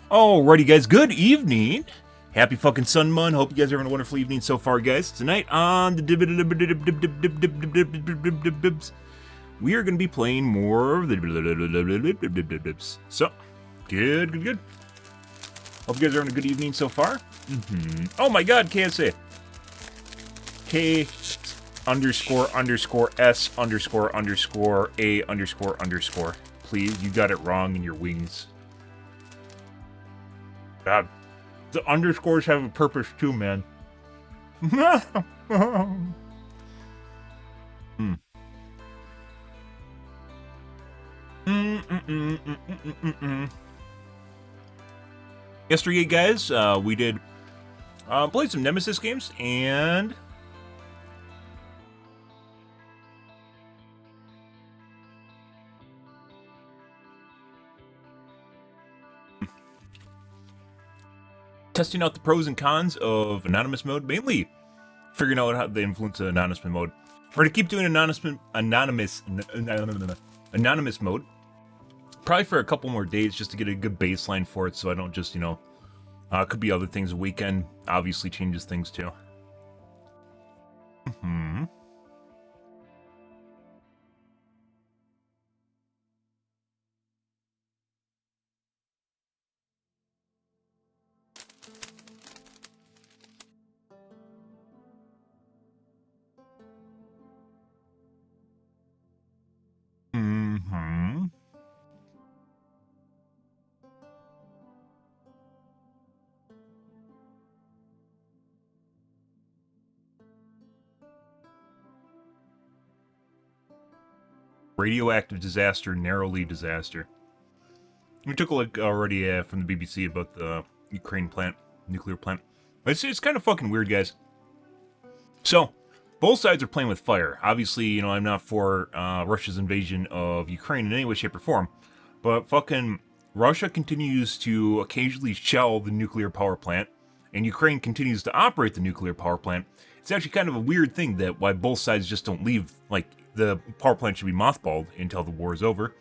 Alrighty, guys. Good evening. Happy fucking Sun Mun. Hope you guys are having a wonderful evening so far, guys. Tonight on the we are going to be playing more of the so good. Hope you guys are having a good evening so far. Oh my God, can't say K underscore S underscore A underscore. Please, you got it wrong in your wings. God, the underscores have a purpose too, man. Yesterday, guys, we did play some Nemesis games, and testing out the pros and cons of anonymous mode, mainly figuring out how they influence anonymous mode. We're gonna keep doing anonymous mode, probably for a couple more days, just to get a good baseline for it, so I don't just, could be other things. A weekend obviously changes things too. Radioactive disaster, narrowly disaster. We took a look already from the BBC about the Ukraine nuclear plant. It's kind of fucking weird, guys. So, both sides are playing with fire. Obviously, I'm not for Russia's invasion of Ukraine in any way, shape, or form. But fucking Russia continues to occasionally shell the nuclear power plant, and Ukraine continues to operate the nuclear power plant. It's actually kind of a weird thing that why both sides just don't leave. Like, the power plant should be mothballed until the war is over,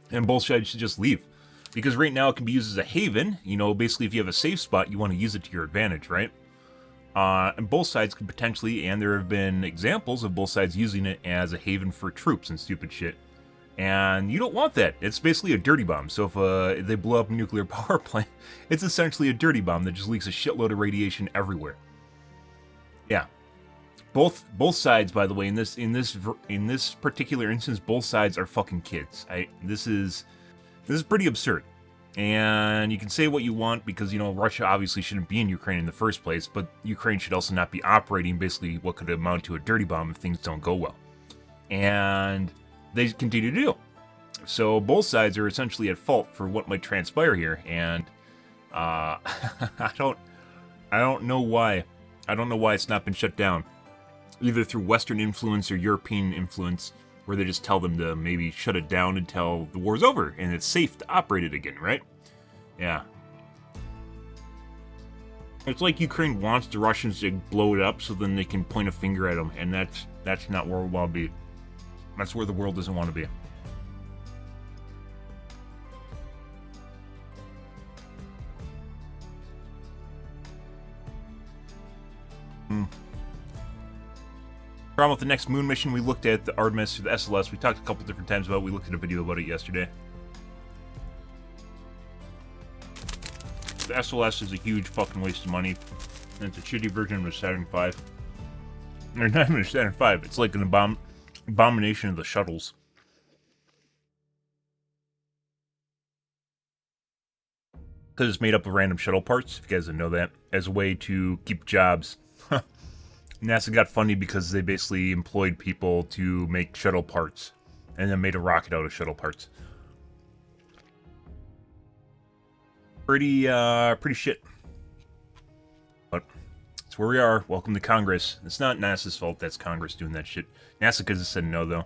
and both sides should just leave. Because right now it can be used as a haven. Basically if you have a safe spot, you want to use it to your advantage, right? And both sides could potentially, and there have been examples of both sides using it as a haven for troops and stupid shit. And you don't want that. It's basically a dirty bomb. So if they blow up a nuclear power plant, it's essentially a dirty bomb that just leaks a shitload of radiation everywhere. Yeah. Both sides, by the way, in this particular instance, both sides are fucking kids. This is pretty absurd. And you can say what you want because, Russia obviously shouldn't be in Ukraine in the first place, but Ukraine should also not be operating basically what could amount to a dirty bomb if things don't go well. And they continue to do. So both sides are essentially at fault for what might transpire here, and I don't know why. I don't know why it's not been shut down, either through Western influence or European influence, where they just tell them to maybe shut it down until the war's over and it's safe to operate it again, right? Yeah. It's like Ukraine wants the Russians to blow it up so then they can point a finger at them, and that's not where we want to be. That's where the world doesn't want to be. Problem with the next moon mission, we looked at the Artemis or the SLS. We talked a couple different times about it. We looked at a video about it yesterday. The SLS is a huge fucking waste of money. And it's a shitty version of the Saturn V. Or not even a Saturn V. It's like an abomination of the shuttles. Because it's made up of random shuttle parts, if you guys didn't know that, as a way to keep jobs. NASA got funding because they basically employed people to make shuttle parts, and then made a rocket out of shuttle parts. Pretty shit. But it's where we are. Welcome to Congress. It's not NASA's fault. That's Congress doing that shit. NASA could have said no, though.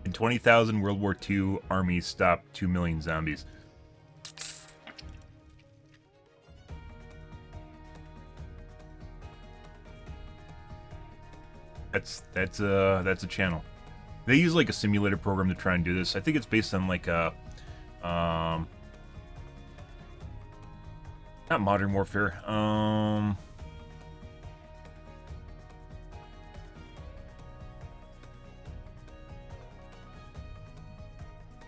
In 20,000 World War II, armies stopped 2 million zombies. That's a channel. They use like a simulator program to try and do this. I think it's based on like Not Modern Warfare.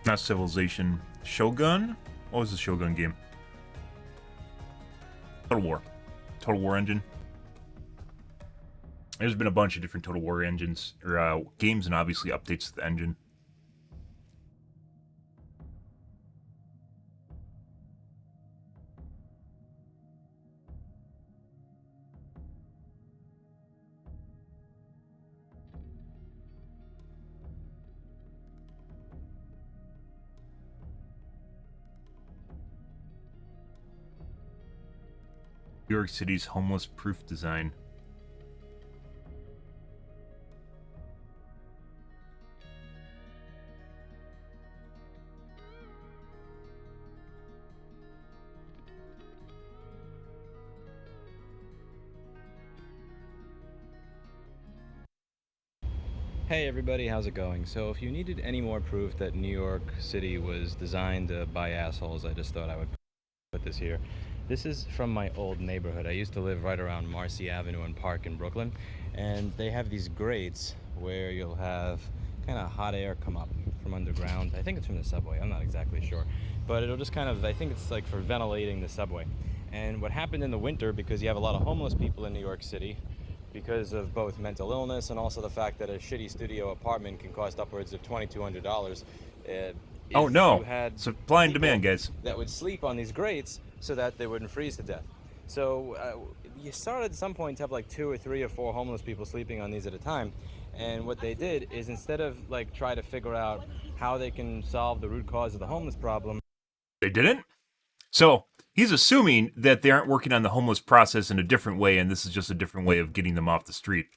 Not Civilization. Shogun? What was the Shogun game? Total War. Total War engine. There's been a bunch of different Total War engines, or games, and obviously updates to the engine. New York City's homeless proof design. Hey everybody, how's it going? So if you needed any more proof that New York City was designed by assholes, I just thought I would put this here. This is from my old neighborhood. I used to live right around Marcy Avenue and Park in Brooklyn, and they have these grates where you'll have kind of hot air come up from underground. I think it's from the subway, I'm not exactly sure. But it'll just kind of, I think it's like for ventilating the subway. And what happened in the winter, because you have a lot of homeless people in New York City, because of both mental illness and also the fact that a shitty studio apartment can cost upwards of $2,200. Oh no! Supply and demand, guys. That would sleep on these grates so that they wouldn't freeze to death. So you started at some point to have like 2 or 3 or 4 homeless people sleeping on these at a time. And what they did is, instead of like try to figure out how they can solve the root cause of the homeless problem, they didn't? So he's assuming that they aren't working on the homeless process in a different way, and this is just a different way of getting them off the street.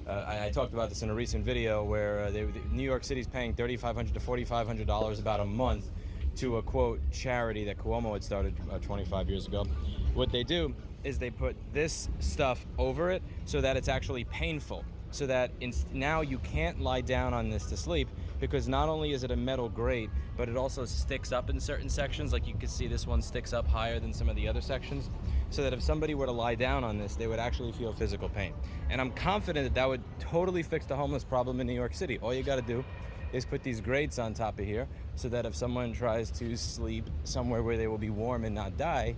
I talked about this in a recent video where New York City's paying $3,500 to $4,500 about a month to a, quote, charity that Cuomo had started 25 years ago. What they do is they put this stuff over it so that it's actually painful, so that now you can't lie down on this to sleep, because not only is it a metal grate, but it also sticks up in certain sections. Like you can see this one sticks up higher than some of the other sections, so that if somebody were to lie down on this, they would actually feel physical pain. And I'm confident that that would totally fix the homeless problem in New York City. All you got to do is put these grates on top of here, so that if someone tries to sleep somewhere where they will be warm and not die,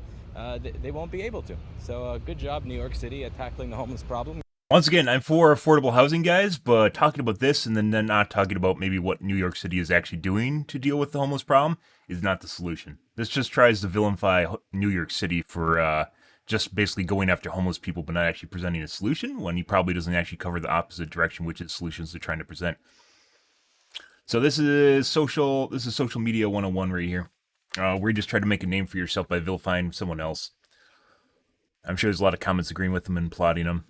they won't be able to. So good job, New York City, at tackling the homeless problem. Once again, I'm for affordable housing, guys, but talking about this and then not talking about maybe what New York City is actually doing to deal with the homeless problem is not the solution. This just tries to vilify New York City for just basically going after homeless people but not actually presenting a solution, when he probably doesn't actually cover the opposite direction, which is solutions they're trying to present. So this is social media 101 right here. Where you just try to make a name for yourself by vilifying someone else. I'm sure there's a lot of comments agreeing with them and applauding them.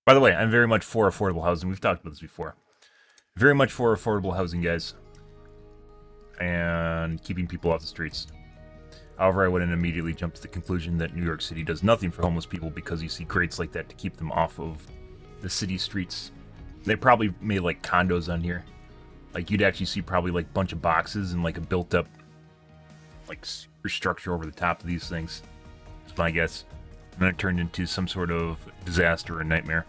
By the way, I'm very much for affordable housing. We've talked about this before. Very much for affordable housing, guys. And keeping people off the streets. However, I wouldn't immediately jump to the conclusion that New York City does nothing for homeless people because you see grates like that to keep them off of the city streets. They probably made like condos on here. Like you'd actually see probably like a bunch of boxes and like a built up like structure over the top of these things. That's my guess. And then it turned into some sort of disaster or nightmare.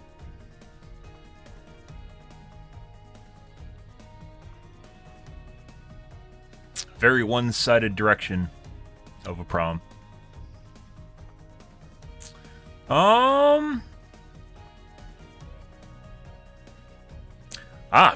Very one-sided direction of a problem.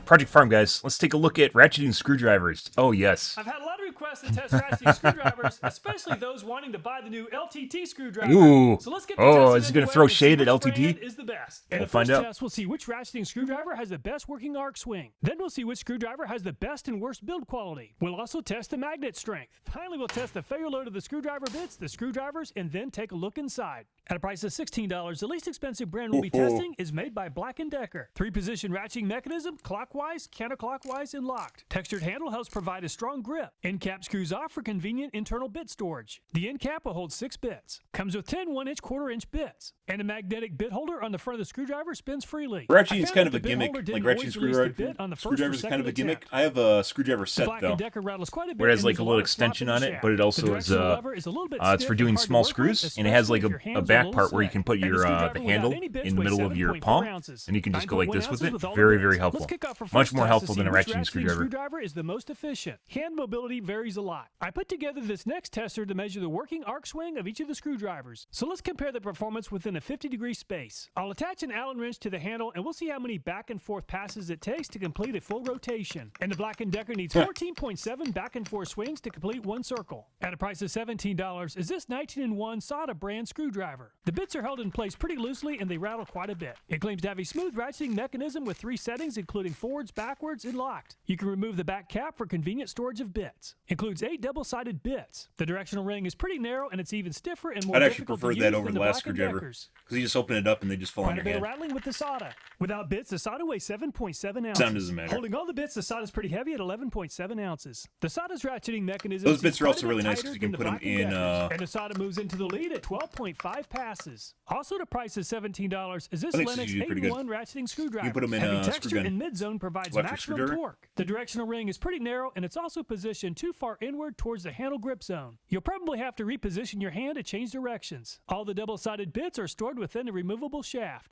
Project Farm, guys. Let's take a look at ratcheting screwdrivers. Oh, yes. I've had a lot of request to test ratcheting screwdrivers, especially those wanting to buy the new LTT screwdriver. Ooh. So let's get the Oh, testing is he gonna underway throw and see shade at which LTT? brand is the best. In We'll the find first out. test, we'll see which ratcheting screwdriver has the best working arc swing. Then we'll see which screwdriver has the best and worst build quality. We'll also test the magnet strength. Finally, we'll test the failure load of the screwdriver bits, the screwdrivers, and then take a look inside. At a price of $16, the least expensive brand we'll be testing is made by Black & Decker. 3-position ratcheting mechanism, clockwise, counterclockwise, and locked. Textured handle helps provide a strong grip. End cap screws off for convenient internal bit storage. The end cap will hold 6 bits. Comes with 10 1-inch, quarter-inch bits. And a magnetic bit holder on the front of the screwdriver spins freely. Ratcheting is I found kind that of a the bit gimmick. holder Like didn't ratcheting always release the bit screwdriver, on the first or screwdriver is kind of a second gimmick. attempt. I have a screwdriver The set Black though, & Decker rattles quite a bit where it has and like there's a lot little of slop extension in on the it, shaft. but it The also is directional lever is a little bit it's for stiff doing and hard to small work with, screws, and it has like especially if your a hands are back little part where you slick. can put And the your screwdriver the without handle any bits in the weighs middle of your 7.4 palm, ounces. and you can just go like 9.1 this with ounces it. with all the Very, bits. very Let's helpful. kick off our Much first more test helpful to than a see which ratcheting screwdriver. screwdriver is the most efficient. Hand mobility varies a lot. I put together this next tester to measure the working arc swing of each of the screwdrivers. So let's compare the performance within a 50-degree space. I'll attach an Allen wrench to the handle and we'll see how many back and forth passes it takes to complete a full rotation. And the Black & Decker needs 14.7 back and forth swings to complete one circle. At a price of $17 is this 19-in-1 SATA brand screwdriver. The bits are held in place pretty loosely and they rattle quite a bit. It claims to have a smooth ratcheting mechanism with 3 settings including forwards, backwards, and locked. You can remove the back cap for convenient storage of bits. Includes 8 double-sided bits. The directional ring is pretty narrow and it's even stiffer and more I'd actually difficult prefer to that use over than the the last Black & screwdriver, Deckers. because you just open it up and they just fall on Quite a your bit of hand. rattling with the SATA. Without bits, the SATA weighs 7.7 ounces. Sound doesn't matter. Holding all the bits, the SATA is pretty heavy at 11.7 ounces. The SATA's ratcheting mechanism Those seems bits are quite also a bit really nice tighter because you can than put the them Black & in, Deckers. And the SATA moves into the lead at 12.5 passes. Also, the price is $17 is this I think Lennox this is pretty good. 8-in-1 ratcheting screwdriver. You put 'em in Heavy a texture screw gun. and mid-zone provides Electric maximum screwdriver? torque. The directional ring is pretty narrow and it's also positioned too far inward towards the handle grip zone. You'll probably have to reposition your hand to change directions. All the double-sided bits are stored within a removable shaft.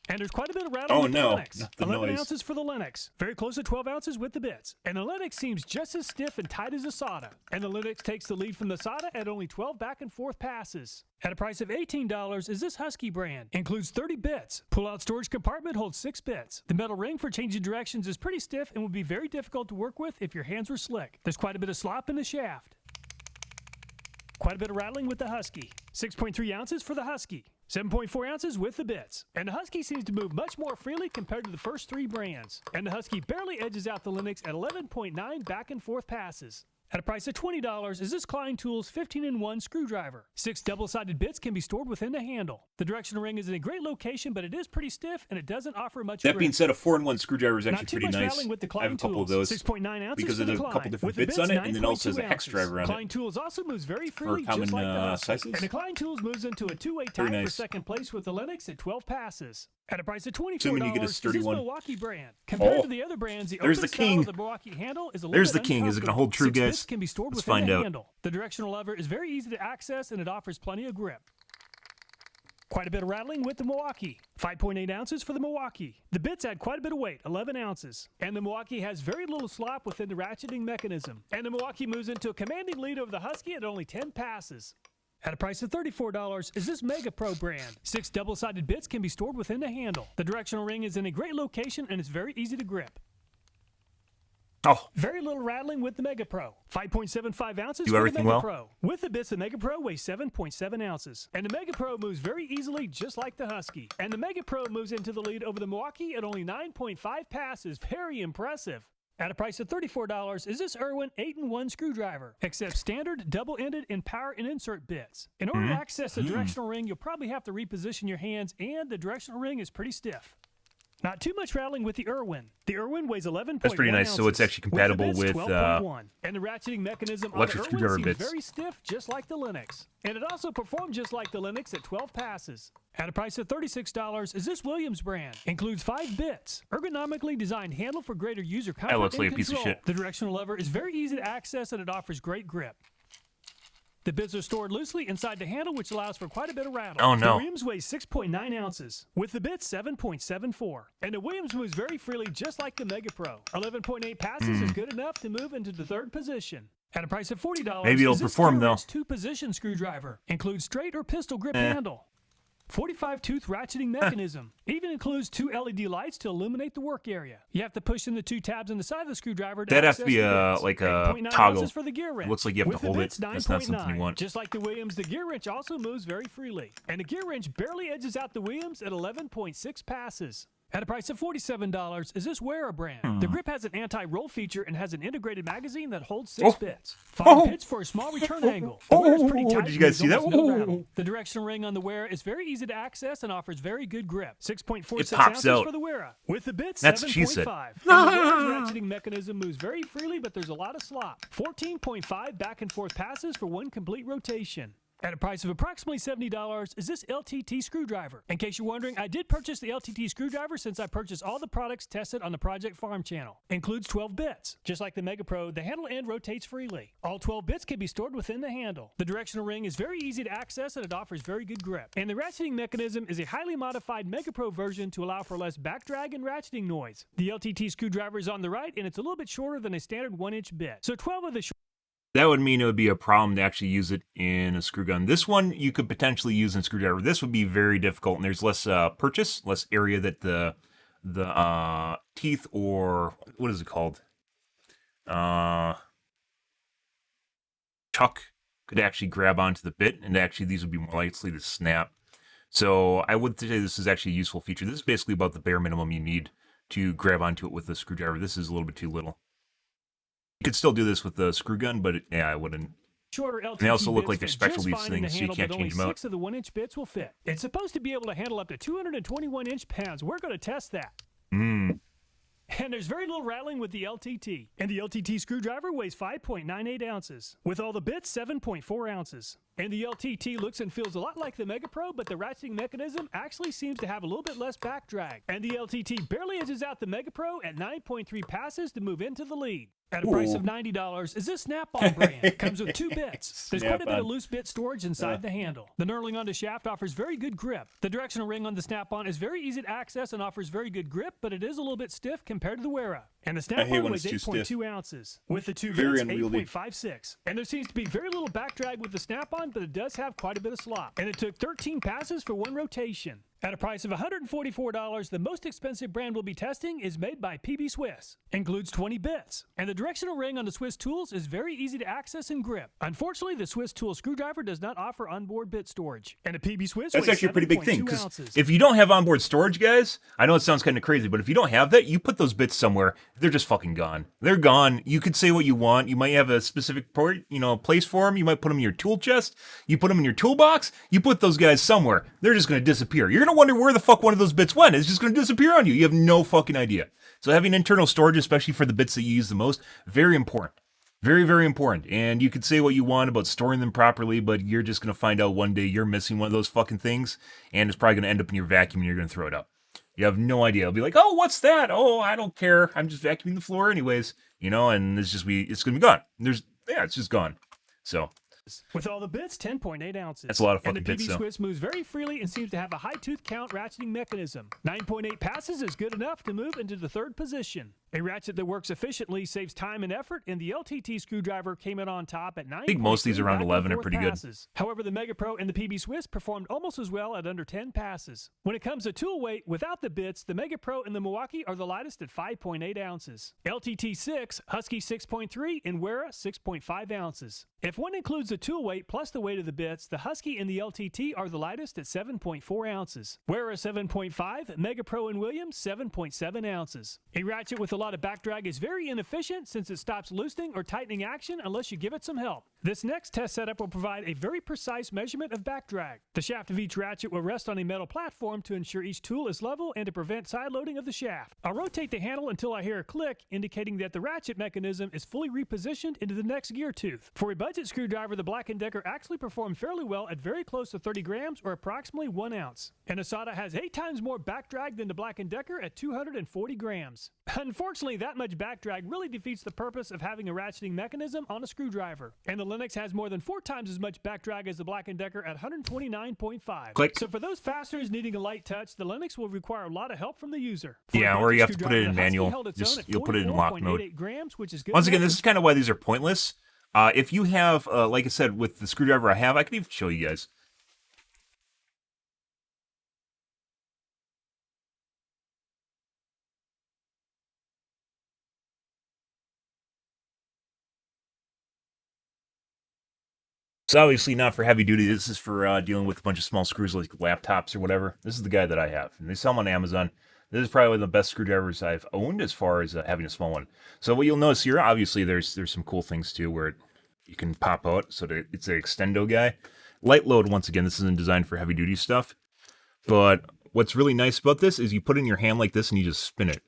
And there's quite a bit of rattling with the Lennox. not the 11 noise. ounces for the Lennox. Very close to 12 ounces with the bits. And the Lennox seems just as stiff and tight as the SATA. And the Lennox takes the lead from the SATA at only 12 back and forth passes. At a price of $18 is this Husky brand. Includes 30 bits. Pull-out storage compartment holds 6 bits. The metal ring for changing directions is pretty stiff and would be very difficult to work with if your hands were slick. There's quite a bit of slop in the shaft. Quite a bit of rattling with the Husky. 6.3 ounces for the Husky. 7.4 ounces with the bits. And the Husky seems to move much more freely compared to the first 3 brands. And the Husky barely edges out the Lennox at 11.9 back and forth passes. At a price of $20 is this Klein Tools 15-in-1 screwdriver. 6 double-sided bits can be stored within the handle. The directional ring is in a great location, but it is pretty stiff and it doesn't offer much That grip. being said, a 4-in-1 screwdriver is Not actually too pretty much nice. rattling with the I Klein have a couple of Tools. those 6.9 ounces because for there's the a couple Klein. different With the bits on it, and then also 9.2 has a hex ounces. driver on Klein it Tools also moves very freely, common just like the Husky. sizes. And the Klein Tools moves into a 2-way tie Very for nice. second place with the Lennox at 12 passes. At a price of $24, Assuming you get a is sturdy this one. Milwaukee brand. Compared Oh. to the other brands, the There's open the style king. of the Milwaukee handle is a little There's bit the king. Is it gonna uncomfortable. hold true, 6 guys? bits can be stored Let's within find the out. handle. The directional lever is very easy to access and it offers plenty of grip. Quite a bit of rattling with the Milwaukee. 5.8 ounces for the Milwaukee. The bits add quite a bit of weight, 11 ounces. And the Milwaukee has very little slop within the ratcheting mechanism. And the Milwaukee moves into a commanding lead over the Husky at only 10 passes. At a price of $34 is this Mega Pro brand. 6 double-sided bits can be stored within the handle. The directional ring is in a great location and it's very easy to grip. Oh, Very little rattling with the Mega Pro. 5.75 ounces Do for everything the Mega well? Pro. With the bits, the Mega Pro weighs 7.7 ounces. And the Mega Pro moves very easily, just like the Husky. And the Mega Pro moves into the lead over the Milwaukee at only 9.5 passes. Very impressive. At a price of $34 is this Irwin 8-in-1 screwdriver. Accepts standard, double-ended, and power and insert bits. In order to access the directional ring, you'll probably have to reposition your hands, and the directional ring is pretty stiff. Not too much rattling with the Irwin. The Irwin weighs 11.1 That's pretty nice, so it's ounces. actually compatible With the bits, with, 12.1. And the ratcheting mechanism on the electric Irwin screwdriver seems bits. very stiff, just like the Lennox. And it also performed just like the Lennox at 12 passes. At a price of $36 is this Williams brand. Includes 5 bits. Ergonomically designed handle for greater user comfort looks and like a piece of control. shit. The directional lever is very easy to access and it offers great grip. The bits are stored loosely inside the handle, which allows for quite a bit of rattle. Oh, no. The Williams weighs 6.9 ounces, with the bits 7.74. And the Williams moves very freely, just like the Mega Pro. 11.8 passes is good enough to move into the 3rd position. At a price of $40, Maybe it'll is this perform, though. Clearance 2-position screwdriver. Includes straight or pistol grip handle. 45-tooth ratcheting mechanism. Even includes 2 LED lights to illuminate the work area. You have to push in the 2 tabs on the side of the screwdriver to That has access to be the bits. like a 8.9 toggle. ounces for the gear wrench. Looks like you have With to hold the it. bits, That's not something you 9.9. want. Just like the Williams, the gear wrench also moves very freely. And the gear wrench barely edges out the Williams at 11.6 passes. At a price of $47, is this Wera brand? The grip has an anti-roll feature and has an integrated magazine that holds 6 bits. 5 bits for a small return angle. The Wera is pretty tight. Did you guys see that? No rattle. The directional ring on the Wera is very easy to access and offers very good grip. 6.46 pops ounces out. for the Wera. With the bits, That's what she 7.5. said. And the Wera's ratcheting mechanism moves very freely, but there's a lot of slop. 14.5 back and forth passes for 1 complete rotation. At a price of approximately $70, is this LTT screwdriver? In case you're wondering, I did purchase the LTT screwdriver since I purchased all the products tested on the Project Farm channel. Includes 12 bits. Just like the Mega Pro, the handle end rotates freely. All 12 bits can be stored within the handle. The directional ring is very easy to access and it offers very good grip. And the ratcheting mechanism is a highly modified Mega Pro version to allow for less back drag and ratcheting noise. The LTT screwdriver is on the right and it's a little bit shorter than a standard 1-inch bit. So 12 of the That would mean it would be a problem to actually use it in a screw gun. This one you could potentially use in a screwdriver. This would be very difficult, and there's less purchase, less area that the teeth, or what is it called? Chuck could actually grab onto the bit, and actually these would be more likely to snap. So I would say this is actually a useful feature. This is basically about the bare minimum you need to grab onto it with a screwdriver. This is a little bit too little. You could still do this with the screw gun, but yeah, I wouldn't. Shorter LTT They also look bits like they're fit special just these fine in things, the so you handle, can't but change only them out. 6 of the 1-inch bits will fit. It's supposed to be able to handle up to 221 inch-pounds. We're going to test that. And there's very little rattling with the LTT. And the LTT screwdriver weighs 5.98 ounces. With all the bits, 7.4 ounces. And the LTT looks and feels a lot like the Mega Pro, but the ratcheting mechanism actually seems to have a little bit less back drag. And the LTT barely edges out the Mega Pro at 9.3 passes to move into the lead. At a price of $90, is this Snap-on brand? Comes with 2 bits. There's quite a bit of loose bit storage inside the handle. The knurling on the shaft offers very good grip. The directional ring on the Snap-on is very easy to access and offers very good grip, but it is a little bit stiff compared to the Wera. And the Snap-on weighs 8.2 ounces. With the 2 bits, 8.56. And there seems to be very little back drag with the Snap-on, but it does have quite a bit of slop. And it took 13 passes for 1 rotation. At a price of $144, the most expensive brand we'll be testing is made by PB Swiss. Includes 20 bits. And the directional ring on the Swiss tools is very easy to access and grip. Unfortunately, the Swiss tool screwdriver does not offer onboard bit storage. And a PB Swiss That's weighs actually a pretty big thing, 7.2 because ounces. if you don't have onboard storage, guys, I know it sounds kind of crazy, but if you don't have that, you put those bits somewhere, they're just fucking gone. They're gone. You could say what you want. You might have a specific place for them. You might put them in your tool chest. You put them in your toolbox. You put those guys somewhere. They're just going to disappear. You're going to wonder where the fuck one of those bits went. It's just going to disappear on you. You have no fucking idea. So having internal storage, especially for the bits that you use the most, very important. Very, very important. And you could say what you want about storing them properly, but you're just going to find out one day you're missing one of those fucking things, and it's probably going to end up in your vacuum and you're going to throw it out. You have no idea. It'll be like, oh, what's that? Oh, I don't care. I'm just vacuuming the floor anyways. And it's going to be gone. It's just gone. So. With all the bits, 10.8 ounces. That's a lot of fucking and the bits, PB though. Swiss moves very freely and seems to have a high tooth count ratcheting mechanism. 9.8 passes is good enough to move into the 3rd position. A ratchet that works efficiently saves time and effort, and the LTT screwdriver came in on top at 9. I think most of these around 11 are pretty passes. However, the Mega Pro and the PB Swiss performed almost as well at under 10 passes. When it comes to tool weight, without the bits, the Mega Pro and the Milwaukee are the lightest at 5.8 ounces. LTT 6, Husky 6.3, and Wera 6.5 ounces. If one includes the tool weight plus the weight of the bits, the Husky and the LTT are the lightest at 7.4 ounces. Wera 7.5, Mega Pro and Williams 7.7 ounces. A ratchet with a lot of back drag is very inefficient since it stops loosening or tightening action unless you give it some help. This next test setup will provide a very precise measurement of back drag. The shaft of each ratchet will rest on a metal platform to ensure each tool is level and to prevent side loading of the shaft. I'll rotate the handle until I hear a click, indicating that the ratchet mechanism is fully repositioned into the next gear tooth. For a budget screwdriver, the Black & Decker actually performed fairly well at very close to 30 grams or approximately 1 ounce. And Asada has 8 times more back drag than the Black & Decker at 240 grams. Unfortunately, that much back drag really defeats the purpose of having a ratcheting mechanism on a screwdriver. And the Lenox has more than 4 times as much back drag as the Black & Decker at 129.5. Click. So for those fasteners needing a light touch, the Lenox will require a lot of help from the user. Yeah, or you have to put it in manual. You'll put it in lock mode. Grams, which is good. Once again, this is kind of why these are pointless. If you have, like I said, with the screwdriver I have, I can even show you guys. It's obviously not for heavy duty. This is for dealing with a bunch of small screws like laptops or whatever. This is the guy that I have, and they sell them on Amazon. This is probably one of the best screwdrivers I've owned as far as having a small one. So what you'll notice here, obviously, there's some cool things too where you can pop out. So it's an extendo guy. Light load, once again, this isn't designed for heavy duty stuff. But what's really nice about this is you put it in your hand like this and you just spin it.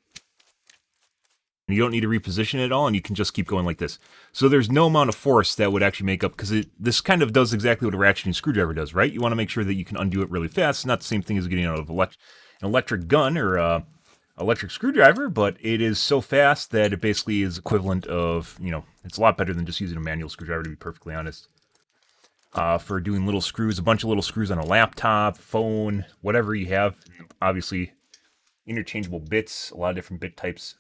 And you don't need to reposition it at all, and you can just keep going like this. So there's no amount of force that would actually make up, because this kind of does exactly what a ratcheting screwdriver does, right? You want to make sure that you can undo it really fast. It's not the same thing as getting out of an electric gun or electric screwdriver, but it is so fast that it basically is equivalent of, it's a lot better than just using a manual screwdriver, to be perfectly honest. For doing little screws, a bunch of little screws on a laptop, phone, whatever you have. Obviously, interchangeable bits, a lot of different bit types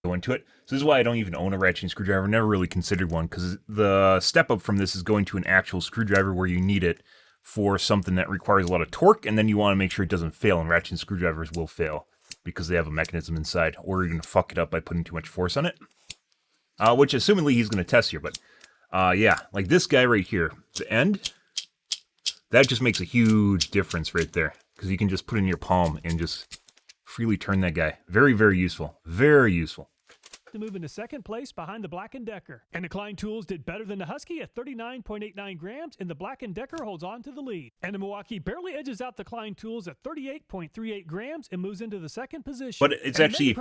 go into it. So this is why I don't even own a ratcheting screwdriver. Never really considered one, because the step up from this is going to an actual screwdriver where you need it for something that requires a lot of torque, and then you want to make sure it doesn't fail, and ratcheting screwdrivers will fail because they have a mechanism inside, or you're going to fuck it up by putting too much force on it. Which, assumingly, he's going to test here, but yeah, like this guy right here, the end, that just makes a huge difference right there, because you can just put it in your palm and just freely turn that guy. Very, very useful. Very useful. To move into second place behind the Black & Decker. And the Klein Tools did better than the Husky at 39.89 grams, and the Black & Decker holds on to the lead. And the Milwaukee barely edges out the Klein Tools at 38.38 grams and moves into the second position. But it's actually,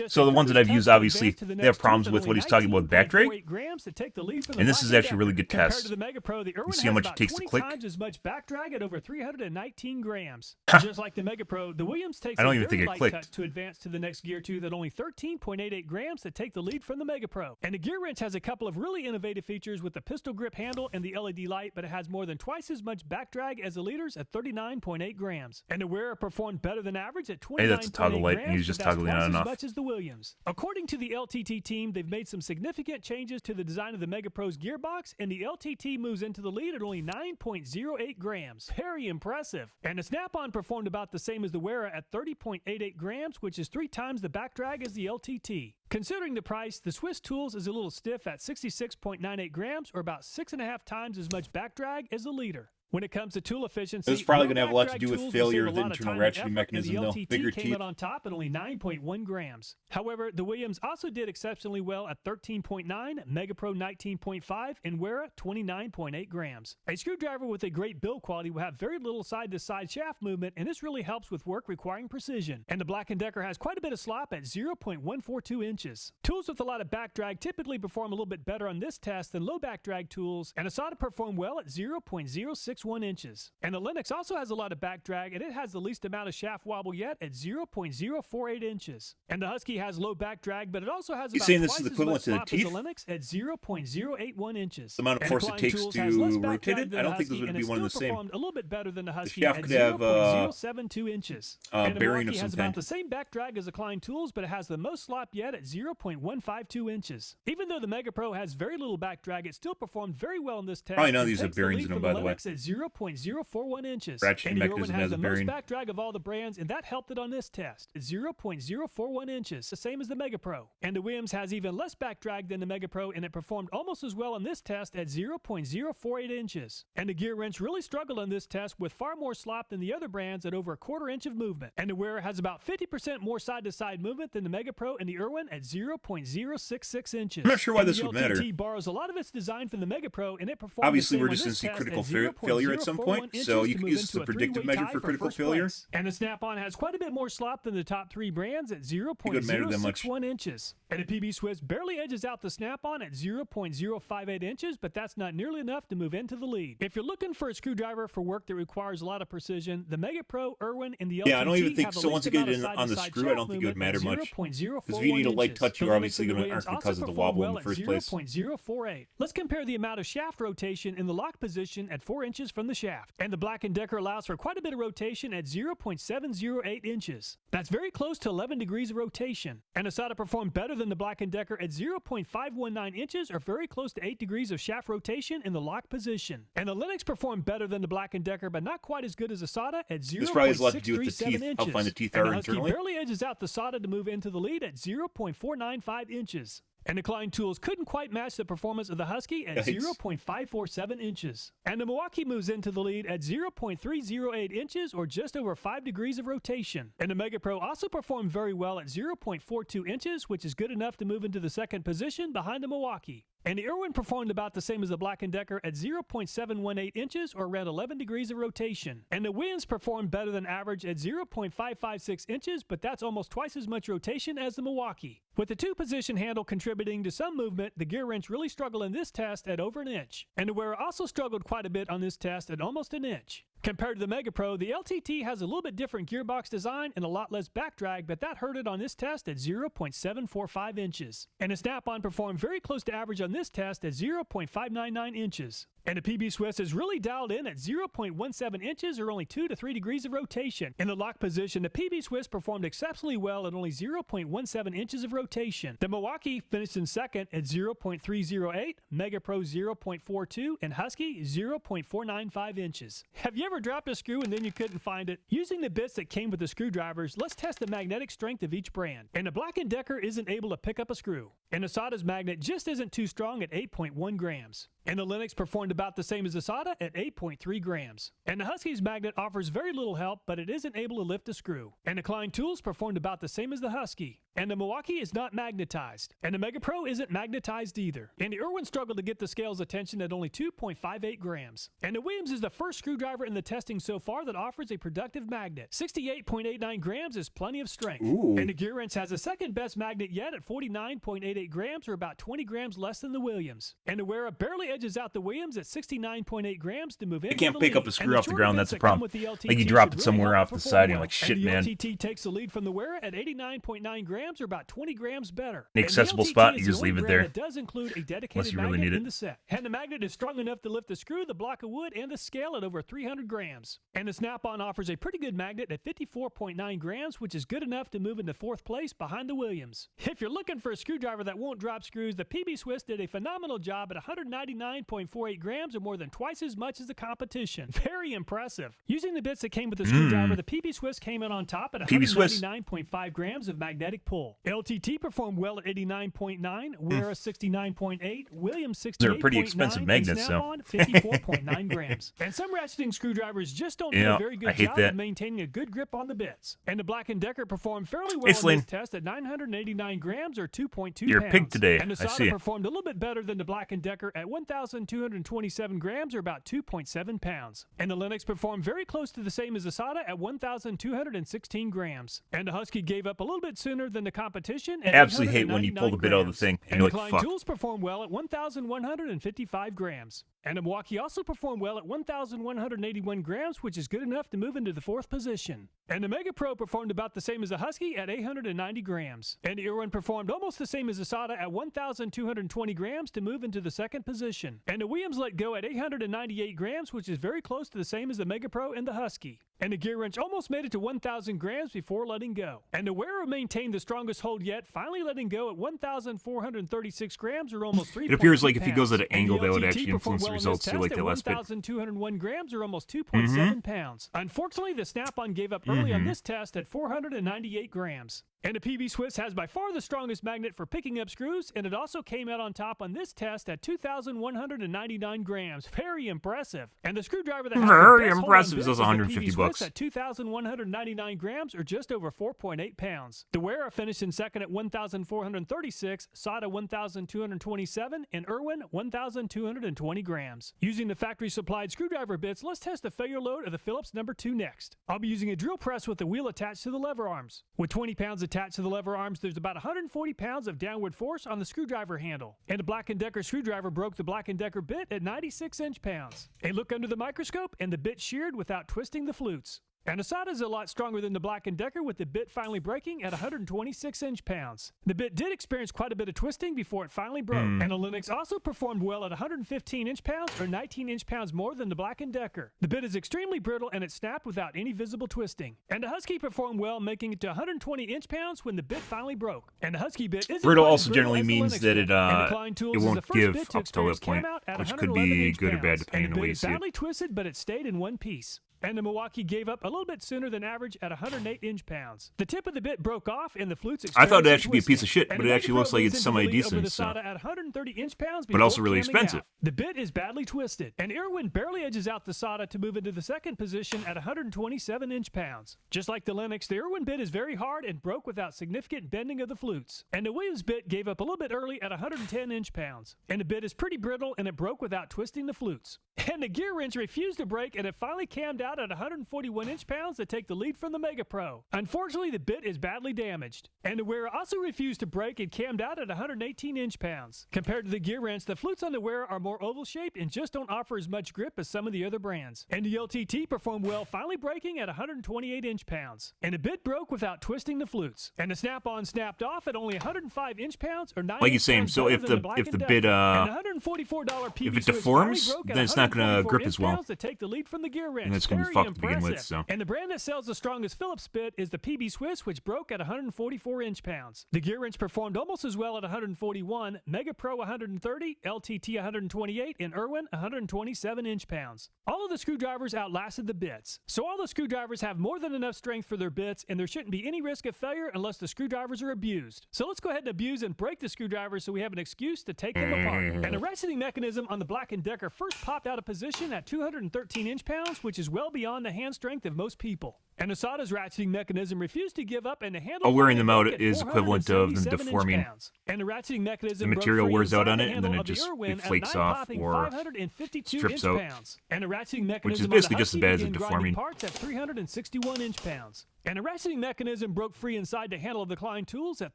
so the ones that I've used, obviously, they have problems with what he's talking about with back drag. And this is actually a really good test. You see how much it takes to click? Times as much back drag at over 319 grams. Just like the Mega Pro, the Williams takes I don't even think it clicked. touch to advance to the next gear tooth at only 13.88 grams to take the lead from the Mega Pro. And the gear wrench has a couple of really innovative features with the pistol grip handle and the LED light, but it has more than twice as much back drag as the leaders at 39.8 grams. And the Wearer performed better than average at 29.8 grams. Hey, that's a toggle light, and he's just toggling on and off. As much as the Williams. According to the LTT team, they've made some significant changes to the design of the Mega Pro's gearbox, and the LTT moves into the lead at only 9.08 grams. Very impressive. And the Snap-on performed about the same as the Wearer at 30.88 grams, which is 3 times the back drag as the LTT. Considering the price, the Swiss Tools is a little stiff at 66.98 grams, or about 6.5 times as much back drag as the leader. When it comes to tool efficiency, it's probably going to have a lot to do with failure of the internal ratcheting mechanism, though. Bigger teeth came out on top at only 9.1 grams. However, the Williams also did exceptionally well at 13.9, Mega Pro 19.5, and Wearer 29.8 grams. A screwdriver with a great build quality will have very little side-to-side shaft movement, and this really helps with work requiring precision. And the Black & Decker has quite a bit of slop at 0.142 inches. Tools with a lot of back drag typically perform a little bit better on this test than low back drag tools, and Asada performed well at 0.061 inches. And the Linux also has a lot of back drag, and it has the least amount of shaft wobble yet at 0.048 inches. And the Husky has low back drag, but it also has about saying this is equivalent as much to the slop teeth? as the Linux at 0.081 inches. The amount of force it takes to rotate it? I don't think those would be one and the same. A little bit better than the Husky shaft at could have 0.072 inches. And the bearing of Milwaukee some has about kind. the same back drag as the Klein Tools, but it has the most slop yet at 0.152 inches. Even though the Mega Pro has very little back drag, it still performed very well in this test. Probably none of and these have takes the bearings lead in them, from by the way. Linux at 0.041 inches. Ratcheting And the Irwin mechanism has has the a most bearing. back drag of all the brands, and that helped it on this test. It's 0.041 inches, the same as the Mega Pro. And the Williams has even less back drag than the Mega Pro, and it performed almost as well on this test at 0.048 inches. And the gear wrench really struggled on this test with far more slop than the other brands at over 1/4 inch of movement. And the Wearer has about 50% more side-to-side movement than the Mega Pro and the Irwin at 0.066 inches. I'm not sure why And this the would matter. LTT borrows a lot of its design from the Mega Pro, and it performed Obviously, the same we're on just this going to see test critical at failure at some 0.041 point, so inches you to can move use this as into a predictive three-way measure tie for critical first failure. place. And the Snap-on has quite a bit more slop than the top 3 brands at It matter that much. 0.061 inches. And the PB Swiss barely edges out the Snap-on at 0.058 inches, but that's not nearly enough to move into the lead. If you're looking for a screwdriver for work that requires a lot of precision, the Mega Pro, Irwin, and the LTT Yeah, I don't even think have the so. Once least you get amount it of in on the side-to-side screw, I shaft don't think it would matter movement much. at 0.041 Because if you need a light inches. touch, The you're Linux obviously and the going to Williams aren't also because of the performed wobble in well the at first place. 0.048. Let's compare the amount of shaft rotation in the lock position at 4 inches from the shaft. And the Black & Decker allows for quite a bit of rotation at 0.708 inches. That's very close to 11 degrees of rotation. And Asada performed better than the Black & Decker at 0.519 inches, or very close to 8 degrees of shaft rotation in the lock position. And the Linux performed better than the Black & Decker, but not quite as good as Asada at 0.637 This probably has a lot to do with the teeth, inches. how fine the teeth And are the Husky internally. barely edges out the Asada to move into the lead at 0.495 inches. And the Klein tools couldn't quite match the performance of the Husky at 0.547 inches. And the Milwaukee moves into the lead at 0.308 inches, or just over 5 degrees of rotation. And the Mega Pro also performed very well at 0.42 inches, which is good enough to move into the second position behind the Milwaukee. And the Irwin performed about the same as the Black & Decker at 0.718 inches, or around 11 degrees of rotation. And the Williams performed better than average at 0.556 inches, but that's almost twice as much rotation as the Milwaukee. With the two-position handle contributing to some movement, the gear wrench really struggled in this test at over an inch. And the Wera also struggled quite a bit on this test at almost an inch. Compared to the Mega Pro, the LTT has a little bit different gearbox design and a lot less back drag, but that hurt it on this test at 0.745 inches. And the Snap-on performed very close to average on this test at 0.599 inches. And the PB Swiss is really dialed in at 0.17 inches, or only 2 to 3 degrees of rotation. In the lock position, the PB Swiss performed exceptionally well at only 0.17 inches of rotation. The Milwaukee finished in second at 0.308, Mega Pro 0.42, and Husky 0.495 inches. Have you ever dropped a screw and then you couldn't find it? Using the bits that came with the screwdrivers, let's test the magnetic strength of each brand. And the Black & Decker isn't able to pick up a screw. And the SATA's magnet just isn't too strong at 8.1 grams. And the Linux performed about the same as the SATA at 8.3 grams. And the Husky's magnet offers very little help, but it isn't able to lift a screw. And the Klein tools performed about the same as the Husky. And the Milwaukee is not magnetized. And the Mega Pro isn't magnetized either. And the Irwin struggled to get the scale's attention at only 2.58 grams. And the Williams is the first screwdriver in the testing so far that offers a productive magnet. 68.89 grams is plenty of strength. Ooh. And the gear wrench has the second best magnet yet at 49.88 grams, or about 20 grams less than the Williams. And the Wera barely edges out the Williams at 69.8 grams to move into the lead. You can't pick up a screw off the ground, that's the problem. Like Like you drop it somewhere off the side and you're like, shit, man. And the LTT takes the lead from the Wera at 89.9 grams, or about 20 grams better. An accessible spot, you just leave it there. It does include a dedicated Unless you really magnet need it. in the set. And the magnet is strong enough to lift the screw, the block of wood, and the scale at over 300 grams. And the Snap-on offers a pretty good magnet at 54.9 grams, which is good enough to move into fourth place behind the Williams. If you're looking for a screwdriver that won't drop screws, the PB Swiss did a phenomenal job at 199.48 grams, or more than twice as much as the competition. Very impressive. Using the bits that came with the screwdriver, the PB Swiss came in on top at 199.5 grams of magnetic pull. LTT performed well at 89.9, Wera 69.8, Williams 68.9, They're pretty expensive magnets, Snap-on 54.9 grams. And some ratcheting screwdrivers just don't do a very good job of maintaining a good grip on the bits. And the Black & Decker performed fairly well on this test at 989 grams, or 2.2 pounds. You're a pig today. And the I see. SATA performed a little bit better than the Black & Decker at 1,227 grams, or about 2.7 pounds. And the Linux performed very close to the same as the SATA at 1,216 grams. And the Husky gave up a little bit sooner than the competition at Absolutely hate when you pull the bit out of the thing and you're the like, Klein fuck. tools performed well at 1,155 grams. And the Milwaukee also performed well at 1,181 grams, which is good enough to move into the fourth position. And the Mega Pro performed about the same as the Husky at 890 grams. And the Irwin performed almost the same as the SATA at 1,220 grams to move into the second position. And the Williams let go at 898 grams, which is very close to the same as the Mega Pro and the Husky. And the gear wrench almost made it to 1,000 grams before letting go. And the Wera maintained the strongest hold yet, finally letting go at 1,436 grams, or almost 3 It appears like pounds. if he goes at an angle, that would LTT actually influence performed the well in results this too, like test the at last bit. 1,201 grams, or almost 2.7 pounds. Unfortunately, the Snap-on gave up early on this test at 498 grams. And the PB Swiss has by far the strongest magnet for picking up screws, and it also came out on top on this test at 2,199 grams. Very impressive. And the screwdriver that has Very the best impressive hold is on also bits 150 the PB Swiss bucks. at 2,199 grams, or just over 4.8 pounds. The Wera finished in second at 1,436, SATA 1,227, and Irwin 1,220 grams. Using the factory-supplied screwdriver bits, let's test the failure load of the Phillips No. 2 next. I'll be using a drill press with the wheel attached to the lever arms. With 20 pounds attached to the lever arms, there's about 140 pounds of downward force on the screwdriver handle. And the Black & Decker screwdriver broke the Black & Decker bit at 96 inch-pounds. A look under the microscope, and the bit sheared without twisting the flutes. And the SATA is a lot stronger than the Black & Decker, with the bit finally breaking at 126 inch-pounds. The bit did experience quite a bit of twisting before it finally broke. And the Linux also performed well at 115 inch-pounds, or 19 inch-pounds more than the Black & Decker. The bit is extremely brittle, and it snapped without any visible twisting. And the Husky performed well, making it to 120 inch-pounds when the bit finally broke. And the Husky bit isn't Brittle quite as also brittle generally as the means Linux that bit. And the Klein tools it is won't the first give bit to up till that experience point, cam out at which could 111 be good or bad inch-pounds. depending And on the way the bit you is see it. badly twisted, but it stayed in one piece. and the Milwaukee gave up a little bit sooner than average at 108 inch-pounds. The tip of the bit broke off, and the flutes I thought it'd experienced actually be a piece of shit, and but the it actually Mega looks Pro like moves it's into the lead over semi-decent, the so. SATA at 130 inch-pounds But also before really jamming expensive. out. The bit is badly twisted, and Irwin barely edges out the SATA to move into the second position at 127 inch-pounds. Just like the Linux, the Irwin bit is very hard and broke without significant bending of the flutes. And the Williams bit gave up a little bit early at 110 inch-pounds. And the bit is pretty brittle, and it broke without twisting the flutes. And the gear wrench refused to break, and it finally cammed out at 141 inch-pounds to take the lead from the Mega Pro. Unfortunately, the bit is badly damaged. And the Wear also refused to break and cammed out at 118 inch-pounds. Compared to the gear wrench, the flutes on the Wear are more oval-shaped and just don't offer as much grip as some of the other brands. And the LTT performed well, finally breaking at 128 inch-pounds. And the bit broke without twisting the flutes. And the snap-on snapped off at only 105 inch-pounds or 9 Like you're saying, inch-pounds so better if than the Black bit, and the $144 PB if it Swiss deforms, finally broke at then it's not gonna 144 grip as well. inch-pounds to take the lead from the gear wrench. And it's gonna be Very fucked to begin with, impressive. so. And the brand that sells the strongest Phillips bit is the PB Swiss, which broke at 144 inch-pounds. The gear wrench performed almost as well at 141, Mega Pro 130, LTT 128, and Irwin 127 inch-pounds. All of the screwdrivers outlasted the bits. So all the screwdrivers have more than enough strength for their bits, and there shouldn't be any risk of failure unless the screwdrivers are abused. So let's go ahead and abuse and break the screwdrivers so we have an excuse to take them apart. And the ratcheting mechanism on the Black & Decker first popped out of position at 213 inch-pounds, which is well beyond the hand strength of most people. And the SATA's ratcheting mechanism refused to give up, and the handle wearing them out broke at is equivalent of them 477 deforming. inch-pounds. And the ratcheting mechanism The material broke free wears out inside on the it, and handle then it of the just Irwin it at flakes 9 off popping or 552 strips out, inch-pounds. And the ratcheting mechanism which is on the basically just as Husky bad as began grinding deforming. parts at 361 inch-pounds. And the ratcheting mechanism broke free inside the handle of the Klein tools at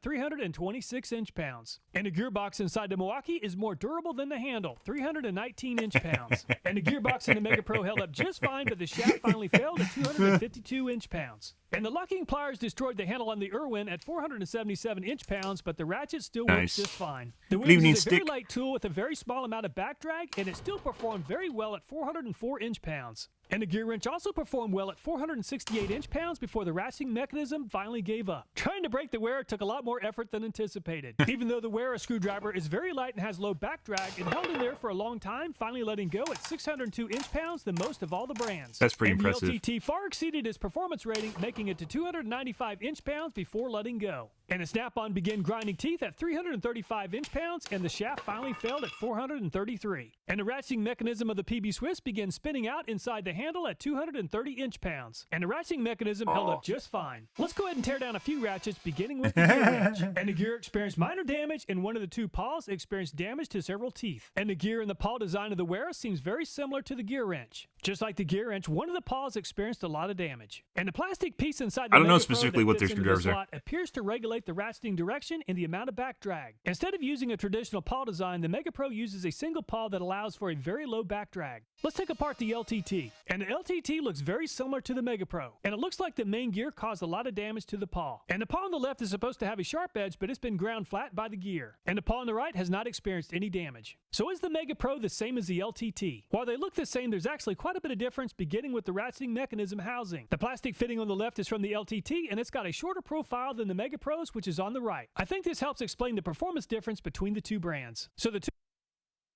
326 inch-pounds. And the gearbox inside the Milwaukee is more durable than the handle, 319 inch-pounds. And the gearbox in the Mega Pro held up just fine, but the shaft finally failed at 252 inch-pounds. And the locking pliers destroyed the handle on the Irwin at 477 inch-pounds, but the ratchet still works Nice. just fine. The Good Williams evening, is a very Stick. light tool with a very small amount of back drag, and it still performed very well at 404 inch-pounds. And the gear wrench also performed well at 468 inch-pounds before the ratcheting mechanism finally gave up. Trying to break the Wear took a lot more effort than anticipated. Even though the Wear screwdriver is very light and has low back drag, it held in there for a long time, finally letting go at 602 inch-pounds, the most of all the brands. That's pretty and impressive. The LTT far exceeded its performance rating, making it to 295 inch-pounds before letting go. And the snap-on began grinding teeth at 335 inch-pounds, and the shaft finally failed at 433. And the ratcheting mechanism of the PB Swiss began spinning out inside the handle at 230 inch-pounds. And the ratcheting mechanism held up just fine. Let's go ahead and tear down a few ratchets, beginning with the gear wrench. And the gear experienced minor damage, and one of the two paws experienced damage to several teeth. And the gear and the paw design of the Wear seems very similar to the gear wrench. Just like the gear wrench, one of the paws experienced a lot of damage. And the plastic piece inside the I don't know Mega Pro specifically that what their fits into the screwdrivers are. slot appears to regulate the ratcheting direction and the amount of back drag. Instead of using a traditional paw design, the Mega Pro uses a single paw that allows for a very low back drag. Let's take apart the LTT. And the LTT looks very similar to the Mega Pro. And it looks like the main gear caused a lot of damage to the paw. And the paw on the left is supposed to have a sharp edge, but it's been ground flat by the gear. And the paw on the right has not experienced any damage. So is the Mega Pro the same as the LTT? While they look the same, there's actually quite a bit of difference, beginning with the ratcheting mechanism housing. The plastic fitting on the left is from the LTT, and it's got a shorter profile than the Mega Pro's, which is on the right. I think this helps explain the performance difference between the two brands.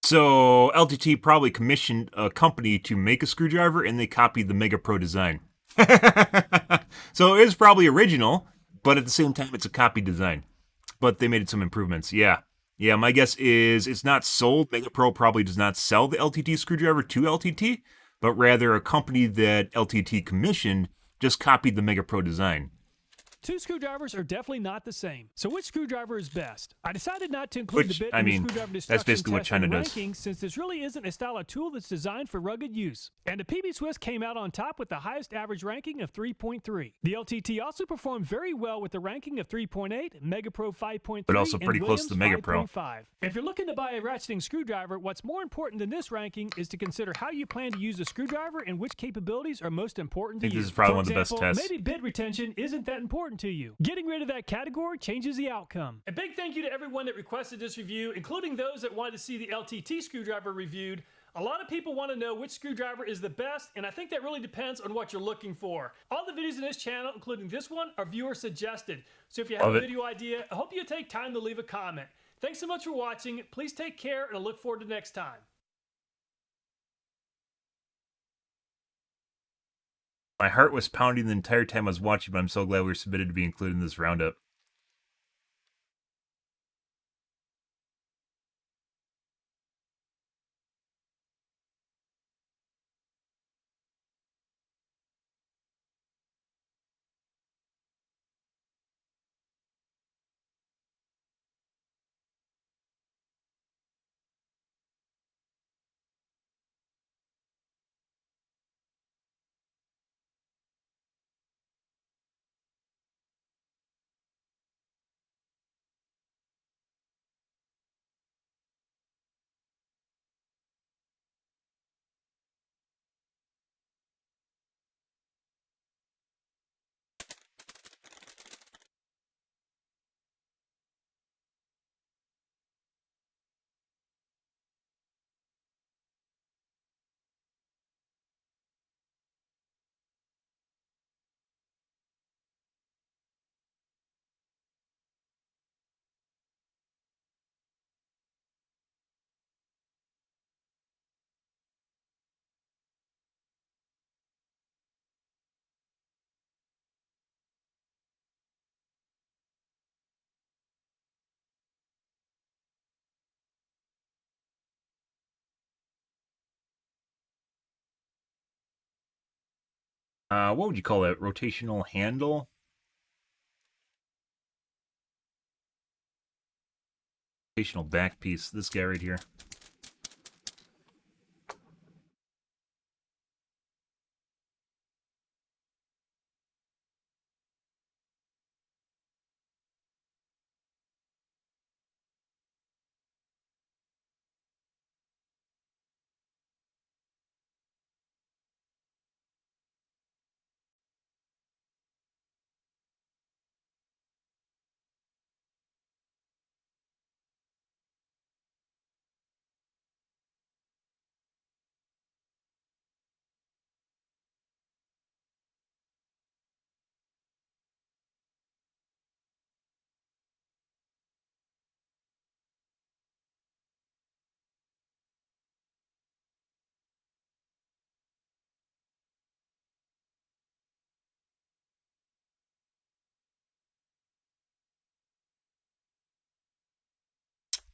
So LTT probably commissioned a company to make a screwdriver, and they copied the Mega Pro design. So it is probably original, but at the same time, it's a copy design. But they made some improvements. Yeah, my guess is it's not sold. Mega Pro probably does not sell the LTT screwdriver to LTT, but rather a company that LTT commissioned just copied the Mega Pro design. Two screwdrivers are definitely not the same. So which screwdriver is best? I decided not to include Which, the bit I in mean, the screwdriver that's destruction basically what test China and does. ranking, since this really isn't a style of tool that's designed for rugged use. And the PB Swiss came out on top with the highest average ranking of 3.3. The LTT also performed very well with the ranking of 3.8, Mega Pro 5.3, But also pretty and close to the Mega Pro. 5.5. If you're looking to buy a ratcheting screwdriver, what's more important than this ranking is to consider how you plan to use the screwdriver and which capabilities are most important to I think you. this is probably For one of the best example, tests. maybe bit retention isn't that important to you. Getting rid of that category changes the outcome. A big thank you to everyone that requested this review, including those that wanted to see the LTT screwdriver reviewed. A lot of people want to know which screwdriver is the best, and I think that really depends on what you're looking for. All the videos in this channel, including this one, are viewer suggested. So if you have Love a it. video idea, I hope you take time to leave a comment. Thanks so much for watching. Please take care, and I look forward to next time. My heart was pounding the entire time I was watching, but I'm so glad we were submitted to be included in this roundup. What would you call that? Rotational handle? Rotational back piece. This guy right here.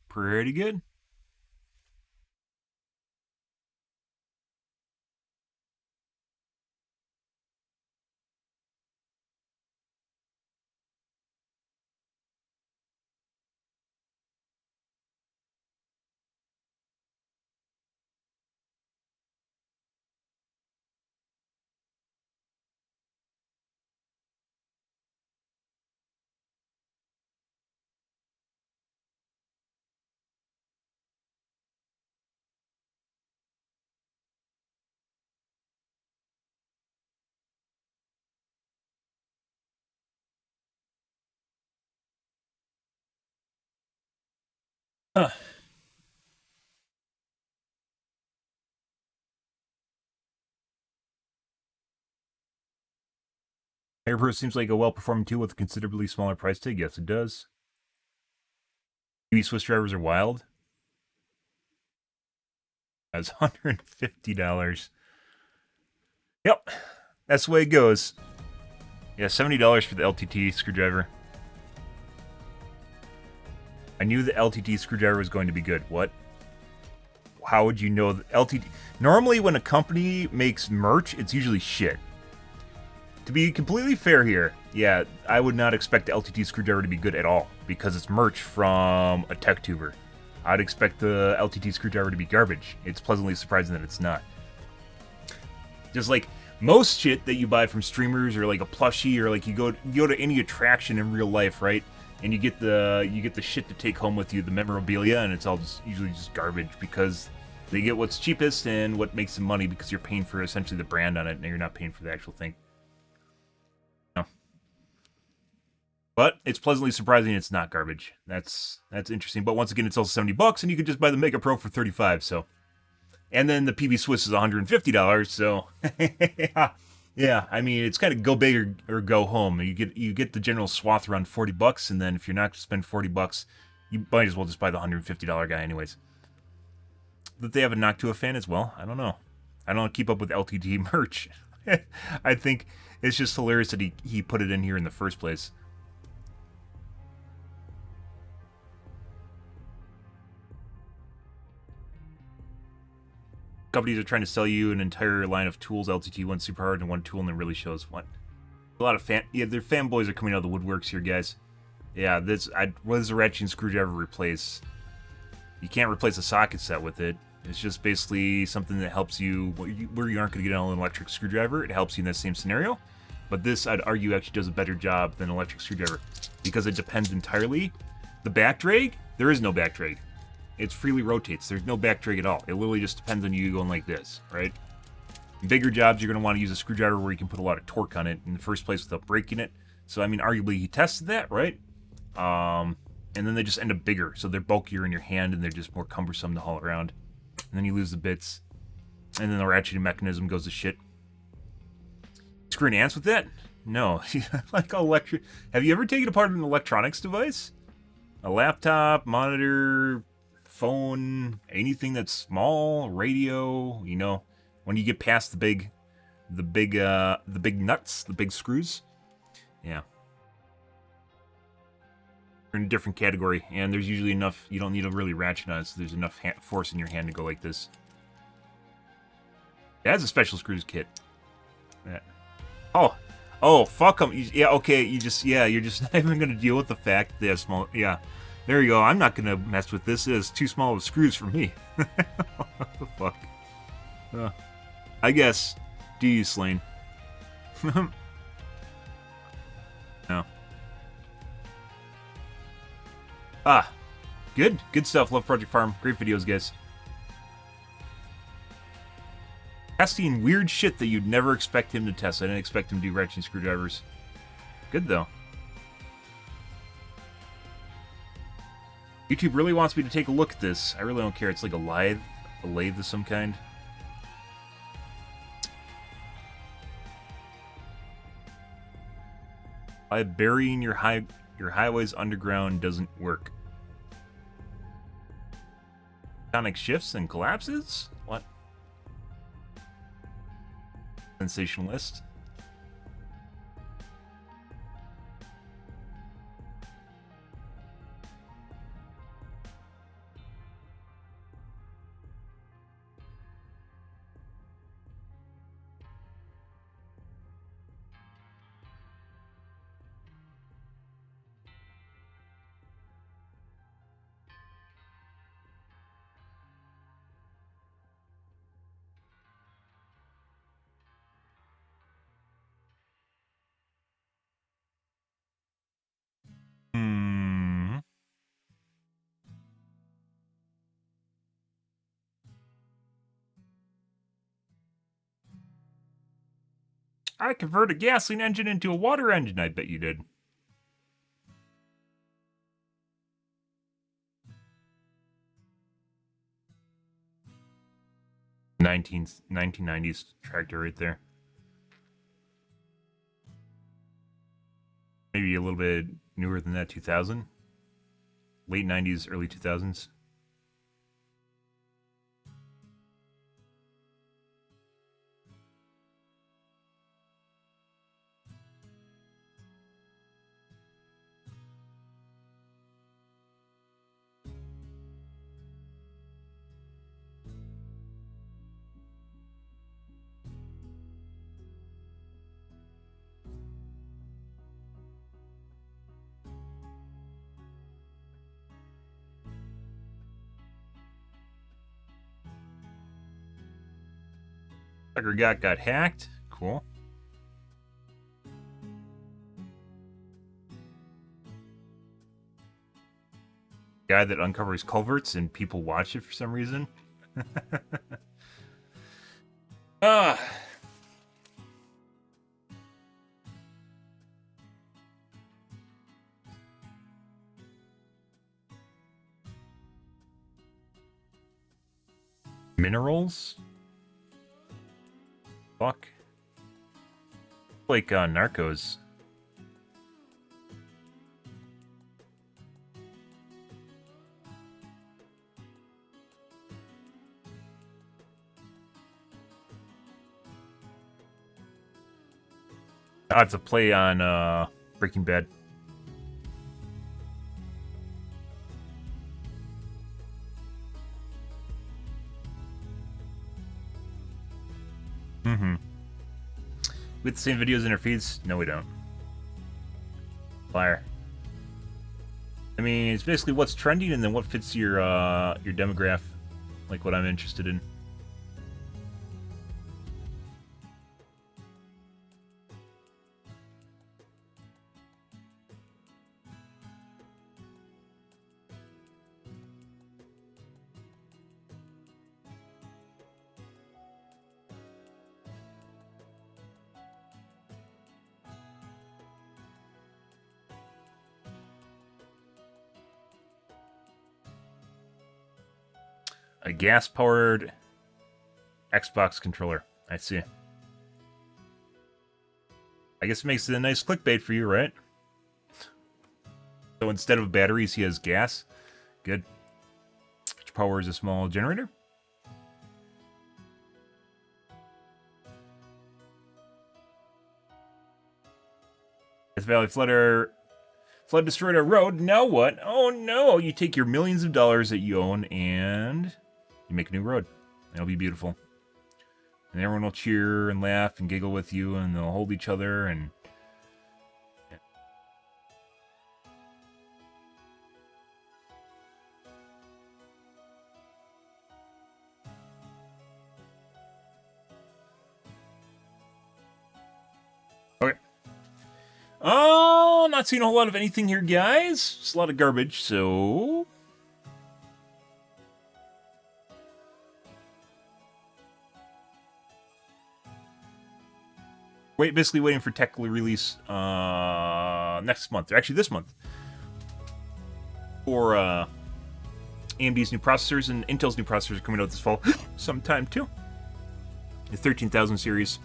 Pretty good. Huh. Airpro seems like a well-performing tool with a considerably smaller price tag. Yes, it does. Swiss drivers are wild. That's $150. Yep, that's the way it goes. Yeah, $70 for the LTT screwdriver. I knew the LTT screwdriver was going to be good. What? How would you know the LTT? Normally, when a company makes merch, it's usually shit. To be completely fair here, yeah, I would not expect the LTT screwdriver to be good at all because it's merch from a tech tuber. I'd expect the LTT screwdriver to be garbage. It's pleasantly surprising that it's not. Just like most shit that you buy from streamers or like a plushie or like you go to any attraction in real life, right? And you get the shit to take home with you, the memorabilia, and it's all usually just garbage because they get what's cheapest and what makes them money because you're paying for essentially the brand on it and you're not paying for the actual thing. No. But it's pleasantly surprising it's not garbage. That's interesting. But once again, it's also $70 and you could just buy the Mega Pro for $35, so. And then the PB Swiss is $150, so yeah, I mean it's kind of go big or go home. You get the general swath around $40, and then if you're not to spend $40, you might as well just buy the $150 guy anyways. But they have a Noctua fan as well. I don't know. I don't keep up with LTT merch. I think it's just hilarious that he put it in here in the first place. Companies are trying to sell you an entire line of tools, LTT1 super hard, and one tool, and it really shows what. A lot of their fanboys are coming out of the woodworks here, guys. Yeah, what does a ratcheting screwdriver replace? You can't replace a socket set with it. It's just basically something that helps you where you aren't going to get an electric screwdriver. It helps you in that same scenario. But this, I'd argue, actually does a better job than an electric screwdriver because it depends entirely. The back drag, there is no back drag. It freely rotates. There's no back drag at all. It literally just depends on you going like this, right? Bigger jobs, you're going to want to use a screwdriver where you can put a lot of torque on it in the first place without breaking it. So, I mean, arguably, he tested that, right? And then they just end up bigger. So they're bulkier in your hand, and they're just more cumbersome to haul around. And then you lose the bits. And then the ratcheting mechanism goes to shit. Screwing ants with that? No. Like electric. Have you ever taken apart an electronics device? A laptop, monitor, phone, anything that's small, radio, you know, when you get past the big nuts, the big screws. Yeah. You're in a different category, and there's usually enough, you don't need to really ratchet on it, so there's enough force in your hand to go like this. It has a special screws kit. Yeah. Oh, fuck them. Yeah, okay, you're just not even going to deal with the fact that they have small, yeah. There you go, I'm not going to mess with this. It is too small of screws for me. What the fuck? I guess. Do you, Slane? No. Good stuff. Love Project Farm. Great videos, guys. Testing weird shit that you'd never expect him to test. I didn't expect him to do ratcheting screwdrivers. Good, though. YouTube really wants me to take a look at this. I really don't care. It's like a lathe of some kind. By burying your highways underground doesn't work. Tectonic shifts and collapses? What? Sensationalist. I converted a gasoline engine into a water engine, I bet you did. '90s tractor right there. Maybe a little bit newer than that, 2000. Late 90s, early 2000s. Sucker got hacked. Cool. Guy that uncovers culverts and people watch it for some reason. Minerals? Fuck. Like Narcos. Ah, it's a play on Breaking Bad. Mm-hmm. We have the same videos in our feeds? No, we don't. Liar. I mean, it's basically what's trending and then what fits your demographic, like what I'm interested in. A gas-powered Xbox controller. I see. I guess it makes it a nice clickbait for you, right? So instead of batteries, he has gas. Good. Which powers a small generator. Death Valley Flood destroyed our road. Now what? Oh no! You take your millions of dollars that you own and you make a new road. It'll be beautiful. And everyone will cheer and laugh and giggle with you, and they'll hold each other and... Okay. Oh, not seeing a whole lot of anything here, guys. Just a lot of garbage, so... basically waiting for tech release next month. Actually, this month. For AMD's new processors, and Intel's new processors are coming out this fall sometime, too. The 13,000 series.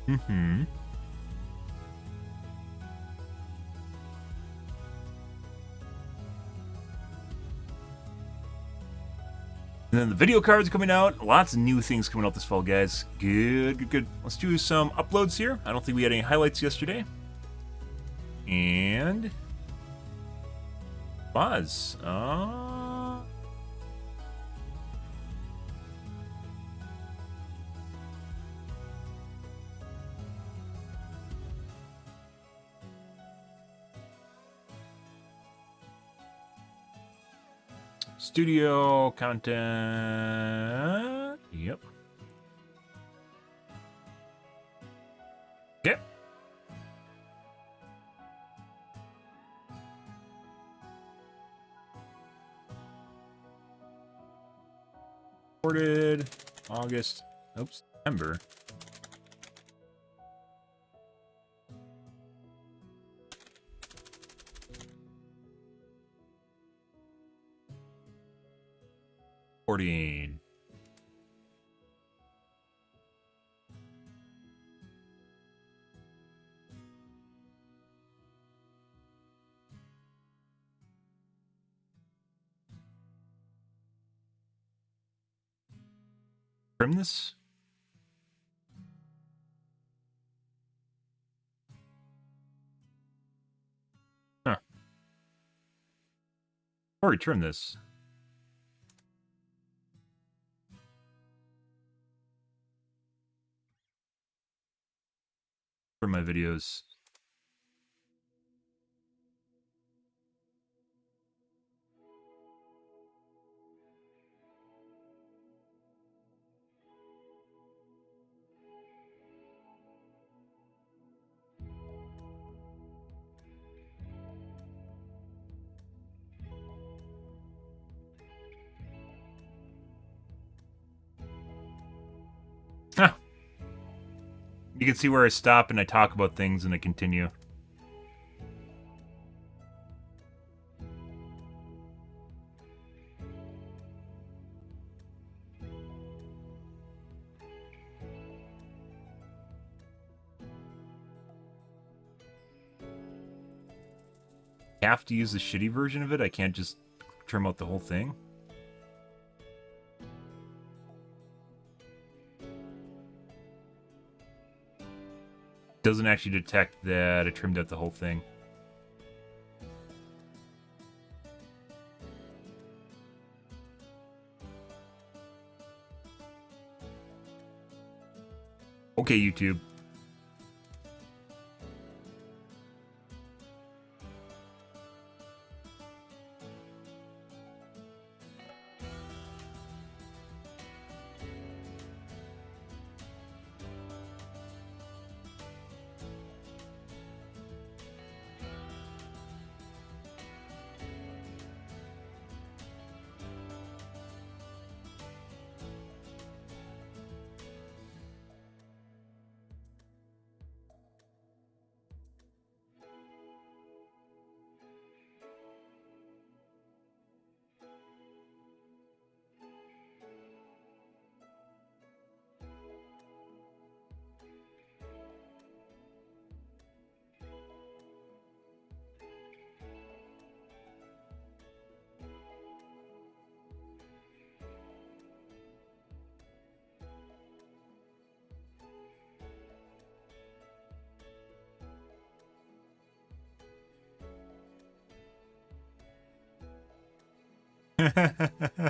Mm-hmm. And then the video cards coming out. Lots of new things coming out this fall, guys. Good, good, good. Let's do some uploads here. I don't think we had any highlights yesterday. And... Buzz. Studio content. Yep. Yep. Recorded August. Oops. September. Recording. Trim this. Huh. Already trimmed this. For my videos. Huh. You can see where I stop and I talk about things and I continue. I have to use the shitty version of it. I can't just trim out the whole thing. doesn't actually detect that I trimmed out the whole thing. Okay, YouTube.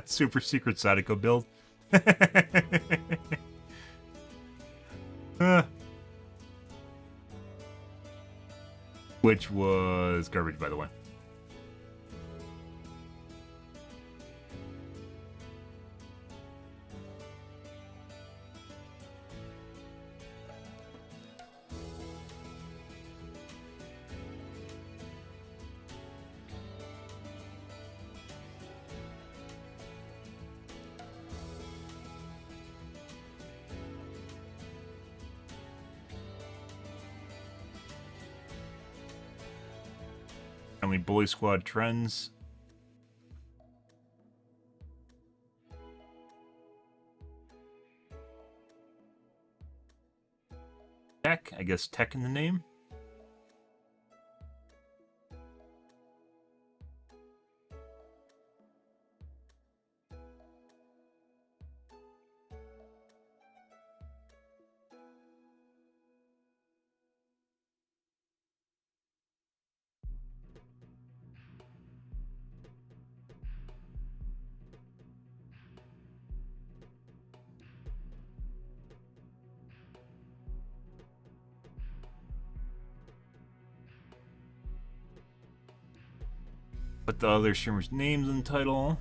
Super secret Sadako build. Which was garbage, by the way. Only Bully Squad trends. Tech, I guess tech in the name. Put the other streamers' names in the title.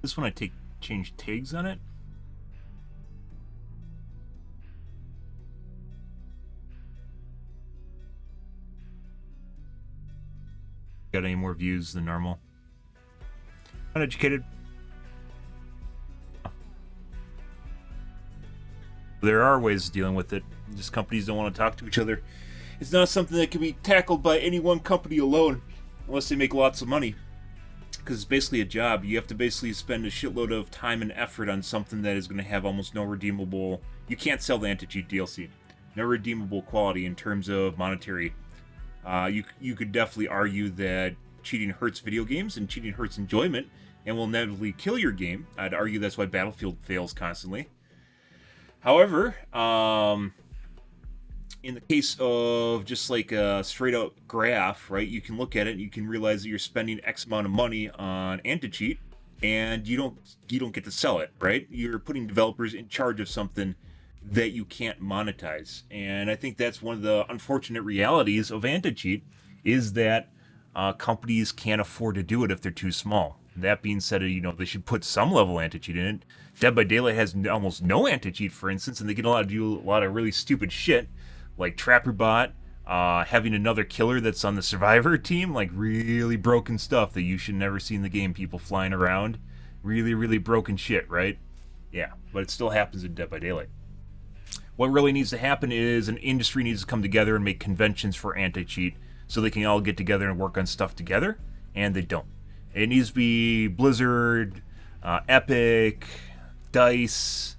This one I change tags on it. Got any more views than normal? Uneducated. There are ways of dealing with it. Just companies don't want to talk to each other. It's not something that can be tackled by any one company alone, unless they make lots of money. Because it's basically a job. You have to basically spend a shitload of time and effort on something that is going to have almost no redeemable... You can't sell the anti-cheat DLC. No redeemable quality in terms of monetary. You could definitely argue that cheating hurts video games and cheating hurts enjoyment and will inevitably kill your game. I'd argue that's why Battlefield fails constantly. However, in the case of just like a straight out graph, right, you can look at it and you can realize that you're spending X amount of money on anti-cheat and you don't get to sell it, right? You're putting developers in charge of something that you can't monetize. And I think that's one of the unfortunate realities of anti-cheat is that companies can't afford to do it if they're too small. That being said, they should put some level of anti-cheat in it. Dead by Daylight has almost no anti-cheat, for instance, and they can do a lot of really stupid shit, like TrapperBot, having another killer that's on the Survivor team, like really broken stuff that you should never see in the game, people flying around. Really, really broken shit, right? Yeah, but it still happens in Dead by Daylight. What really needs to happen is an industry needs to come together and make conventions for anti-cheat so they can all get together and work on stuff together, and they don't. It needs to be Blizzard, Epic, DICE,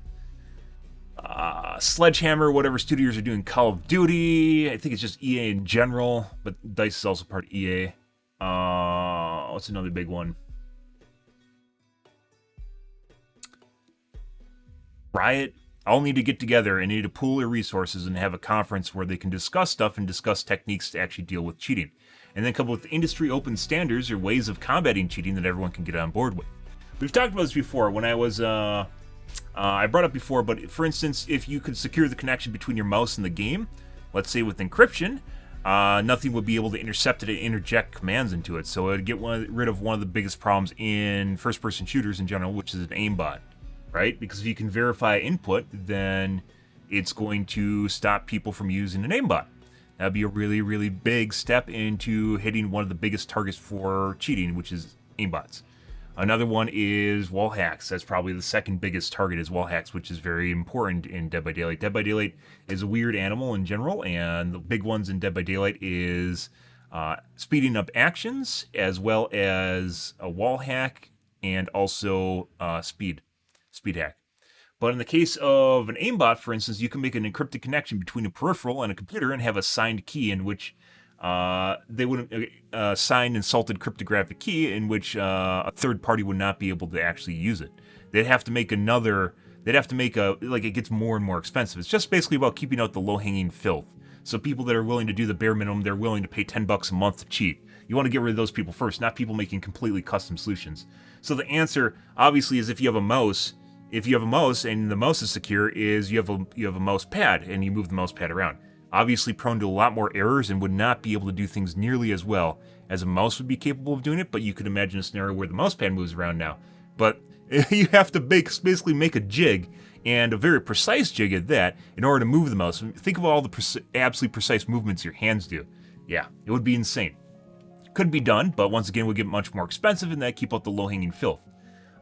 Sledgehammer, whatever studios are doing Call of Duty. I think it's just EA in general, but DICE is also part of EA. What's another big one? Riot all need to get together and need to pool their resources and have a conference where they can discuss stuff and discuss techniques to actually deal with cheating. And then come up with industry open standards or ways of combating cheating that everyone can get on board with. We've talked about this before when I was, I brought up before, but for instance, if you could secure the connection between your mouse and the game, let's say with encryption, nothing would be able to intercept it and interject commands into it. So it would get rid of one of the biggest problems in first-person shooters in general, which is an aimbot, right? Because if you can verify input, then it's going to stop people from using an aimbot. That'd be a really, really big step into hitting one of the biggest targets for cheating, which is aimbots. Another one is wall hacks. That's probably the second biggest target is wall hacks, which is very important in Dead by Daylight. Dead by Daylight is a weird animal in general, and the big ones in Dead by Daylight is speeding up actions, as well as a wall hack, and also speed hack. But in the case of an aimbot, for instance, you can make an encrypted connection between a peripheral and a computer and have a signed key in which they would signed and salted cryptographic key in which a third party would not be able to actually use it. They'd have to make it gets more and more expensive. It's just basically about keeping out the low-hanging filth. So people that are willing to do the bare minimum, they're willing to pay $10 a month to cheat. You want to get rid of those people first, not people making completely custom solutions. So the answer, obviously, is if you have a mouse and the mouse is secure, is you have a mouse pad and you move the mouse pad around. Obviously prone to a lot more errors and would not be able to do things nearly as well as a mouse would be capable of doing it, but you could imagine a scenario where the mouse pad moves around now. But you have to basically make a jig, and a very precise jig at that, in order to move the mouse. Think of all the absolutely precise movements your hands do. Yeah, it would be insane. Could be done, but once again, it would get much more expensive, and that keep out the low-hanging filth.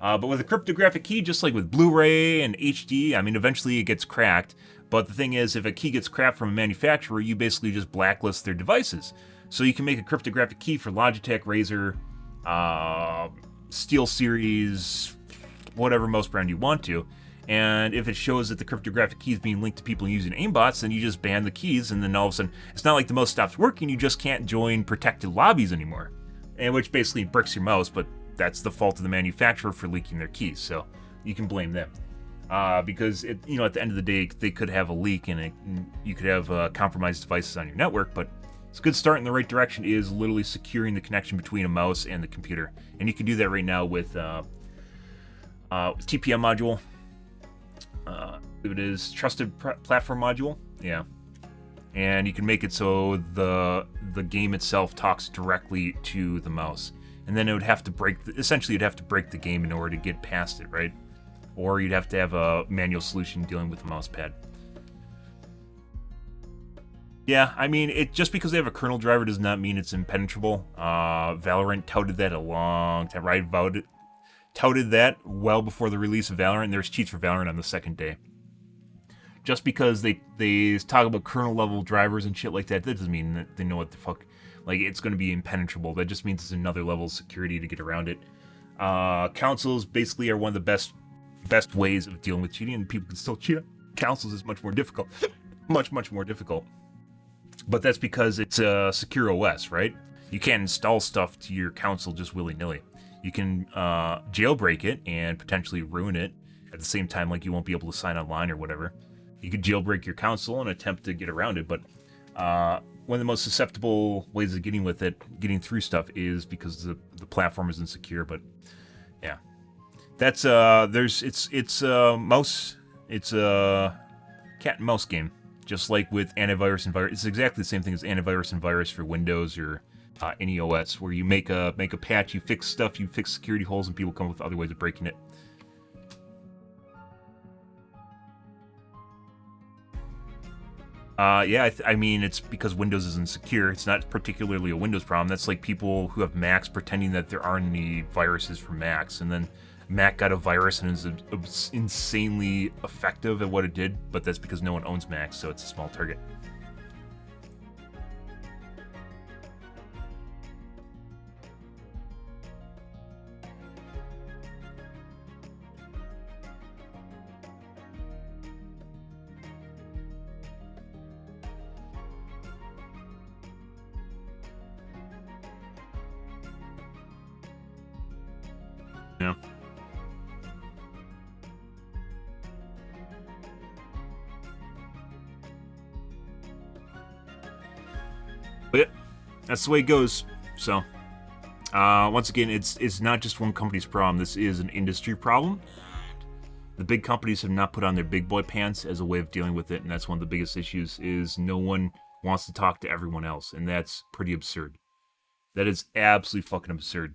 But with a cryptographic key, just like with Blu-ray and HD, I mean, eventually it gets cracked. But the thing is, if a key gets cracked from a manufacturer, you basically just blacklist their devices. So you can make a cryptographic key for Logitech, Razer, SteelSeries, whatever mouse brand you want to. And if it shows that the cryptographic key is being linked to people using aimbots, then you just ban the keys, and then all of a sudden, it's not like the mouse stops working, you just can't join protected lobbies anymore. And which basically bricks your mouse, but that's the fault of the manufacturer for leaking their keys, so you can blame them. Because at the end of the day, they could have a leak and you could have compromised devices on your network, but it's a good start in the right direction is literally securing the connection between a mouse and the computer. And you can do that right now with TPM module. It is Trusted Platform Module, yeah. And you can make it so the game itself talks directly to the mouse. And then it would have to essentially you'd have to break the game in order to get past it, right? Or you'd have to have a manual solution dealing with the mouse pad. Yeah, I mean, just because they have a kernel driver does not mean it's impenetrable. Valorant touted that a long time, right? Touted that well before the release of Valorant. There's cheats for Valorant on the second day. Just because they talk about kernel level drivers and shit like that, that doesn't mean that they know what the fuck, like, it's going to be impenetrable. That just means it's another level of security to get around it. Councils basically are one of the best ways of dealing with cheating, and people can still cheat. Councils is much more difficult. much more difficult. But that's because it's a secure OS, right? You can't install stuff to your console just willy-nilly. You can jailbreak it and potentially ruin it at the same time, like you won't be able to sign online or whatever. You could jailbreak your console and attempt to get around it, but one of the most susceptible ways of getting through stuff is because the platform is insecure. But yeah, that's it's a cat and mouse game, just like with antivirus and virus. It's exactly the same thing as antivirus and virus for Windows or any OS, where you make a patch, you fix stuff, you fix security holes, and people come up with other ways of breaking it. Yeah, I mean, it's because Windows is insecure. It's not particularly a Windows problem. That's like people who have Macs pretending that there aren't any viruses for Macs, and then Mac got a virus and is insanely effective at what it did, but that's because no one owns Macs, so it's a small target. Yeah. But yeah, that's the way it goes. So, once again, it's not just one company's problem. This is an industry problem. The big companies have not put on their big boy pants as a way of dealing with it, and that's one of the biggest issues. Is no one wants to talk to everyone else, and that's pretty absurd. That is absolutely fucking absurd.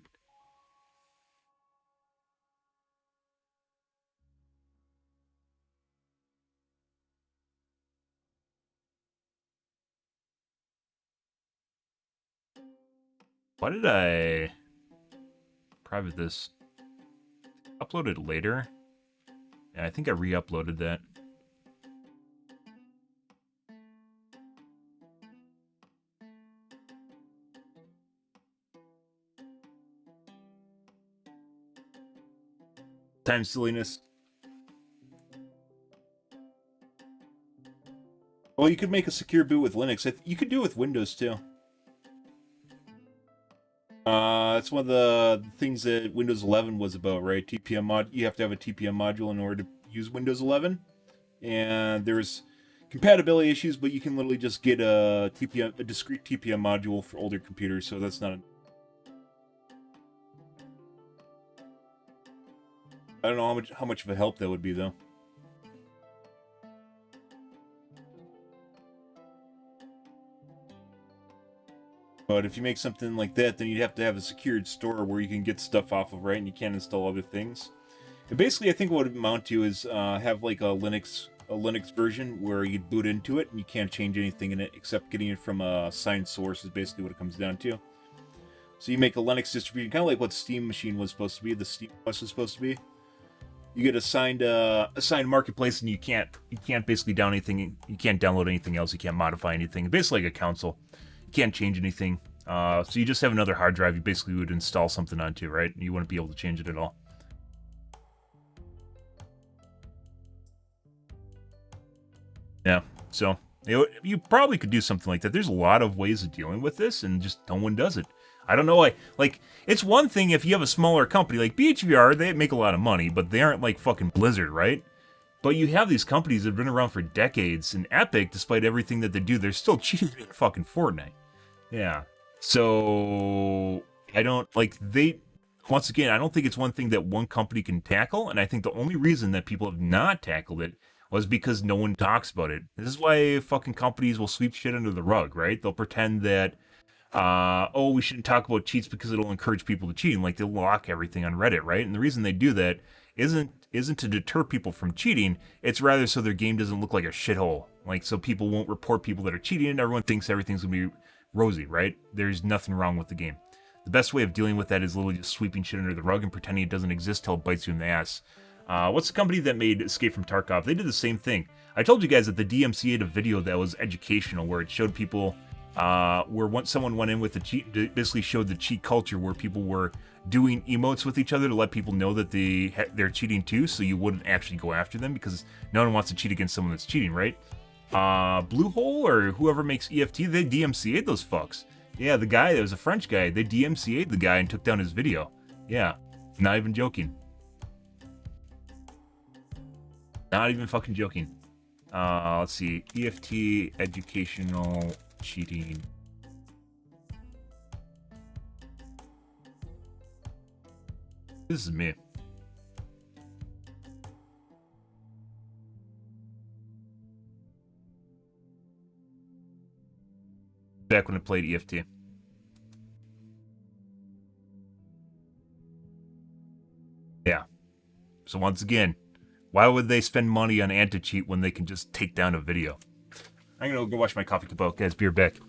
Why did I private this? Upload it later? Yeah, I think I re-uploaded that. Time silliness. Well, you could make a secure boot with Linux. You could do it with Windows too. That's one of the things that Windows 11 was about, right? TPM mod. You have to have a TPM module in order to use Windows 11, and there's compatibility issues, but you can literally just get a discrete TPM module for older computers. So that's not. I don't know how much of a help that would be though. But if you make something like that, then you'd have to have a secured store where you can get stuff off of, right? And you can't install other things. And basically, I think what it would amount to is have like a Linux version where you boot into it and you can't change anything in it except getting it from a signed source is basically what it comes down to. So you make a Linux distribution, kind of like what Steam Machine was supposed to be, the Steam OS was supposed to be. You get assigned marketplace, and you can't basically down anything. You can't download anything else. You can't modify anything. Basically like a console. You can't change anything. So you just have another hard drive you basically would install something onto, right? You wouldn't be able to change it at all. Yeah, so you probably could do something like that. There's a lot of ways of dealing with this, and just no one does it. I don't know why. Like, it's one thing if you have a smaller company like BHVR, they make a lot of money, but they aren't like fucking Blizzard, right? But you have these companies that have been around for decades, and Epic, despite everything that they do, they're still cheating in fucking Fortnite. Yeah. So I don't like they. Once again, I don't think it's one thing that one company can tackle, and I think the only reason that people have not tackled it was because no one talks about it. This is why fucking companies will sweep shit under the rug, right? They'll pretend that, oh, we shouldn't talk about cheats because it'll encourage people to cheat, and like they'll lock everything on Reddit, right? And the reason they do that isn't to deter people from cheating. It's rather so their game doesn't look like a shithole, like so people won't report people that are cheating, and everyone thinks everything's gonna be rosy, right? There's nothing wrong with the game. The best way of dealing with that is literally just sweeping shit under the rug and pretending it doesn't exist till it bites you in the ass. What's the company that made Escape from Tarkov? They did the same thing. I told you guys that the DMCA had a video that was educational, where it showed people, where once someone went in with the cheat, basically showed the cheat culture, where people were doing emotes with each other to let people know that they're cheating too, so you wouldn't actually go after them, because no one wants to cheat against someone that's cheating, right? Bluehole or whoever makes EFT, they DMCA'd those fucks. Yeah, the guy, that was a French guy, they DMCA'd the guy and took down his video. Yeah, not even joking. Not even fucking joking. Let's see, EFT educational cheating. This is me. Back when I played EFT. Yeah. So once again, why would they spend money on anti-cheat when they can just take down a video? I'm gonna go watch my coffee cup out, guys. Be right back.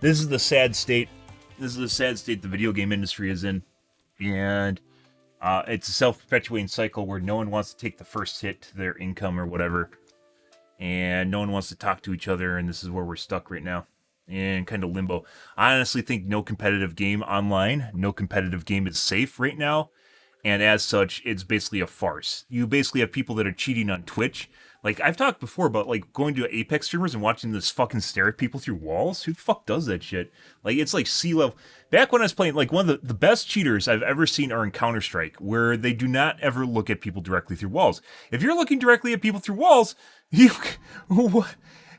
This is the sad state. This is the sad state the video game industry is in. And it's a self-perpetuating cycle where no one wants to take the first hit to their income or whatever. And no one wants to talk to each other, and this is where we're stuck right now. In kind of limbo. I honestly think no competitive game online, no competitive game is safe right now. And as such, it's basically a farce. You basically have people that are cheating on Twitch. Like, I've talked before about, like, going to Apex streamers and watching this fucking stare at people through walls. Who the fuck does that shit? Like, it's like sea level. Back when I was playing, like, one of the best cheaters I've ever seen are in Counter-Strike, where they do not ever look at people directly through walls. If you're looking directly at people through walls, you...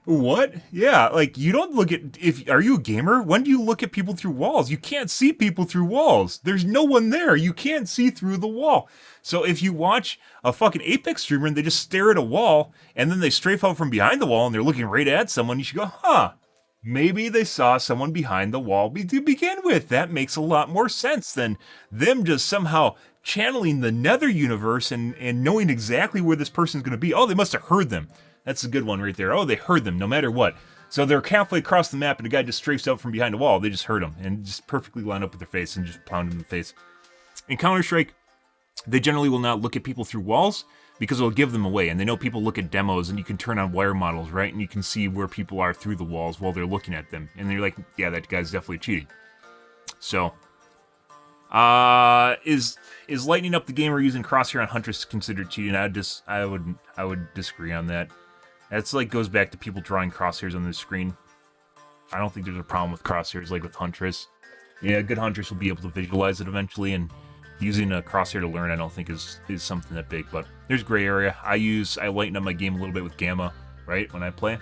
What? Yeah, like, you don't look at... Are you a gamer? When do you look at people through walls? You can't see people through walls. There's no one there. You can't see through the wall. So if you watch a fucking Apex streamer and they just stare at a wall, and then they strafe out from behind the wall and they're looking right at someone, you should go, huh, maybe they saw someone behind the wall to begin with. That makes a lot more sense than them just somehow channeling the nether universe and knowing exactly where this person's going to be. Oh, they must have heard them. That's a good one right there. Oh, they heard them no matter what. So they're halfway across the map and a guy just strafes out from behind a wall. They just heard him and just perfectly line up with their face and just pound him in the face. In Counter-Strike, they generally will not look at people through walls because it'll give them away. And they know people look at demos and you can turn on wire models, right? And you can see where people are through the walls while they're looking at them. And they're like, yeah, that guy's definitely cheating. So, is lightening up the game or using crosshair on Huntress considered cheating? I would disagree on that. That's like goes back to people drawing crosshairs on the screen. I don't think there's a problem with crosshairs like with Huntress. Yeah, a good Huntress will be able to visualize it eventually, and using a crosshair to learn I don't think is something that big, but there's gray area. I lighten up my game a little bit with Gamma, right, when I play.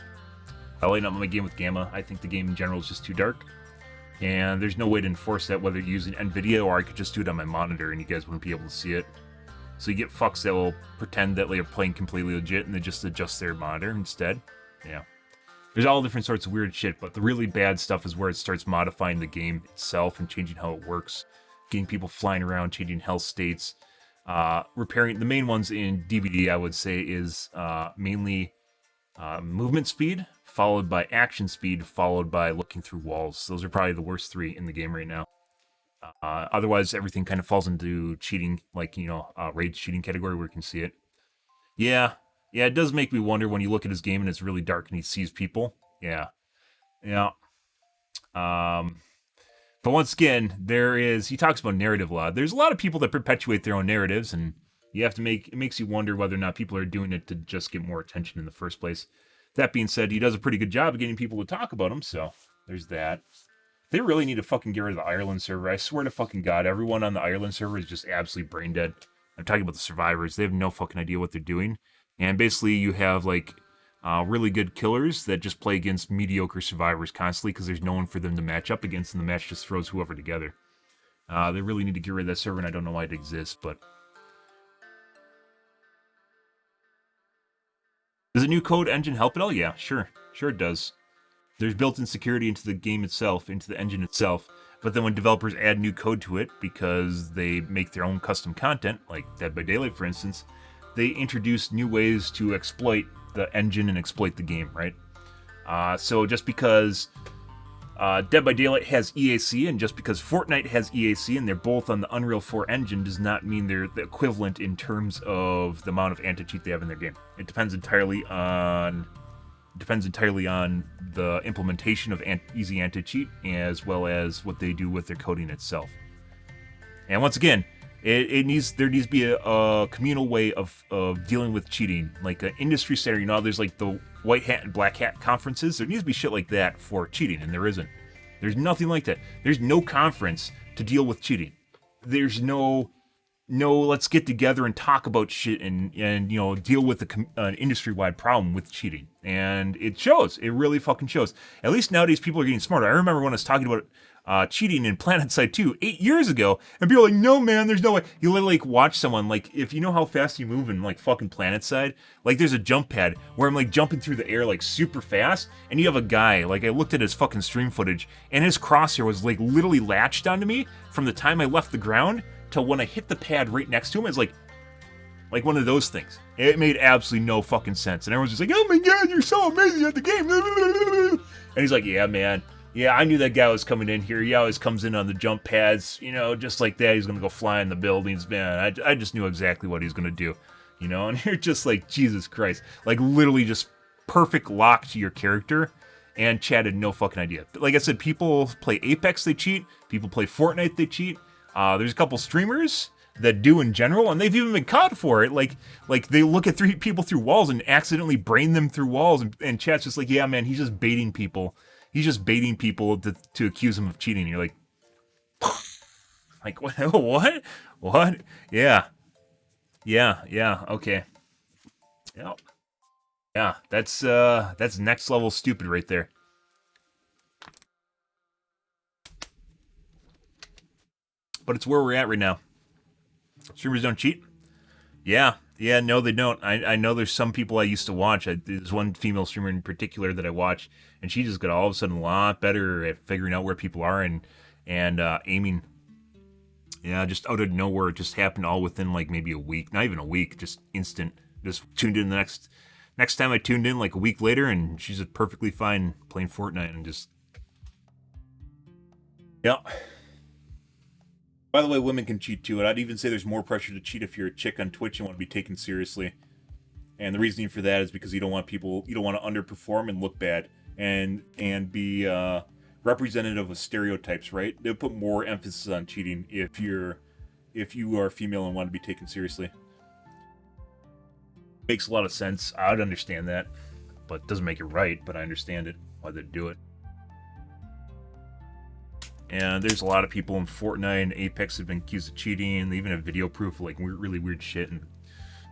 I lighten up my game with Gamma. I think the game in general is just too dark. And there's no way to enforce that whether you're using NVIDIA or I could just do it on my monitor and you guys wouldn't be able to see it. So you get fucks that will pretend that they're playing completely legit and they just adjust their monitor instead. Yeah. There's all different sorts of weird shit, but the really bad stuff is where it starts modifying the game itself and changing how it works. Getting people flying around, changing health states. Repairing, the main ones in DBD I would say is mainly movement speed, followed by action speed, followed by looking through walls. Those are probably the worst three in the game right now. Otherwise, everything kind of falls into cheating, like, rage cheating category where you can see it. Yeah, it does make me wonder when you look at his game and it's really dark and he sees people. Yeah. But once again, he talks about narrative a lot. There's a lot of people that perpetuate their own narratives, and it makes you wonder whether or not people are doing it to just get more attention in the first place. That being said, he does a pretty good job of getting people to talk about him, so there's that. They really need to fucking get rid of the Ireland server. I swear to fucking God, everyone on the Ireland server is just absolutely brain dead. I'm talking about the survivors. They have no fucking idea what they're doing. And basically you have, like, really good killers that just play against mediocre survivors constantly because there's no one for them to match up against, and the match just throws whoever together. They really need to get rid of that server, and I don't know why it exists, but... Does a new code engine help at all? Yeah, sure. Sure it does. There's built-in security into the game itself, into the engine itself, but then when developers add new code to it because they make their own custom content, like Dead by Daylight for instance, they introduce new ways to exploit the engine and exploit the game, right? So just because Dead by Daylight has EAC and just because Fortnite has EAC and they're both on the Unreal 4 engine does not mean they're the equivalent in terms of the amount of anti-cheat they have in their game. It depends entirely on the implementation of easy anti-cheat as well as what they do with their coding itself. And once again, there needs to be a communal way of dealing with cheating, like an industry standard. There's like the white hat and black hat conferences. There needs to be shit like that for cheating, and there isn't. There's nothing like that. There's no conference to deal with cheating. There's no let's get together and talk about shit and deal with an industry-wide problem with cheating. And it shows. It really fucking shows. At least nowadays people are getting smarter. I remember when I was talking about cheating in PlanetSide 2 8 years ago, and people were like, no man, there's no way. You literally like watch someone, like if you know how fast you move in like fucking PlanetSide, like there's a jump pad where I'm like jumping through the air like super fast, and you have a guy, like I looked at his fucking stream footage, and his crosshair was like literally latched onto me from the time I left the ground till when I hit the pad right next to him. It's like one of those things. It made absolutely no fucking sense, and everyone's just like, oh my god, you're so amazing at the game. And he's like, yeah man, Yeah, I knew that guy was coming in here. He always comes in on the jump pads, you know, just like that. He's gonna go fly in the buildings, man. I just knew exactly what he's gonna do, you know. And you're just like, Jesus Christ, like literally just perfect lock to your character. And Chad had no fucking idea. Like I said, people play Apex, they cheat. People play Fortnite, they cheat. There's a couple streamers that do in general, and they've even been caught for it. Like they look at 3 people through walls and accidentally brain them through walls, and Chad's just like, yeah, man, he's just baiting people. He's just baiting people to accuse him of cheating. And you're like, like what? What? Yeah, okay. Yep. Yeah, that's next level stupid right there. But it's where we're at right now. Streamers don't cheat? Yeah, no, they don't. I know there's some people I used to watch. There's one female streamer in particular that I watch, and she just got all of a sudden a lot better at figuring out where people are and aiming. Yeah, just out of nowhere, it just happened all within like maybe a week. Not even a week, just instant. Just tuned in the next time I tuned in like a week later, and she's just perfectly fine playing Fortnite and just... Yeah. By the way, women can cheat too, and I'd even say there's more pressure to cheat if you're a chick on Twitch and want to be taken seriously. And the reasoning for that is because you don't want to underperform and look bad and be representative of stereotypes, right? They'll put more emphasis on cheating if you are female and want to be taken seriously. Makes a lot of sense. I'd understand that, but it doesn't make it right, but I understand it, why they do it. And there's a lot of people in Fortnite and Apex have been accused of cheating. They even have video proof of like really weird shit, and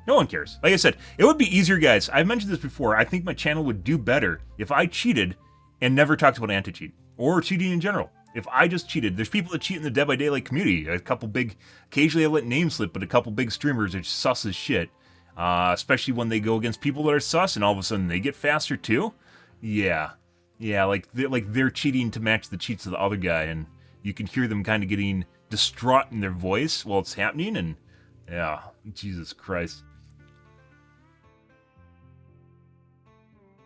no one cares. Like I said, it would be easier, guys. I've mentioned this before. I think my channel would do better if I cheated and never talked about anti-cheat or cheating in general. If I just cheated, there's people that cheat in the Dead by Daylight community. Occasionally I let names slip, but a couple big streamers are sus as shit. Especially when they go against people that are sus, and all of a sudden they get faster too. Yeah, like they're cheating to match the cheats of the other guy, and you can hear them kind of getting distraught in their voice while it's happening. And yeah, Jesus Christ.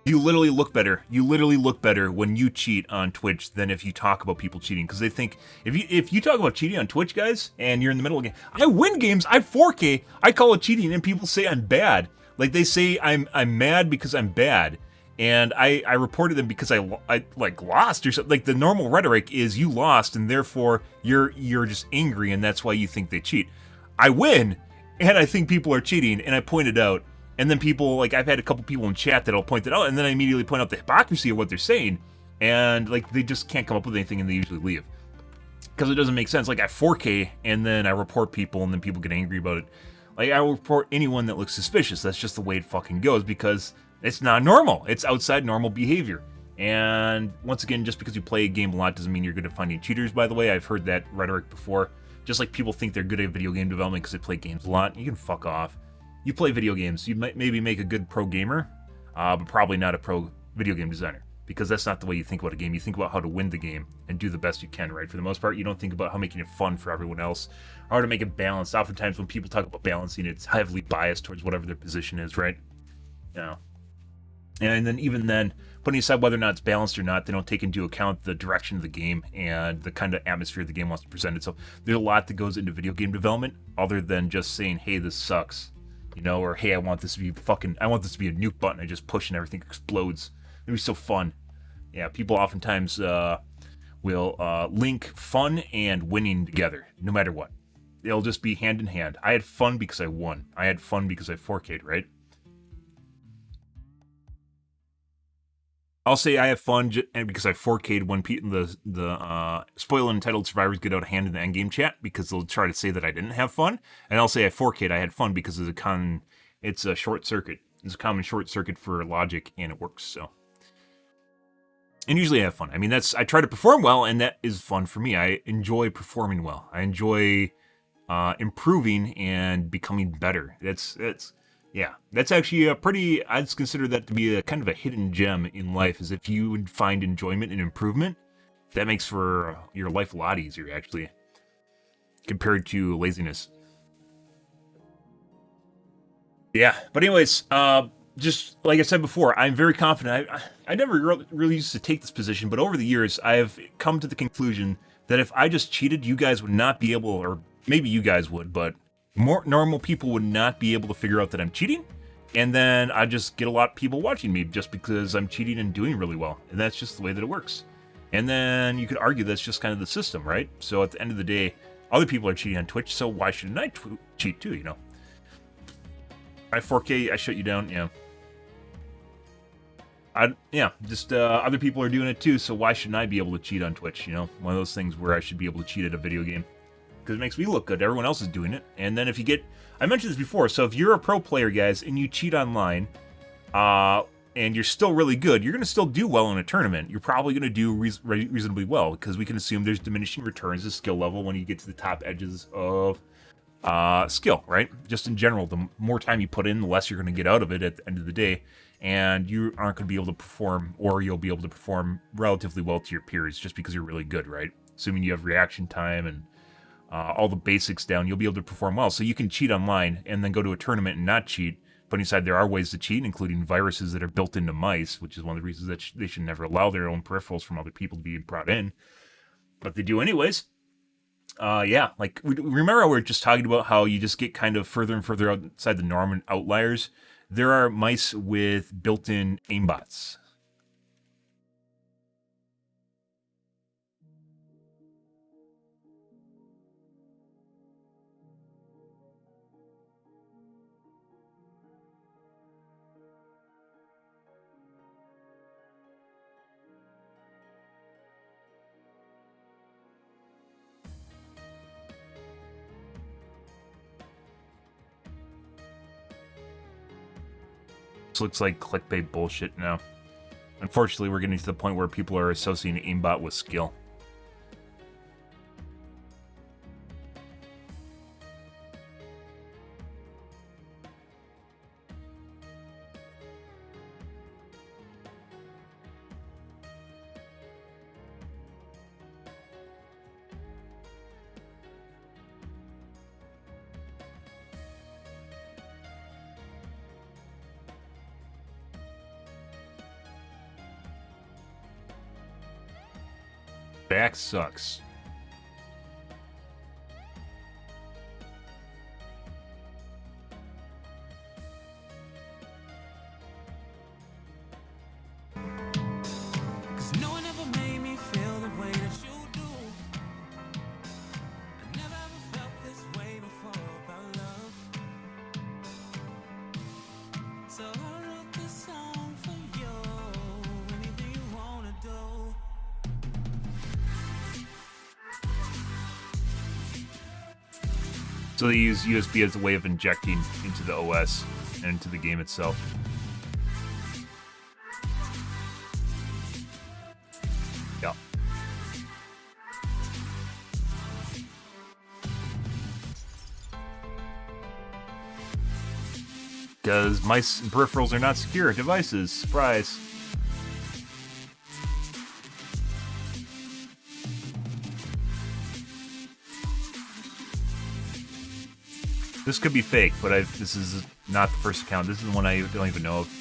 You literally look better. You literally look better when you cheat on Twitch than if you talk about people cheating, because they think if you talk about cheating on Twitch, guys, and you're in the middle of a game, I win games, I 4K, I call it cheating, and people say I'm bad. Like they say I'm mad because I'm bad, and I reported them because I like lost or something. Like the normal rhetoric is you lost, and therefore you're just angry, and that's why you think they cheat. I win, and I think people are cheating, and I point it out. And then people, like, I've had a couple people in chat that'll point that out, and then I immediately point out the hypocrisy of what they're saying, and, like, they just can't come up with anything, and they usually leave. Because it doesn't make sense. Like, I 4K, and then I report people, and then people get angry about it. Like, I will report anyone that looks suspicious. That's just the way it fucking goes, because it's not normal. It's outside normal behavior. And, once again, just because you play a game a lot doesn't mean you're good at finding cheaters, by the way. I've heard that rhetoric before. Just like people think they're good at video game development because they play games a lot. You can fuck off. You play video games, you might maybe make a good pro gamer, but probably not a pro video game designer, because that's not the way you think about a game. You think about how to win the game and do the best you can, right? For the most part, you don't think about how making it fun for everyone else, or how to make it balanced. Oftentimes when people talk about balancing, it's heavily biased towards whatever their position is, right? You know. And then even then, putting aside whether or not it's balanced or not, they don't take into account the direction of the game and the kind of atmosphere the game wants to present itself. There's a lot that goes into video game development other than just saying, hey, this sucks. You know, or hey, I want this to be a nuke button I just push and everything explodes. It'd be so fun. Yeah, people oftentimes will link fun and winning together, no matter what. It'll just be hand in hand. I had fun because I won. I had fun because I 4K'd, right? I'll say I have fun because I 4K'd when the spoiler entitled survivors get out of hand in the endgame chat, because they'll try to say that I didn't have fun, and I'll say I 4K'd I had fun because it's a short circuit. It's a common short circuit for logic, and it works. So, and usually I have fun. I mean, I try to perform well, and that is fun for me. I enjoy performing well. I enjoy improving and becoming better. That's actually I'd consider that to be a kind of a hidden gem in life, is if you would find enjoyment and improvement, that makes for your life a lot easier, actually, compared to laziness. Yeah, but anyways, just like I said before, I'm very confident. I never really used to take this position, but over the years, I have come to the conclusion that if I just cheated, you guys would not be able, or maybe you guys would, but more normal people would not be able to figure out that I'm cheating. And then I just get a lot of people watching me just because I'm cheating and doing really well. And that's just the way that it works. And then you could argue that's just kind of the system, right? So at the end of the day, other people are cheating on Twitch, so why shouldn't I cheat too, you know? I 4K, I shut you down, yeah. Other people are doing it too, so why shouldn't I be able to cheat on Twitch, you know? One of those things where I should be able to cheat at a video game. Because it makes me look good, everyone else is doing it. And then if you get, I mentioned this before, so if you're a pro player, guys, and you cheat online, and you're still really good, you're going to still do well in a tournament. You're probably going to do reasonably well, because we can assume there's diminishing returns to skill level when you get to the top edges of skill, right? Just in general, the more time you put in, the less you're going to get out of it at the end of the day. And you aren't going to be able to perform, or you'll be able to perform relatively well to your peers just because you're really good, right? Assuming you have reaction time and all the basics down, you'll be able to perform well. So you can cheat online and then go to a tournament and not cheat. Putting aside, there are ways to cheat, including viruses that are built into mice, which is one of the reasons that they should never allow their own peripherals from other people to be brought in. But they do anyways. Yeah, like, remember we were just talking about how you just get kind of further and further outside the norm and outliers? There are mice with built-in aimbots. This looks like clickbait bullshit now. Unfortunately, we're getting to the point where people are associating aimbot with skill. Back sucks. No one ever made me feel the way that you do. I never ever felt this way before about love. So I wrote this song for you. Anything you wanna do. So they use USB as a way of injecting into the OS and into the game itself. Yeah. Because mice and peripherals are not secure devices. Surprise. This could be fake, but this is not the first account. This is one I don't even know of.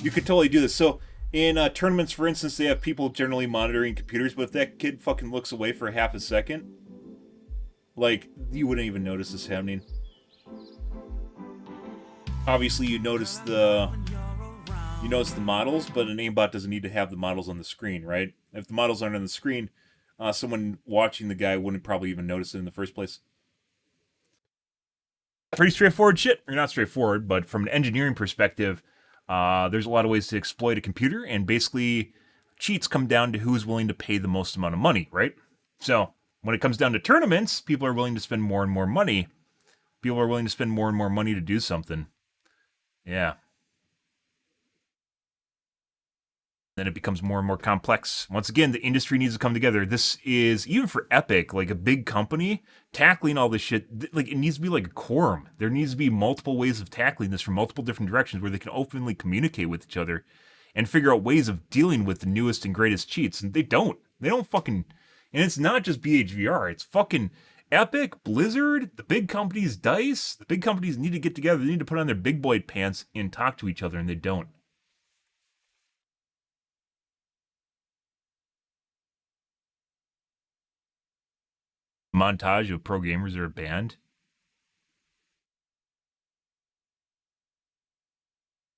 You could totally do this. So, in tournaments, for instance, they have people generally monitoring computers, but if that kid fucking looks away for half a second, like, you wouldn't even notice this happening. Obviously, you notice the models, but an aimbot doesn't need to have the models on the screen, right? If the models aren't on the screen, someone watching the guy wouldn't probably even notice it in the first place. Pretty straightforward shit. Or not straightforward, but from an engineering perspective, there's a lot of ways to exploit a computer, and basically, cheats come down to who's willing to pay the most amount of money, right? So, when it comes down to tournaments, people are willing to spend more and more money. People are willing to spend more and more money to do something. Yeah. Then it becomes more and more complex. Once again, the industry needs to come together. This is, even for Epic, like a big company, tackling all this shit, like, it needs to be like a quorum. There needs to be multiple ways of tackling this from multiple different directions where they can openly communicate with each other and figure out ways of dealing with the newest and greatest cheats. And they don't. They don't fucking... And it's not just BHVR. It's fucking... Epic, Blizzard, the big companies, DICE, the big companies need to get together. They need to put on their big boy pants and talk to each other, and they don't. Montage of pro gamers that are banned.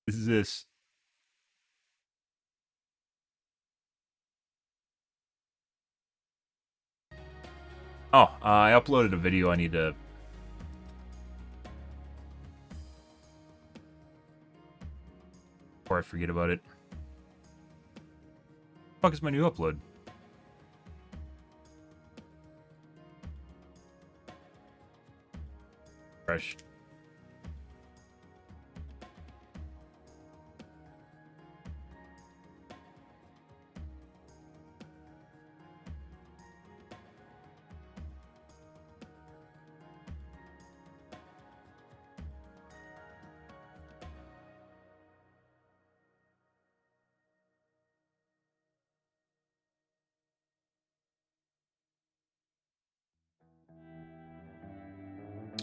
This is this. Oh, I uploaded a video I need to... Before I forget about it. Fuck is my new upload? Fresh.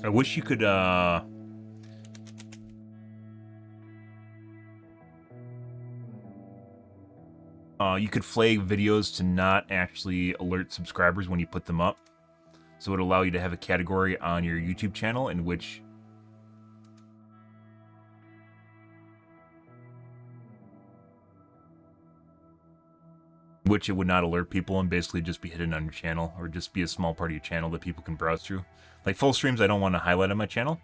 I wish you could, you could flag videos to not actually alert subscribers when you put them up. So it would allow you to have a category on your YouTube channel in which it would not alert people and basically just be hidden on your channel, or just be a small part of your channel that people can browse through. Like full streams I don't want to highlight on my channel,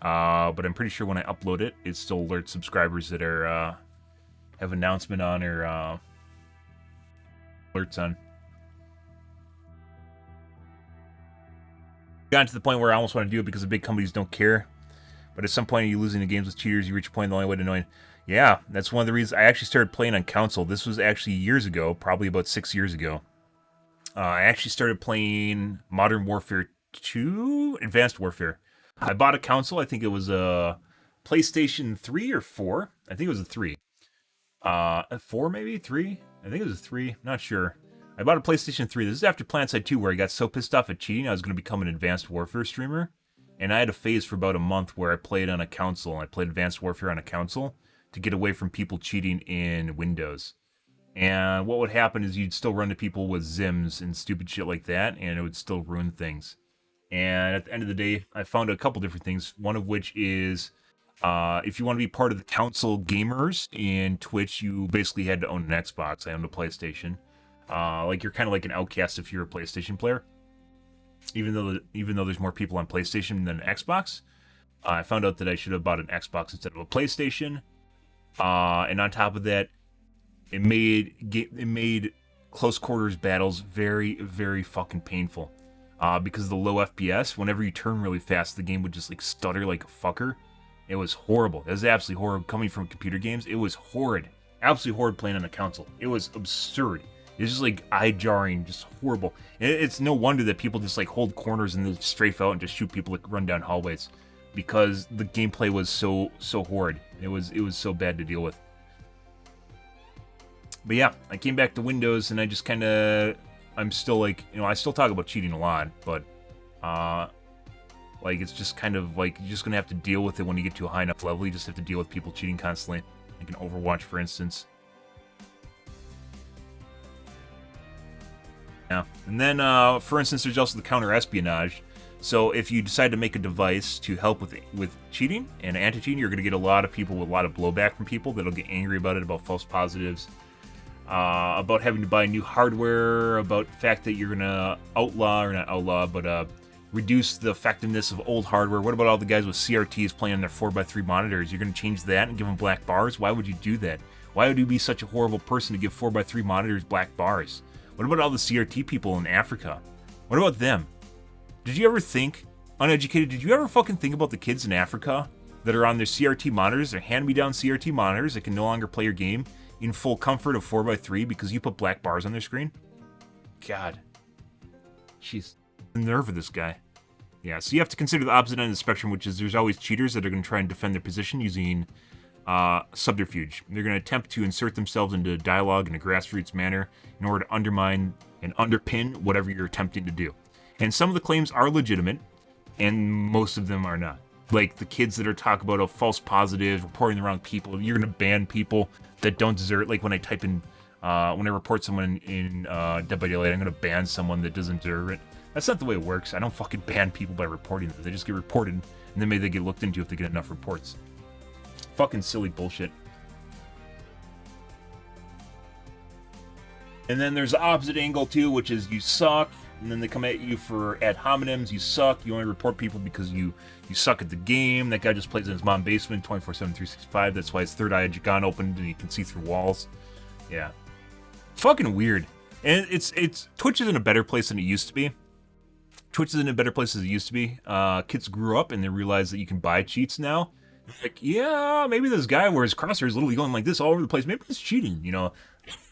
but I'm pretty sure when I upload it, it still alerts subscribers that are have announcement on or alerts on. Gotten to the point where I almost want to do it because the big companies don't care, but at some point you're losing the games with cheaters, you reach a point the only way to know it. Yeah, that's one of the reasons I actually started playing on console. This was actually years ago, probably about 6 years ago. I actually started playing Modern Warfare 2, Advanced Warfare. I bought a console. I think it was a PlayStation 3 or 4. I think it was a 3. 4 maybe? 3? I think it was a 3. Not sure. I bought a PlayStation 3. This is after PlanetSide 2, where I got so pissed off at cheating, I was going to become an Advanced Warfare streamer. And I had a phase for about a month where I played on a console. I played Advanced Warfare on a console to get away from people cheating in Windows. And what would happen is you'd still run into people with Zims and stupid shit like that, and it would still ruin things. And at the end of the day, I found a couple different things, one of which is if you want to be part of the council gamers in Twitch, you basically had to own an Xbox. I owned a PlayStation. Like you're kind of like an outcast if you're a PlayStation player. Even though there's more people on PlayStation than Xbox, I found out that I should have bought an Xbox instead of a PlayStation. And on top of that, it made close quarters battles very, very fucking painful. Because of the low FPS, whenever you turn really fast, the game would just like stutter like a fucker. It was horrible. It was absolutely horrible. Coming from computer games, it was horrid. Absolutely horrid playing on a console. It was absurd. It's just like eye-jarring, just horrible. It's no wonder that people just like hold corners and then strafe out and just shoot people like run down hallways, because the gameplay was so horrid. It was so bad to deal with. But yeah, I came back to Windows and I just kind of, I'm still like, you know, I still talk about cheating a lot, but like it's just kind of like you're just gonna have to deal with it when you get to a high enough level. You just have to deal with people cheating constantly, like in Overwatch, for instance. Yeah, and then for instance, there's also the counter-espionage. So if you decide to make a device to help with cheating and anti-cheating, you're going to get a lot of people with a lot of blowback from people that'll get angry about it, about false positives, about having to buy new hardware, about the fact that you're going to outlaw, or not outlaw, but reduce the effectiveness of old hardware. What about all the guys with CRTs playing on their 4x3 monitors? You're going to change that and give them black bars? Why would you do that? Why would you be such a horrible person to give 4x3 monitors black bars? What about all the CRT people in Africa? What about them? Did you ever think, uneducated, did you ever fucking think about the kids in Africa that are on their CRT monitors, their hand-me-down CRT monitors that can no longer play your game in full comfort of 4x3 because you put black bars on their screen? God. Jeez. The nerve of this guy. Yeah, so you have to consider the opposite end of the spectrum, which is there's always cheaters that are going to try and defend their position using subterfuge. They're going to attempt to insert themselves into dialogue in a grassroots manner in order to undermine and underpin whatever you're attempting to do. And some of the claims are legitimate, and most of them are not. Like the kids that are talking about a false positive, reporting the wrong people. You're gonna ban people that don't deserve. Like when I type in, when I report someone in Dead by Daylight, I'm gonna ban someone that doesn't deserve it. That's not the way it works. I don't fucking ban people by reporting them. They just get reported, and then maybe they get looked into if they get enough reports. Fucking silly bullshit. And then there's the opposite angle too, which is you suck, and then they come at you for ad hominems. You suck. You only report people because you suck at the game. That guy just plays in his mom's basement 24/7, 365. That's why his third eye had gone opened and he can see through walls. Yeah, fucking weird. And it's Twitch is in a better place than it used to be. Twitch is in a better place than it used to be. Kids grew up and they realize that you can buy cheats now. Like, yeah, maybe this guy wears crosshairs literally going like this all over the place. Maybe it's cheating, you know.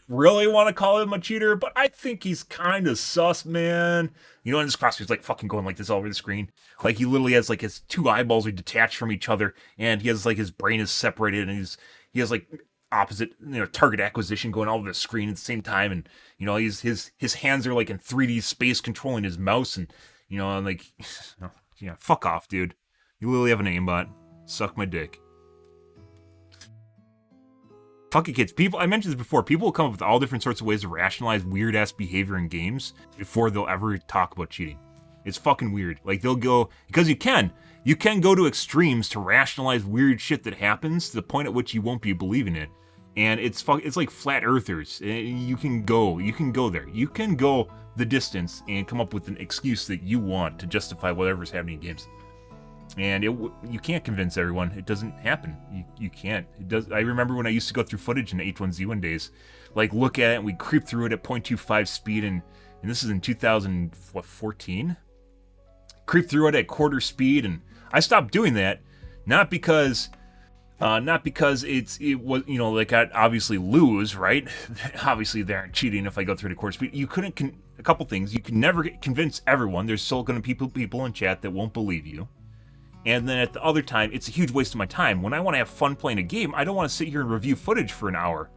Really want to call him a cheater, but I think he's kind of sus, man. You know, and his crosshair's like fucking going like this all over the screen. Like he literally has like his two eyeballs are detached from each other, and he has like his brain is separated, and he has like opposite, you know, target acquisition going all over the screen at the same time, and you know his hands are like in 3D space controlling his mouse, and you know, and like, yeah, fuck off, dude. You literally have an aimbot. Suck my dick. Fucking kids. People, I mentioned this before, people will come up with all different sorts of ways to rationalize weird-ass behavior in games before they'll ever talk about cheating. It's fucking weird. Like, they'll go, because you can go to extremes to rationalize weird shit that happens to the point at which you won't be believing it. And it's like flat earthers. You can go there. You can go the distance and come up with an excuse that you want to justify whatever's happening in games. And you can't convince everyone. It doesn't happen. You can't. It does. I remember when I used to go through footage in H1Z1 days, like look at it and we'd creep through it at 0.25 speed, and this is in 2014. Creep through it at quarter speed, and I stopped doing that, not because it was, you know, like I'd obviously lose, right? Obviously they aren't cheating if I go through at quarter speed. You couldn't. A couple things. You can never convince everyone. There's still going to be people in chat that won't believe you. And then at the other time, it's a huge waste of my time. When I want to have fun playing a game, I don't want to sit here and review footage for an hour.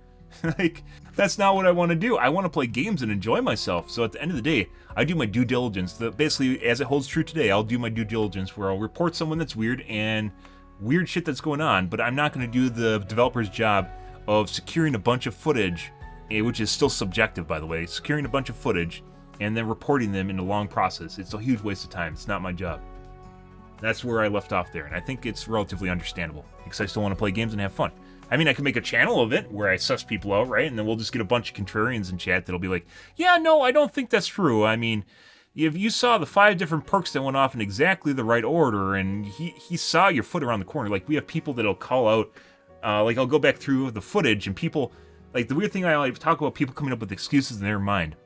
Like, that's not what I want to do. I want to play games and enjoy myself. So at the end of the day, I do my due diligence. Basically, as it holds true today, I'll do my due diligence where I'll report someone that's weird and weird shit that's going on, but I'm not going to do the developer's job of securing a bunch of footage, which is still subjective, by the way, securing a bunch of footage and then reporting them in a long process. It's a huge waste of time. It's not my job. That's where I left off there, and I think it's relatively understandable, because I still want to play games and have fun. I mean, I can make a channel of it where I suss people out, right? And then we'll just get a bunch of contrarians in chat that'll be like, yeah, no, I don't think that's true. I mean, if you saw the 5 different perks that went off in exactly the right order, and he saw your foot around the corner, like, we have people that'll call out, like, I'll go back through the footage, and people, like, the weird thing I like talk about people coming up with excuses in their mind.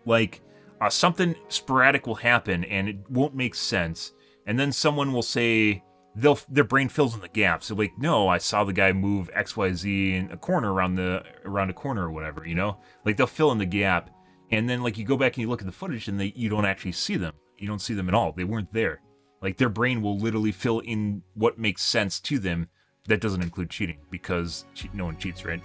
Like, something sporadic will happen, and it won't make sense. And then someone will say, their brain fills in the gaps. So like, no, I saw the guy move XYZ in a corner around a corner or whatever, you know? Like, they'll fill in the gap. And then, like, you go back and you look at the footage and you don't actually see them. You don't see them at all. They weren't there. Like, their brain will literally fill in what makes sense to them. That doesn't include cheating, because no one cheats, right?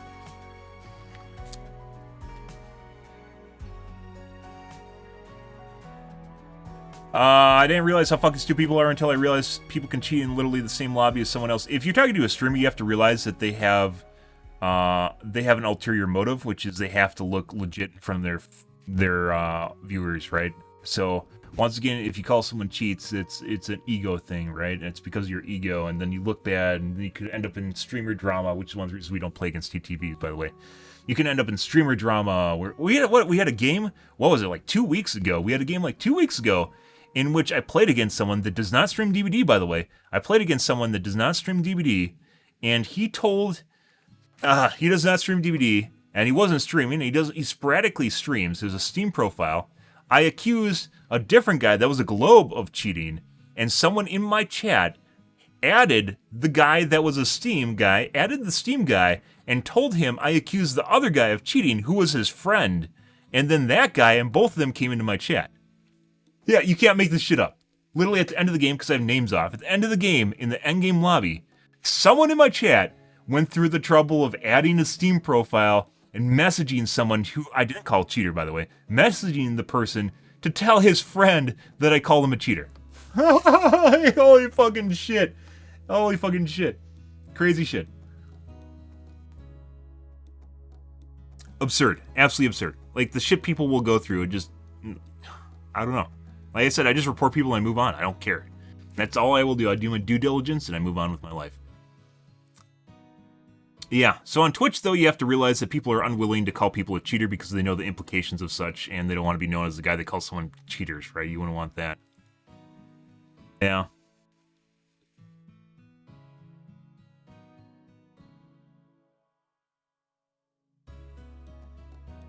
I didn't realize how fucking stupid people are until I realized people can cheat in literally the same lobby as someone else. If you're talking to a streamer, you have to realize that they have an ulterior motive, which is they have to look legit in front of their viewers, right? So once again, if you call someone cheats, it's an ego thing, right? And it's because of your ego, and then you look bad, and you could end up in streamer drama, which is one of the reasons we don't play against TTVs, by the way. You can end up in streamer drama. Where we had a game. What was it, like 2 weeks ago? We had a game like 2 weeks ago, in which I played against someone that does not stream DVD, by the way. I played against someone that does not stream DVD, and he told, he does not stream DVD, and he wasn't streaming, he sporadically streams. There's a Steam profile. I accused a different guy that was a Globe of cheating, and someone in my chat added the guy that was a Steam guy, added the Steam guy, and told him I accused the other guy of cheating, who was his friend, and then that guy and both of them came into my chat. Yeah, you can't make this shit up. Literally at the end of the game, because I have names off, at the end of the game, in the endgame lobby, someone in my chat went through the trouble of adding a Steam profile and messaging someone who I didn't call cheater, by the way, messaging the person to tell his friend that I called him a cheater. Holy fucking shit. Holy fucking shit. Crazy shit. Absurd. Absolutely absurd. Like, the shit people will go through, it just... I don't know. Like I said, I just report people and I move on. I don't care. That's all I will do. I do my due diligence and I move on with my life. Yeah, so on Twitch, though, you have to realize that people are unwilling to call people a cheater because they know the implications of such, and they don't want to be known as the guy that calls someone cheaters, right? You wouldn't want that. Yeah.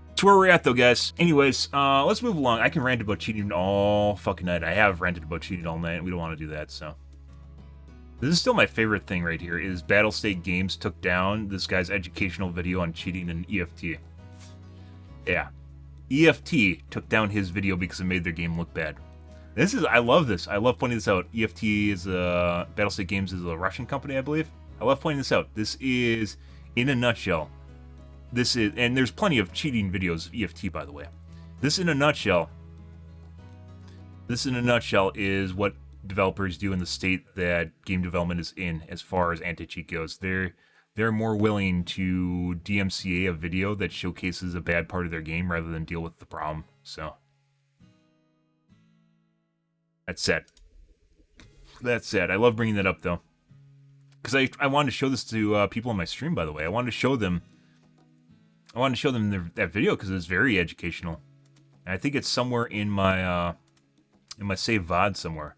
That's where we're at, though, guys. Anyways, let's move along. I can rant about cheating all fucking night. I have ranted about cheating all night. We don't want to do that, so... This is still my favorite thing right here, is Battlestate Games took down this guy's educational video on cheating in EFT. Yeah. EFT took down his video because it made their game look bad. I love this. I love pointing this out. EFT is Battlestate Games is a Russian company, I believe. I love pointing this out. This is, in a nutshell, and there's plenty of cheating videos of EFT, by the way. This in a nutshell is what developers do in the state that game development is in as far as anti-cheat goes. They're more willing to DMCA a video that showcases a bad part of their game rather than deal with the problem. So that's sad. That's sad. I love bringing that up though, because I wanted to show this to people on my stream. By the way, I wanted to show them that video because it's very educational. And I think it's somewhere in my save VOD somewhere.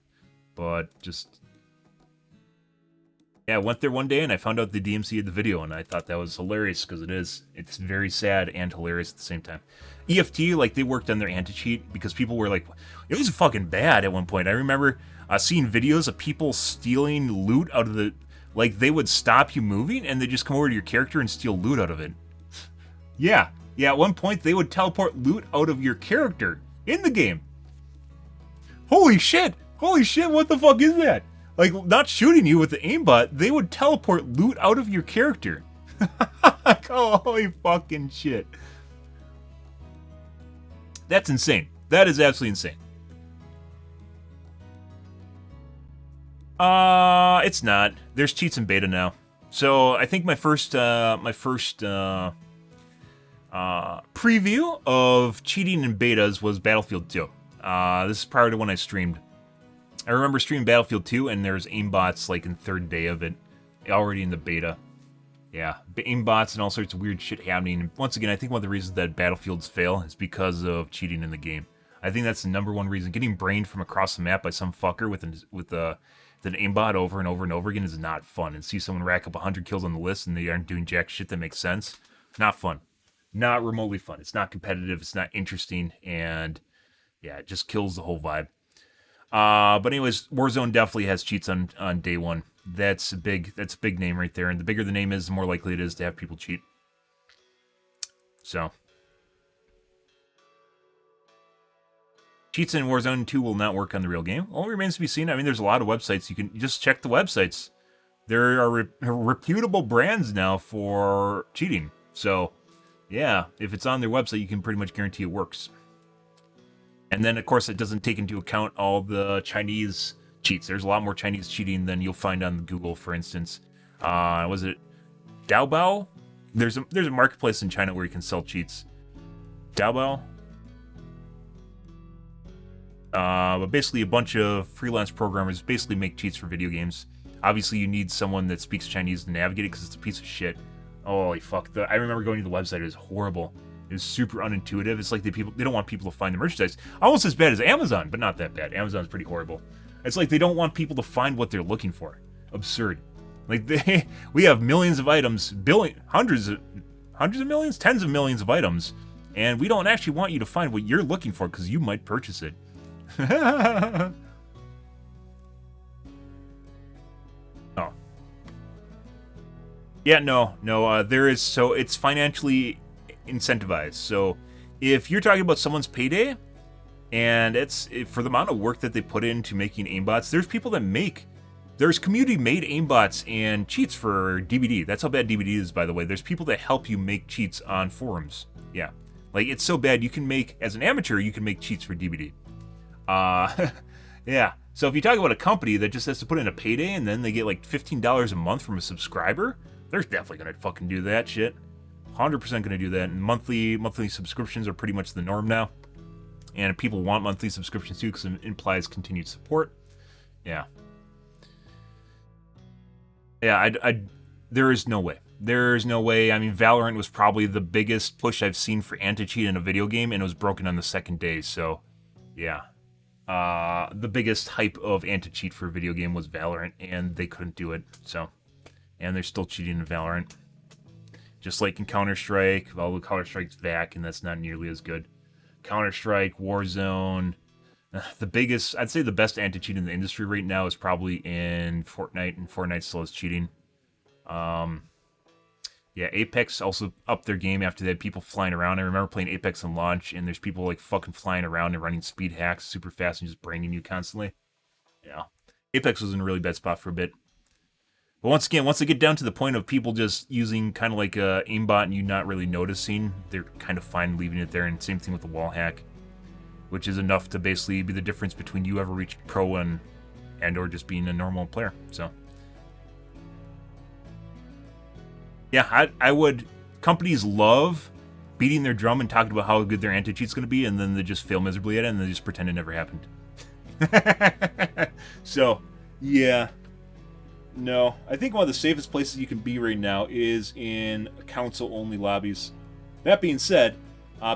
But just, yeah, I went there one day and I found out the DMC had the video, and I thought that was hilarious because it is. It's very sad and hilarious at the same time. EFT, like, they worked on their anti-cheat because people were like, it was fucking bad at one point. I remember seeing videos of people stealing loot out of the, like, they would stop you moving and they just come over to your character and steal loot out of it. Yeah, at one point they would teleport loot out of your character in the game. Holy shit! Holy shit, what the fuck is that? Like, not shooting you with the aimbot, they would teleport loot out of your character. Oh, holy fucking shit. That's insane. That is absolutely insane. It's not. There's cheats in beta now. So, I think my first preview of cheating in betas was Battlefield 2. This is prior to when I streamed. I remember streaming Battlefield 2, and there's aimbots, like, in third day of it, already in the beta. Yeah, aimbots and all sorts of weird shit happening. And once again, I think one of the reasons that Battlefields fail is because of cheating in the game. I think that's the #1 reason. Getting brained from across the map by some fucker with an aimbot over and over and over again is not fun. And see someone rack up 100 kills on the list and they aren't doing jack shit that makes sense. Not fun. Not remotely fun. It's not competitive. It's not interesting. And, yeah, it just kills the whole vibe. But anyways, Warzone definitely has cheats on day one. That's a big name right there. And the bigger the name is, the more likely it is to have people cheat. So, cheats in Warzone 2 will not work on the real game. Only remains to be seen. I mean, there's a lot of websites. You can just check the websites. There are reputable brands now for cheating. So, yeah, if it's on their website, you can pretty much guarantee it works. And then, of course, it doesn't take into account all the Chinese cheats. There's a lot more Chinese cheating than you'll find on Google, for instance. Was it Daobao? There's a marketplace in China where you can sell cheats. Daobao? But basically a bunch of freelance programmers basically make cheats for video games. Obviously, you need someone that speaks Chinese to navigate it because it's a piece of shit. Holy fuck. I remember going to the website. It was horrible. It was super unintuitive. It's like they don't want people to find the merchandise. Almost as bad as Amazon, but not that bad. Amazon's pretty horrible. It's like they don't want people to find what they're looking for. Absurd. Like, we have millions of items, hundreds of millions, tens of millions of items, and we don't actually want you to find what you're looking for because you might purchase it. Oh. Yeah, no, there is, so it's financially incentivized. So if you're talking about someone's payday, and it's for the amount of work that they put into making aimbots, there's community-made aimbots and cheats for DBD. That's how bad DBD is, by the way. There's people that help you make cheats on forums. Yeah. Like, it's so bad, you can make, as an amateur, you can make cheats for DBD. Yeah. So if you talk about a company that just has to put in a payday and then they get like $15 a month from a subscriber, they're definitely gonna fucking do that shit. 100% gonna do that. And monthly subscriptions are pretty much the norm now. And people want monthly subscriptions too because it implies continued support. Yeah. Yeah, there is no way. There's no way. I mean, Valorant was probably the biggest push I've seen for anti-cheat in a video game, and it was broken on the second day, so yeah. The biggest hype of anti-cheat for a video game was Valorant, and they couldn't do it, so. And they're still cheating in Valorant. Just like in Counter-Strike, although Counter-Strike's back, and that's not nearly as good. Counter-Strike, Warzone. The biggest, I'd say the best anti-cheat in the industry right now is probably in Fortnite, and Fortnite still is cheating. Yeah, Apex also upped their game after they had people flying around. I remember playing Apex on launch, and there's people like fucking flying around and running speed hacks super fast and just braining you constantly. Yeah, Apex was in a really bad spot for a bit. But once again, once they get down to the point of people just using kind of like a aimbot and you not really noticing, they're kind of fine leaving it there. And same thing with the wall hack, which is enough to basically be the difference between you ever reaching pro and or just being a normal player. So. Yeah, I would. Companies love beating their drum and talking about how good their anti-cheat's going to be, and then they just fail miserably at it, and they just pretend it never happened. So, yeah. No. I think one of the safest places you can be right now is in console-only lobbies. That being said,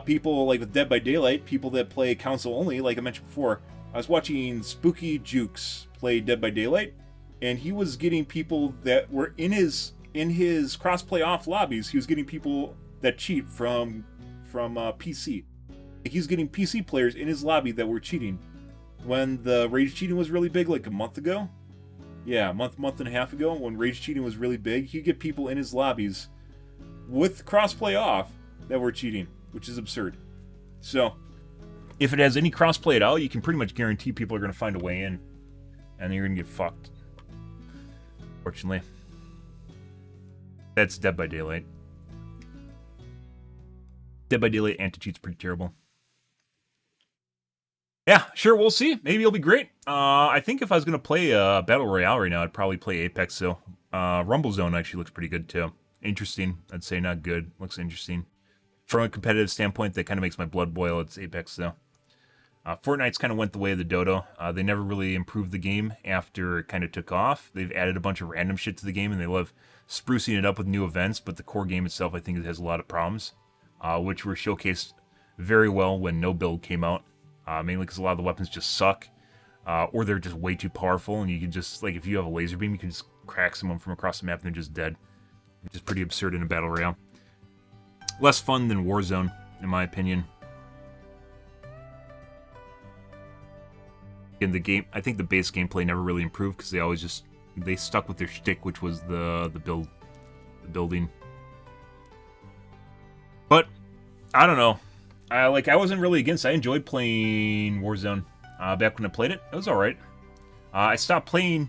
people like with Dead by Daylight, people that play console-only, like I mentioned before, I was watching Spooky Jukes play Dead by Daylight, and he was getting people that were in his cross-play off lobbies. He was getting people that cheat from PC. He's getting PC players in his lobby that were cheating. When the rage cheating was really big, like a month ago, yeah, month and a half ago, when rage cheating was really big, he'd get people in his lobbies with cross-play off that were cheating, which is absurd. So, if it has any cross-play at all, you can pretty much guarantee people are going to find a way in, and you're going to get fucked. Fortunately. That's Dead by Daylight. Dead by Daylight anti-cheat's pretty terrible. Yeah, sure, we'll see. Maybe it'll be great. I think if I was going to play Battle Royale right now, I'd probably play Apex, so. Rumble Zone actually looks pretty good, too. Interesting. I'd say not good. Looks interesting. From a competitive standpoint, that kind of makes my blood boil. It's Apex, though. Fortnite's kind of went the way of the dodo. They never really improved the game after it kind of took off. They've added a bunch of random shit to the game, and they love sprucing it up with new events, but the core game itself, I think, it has a lot of problems, which were showcased very well when No Build came out, mainly because a lot of the weapons just suck, or they're just way too powerful, and you can just, like, if you have a laser beam, you can just crack someone from across the map and they're just dead, which is pretty absurd in a battle royale. Less fun than Warzone, in my opinion. In the game, I think the base gameplay never really improved because they stuck with their shtick, which was the building. But I don't know. I wasn't really against. I enjoyed playing Warzone back when I played it. It was all right. I stopped playing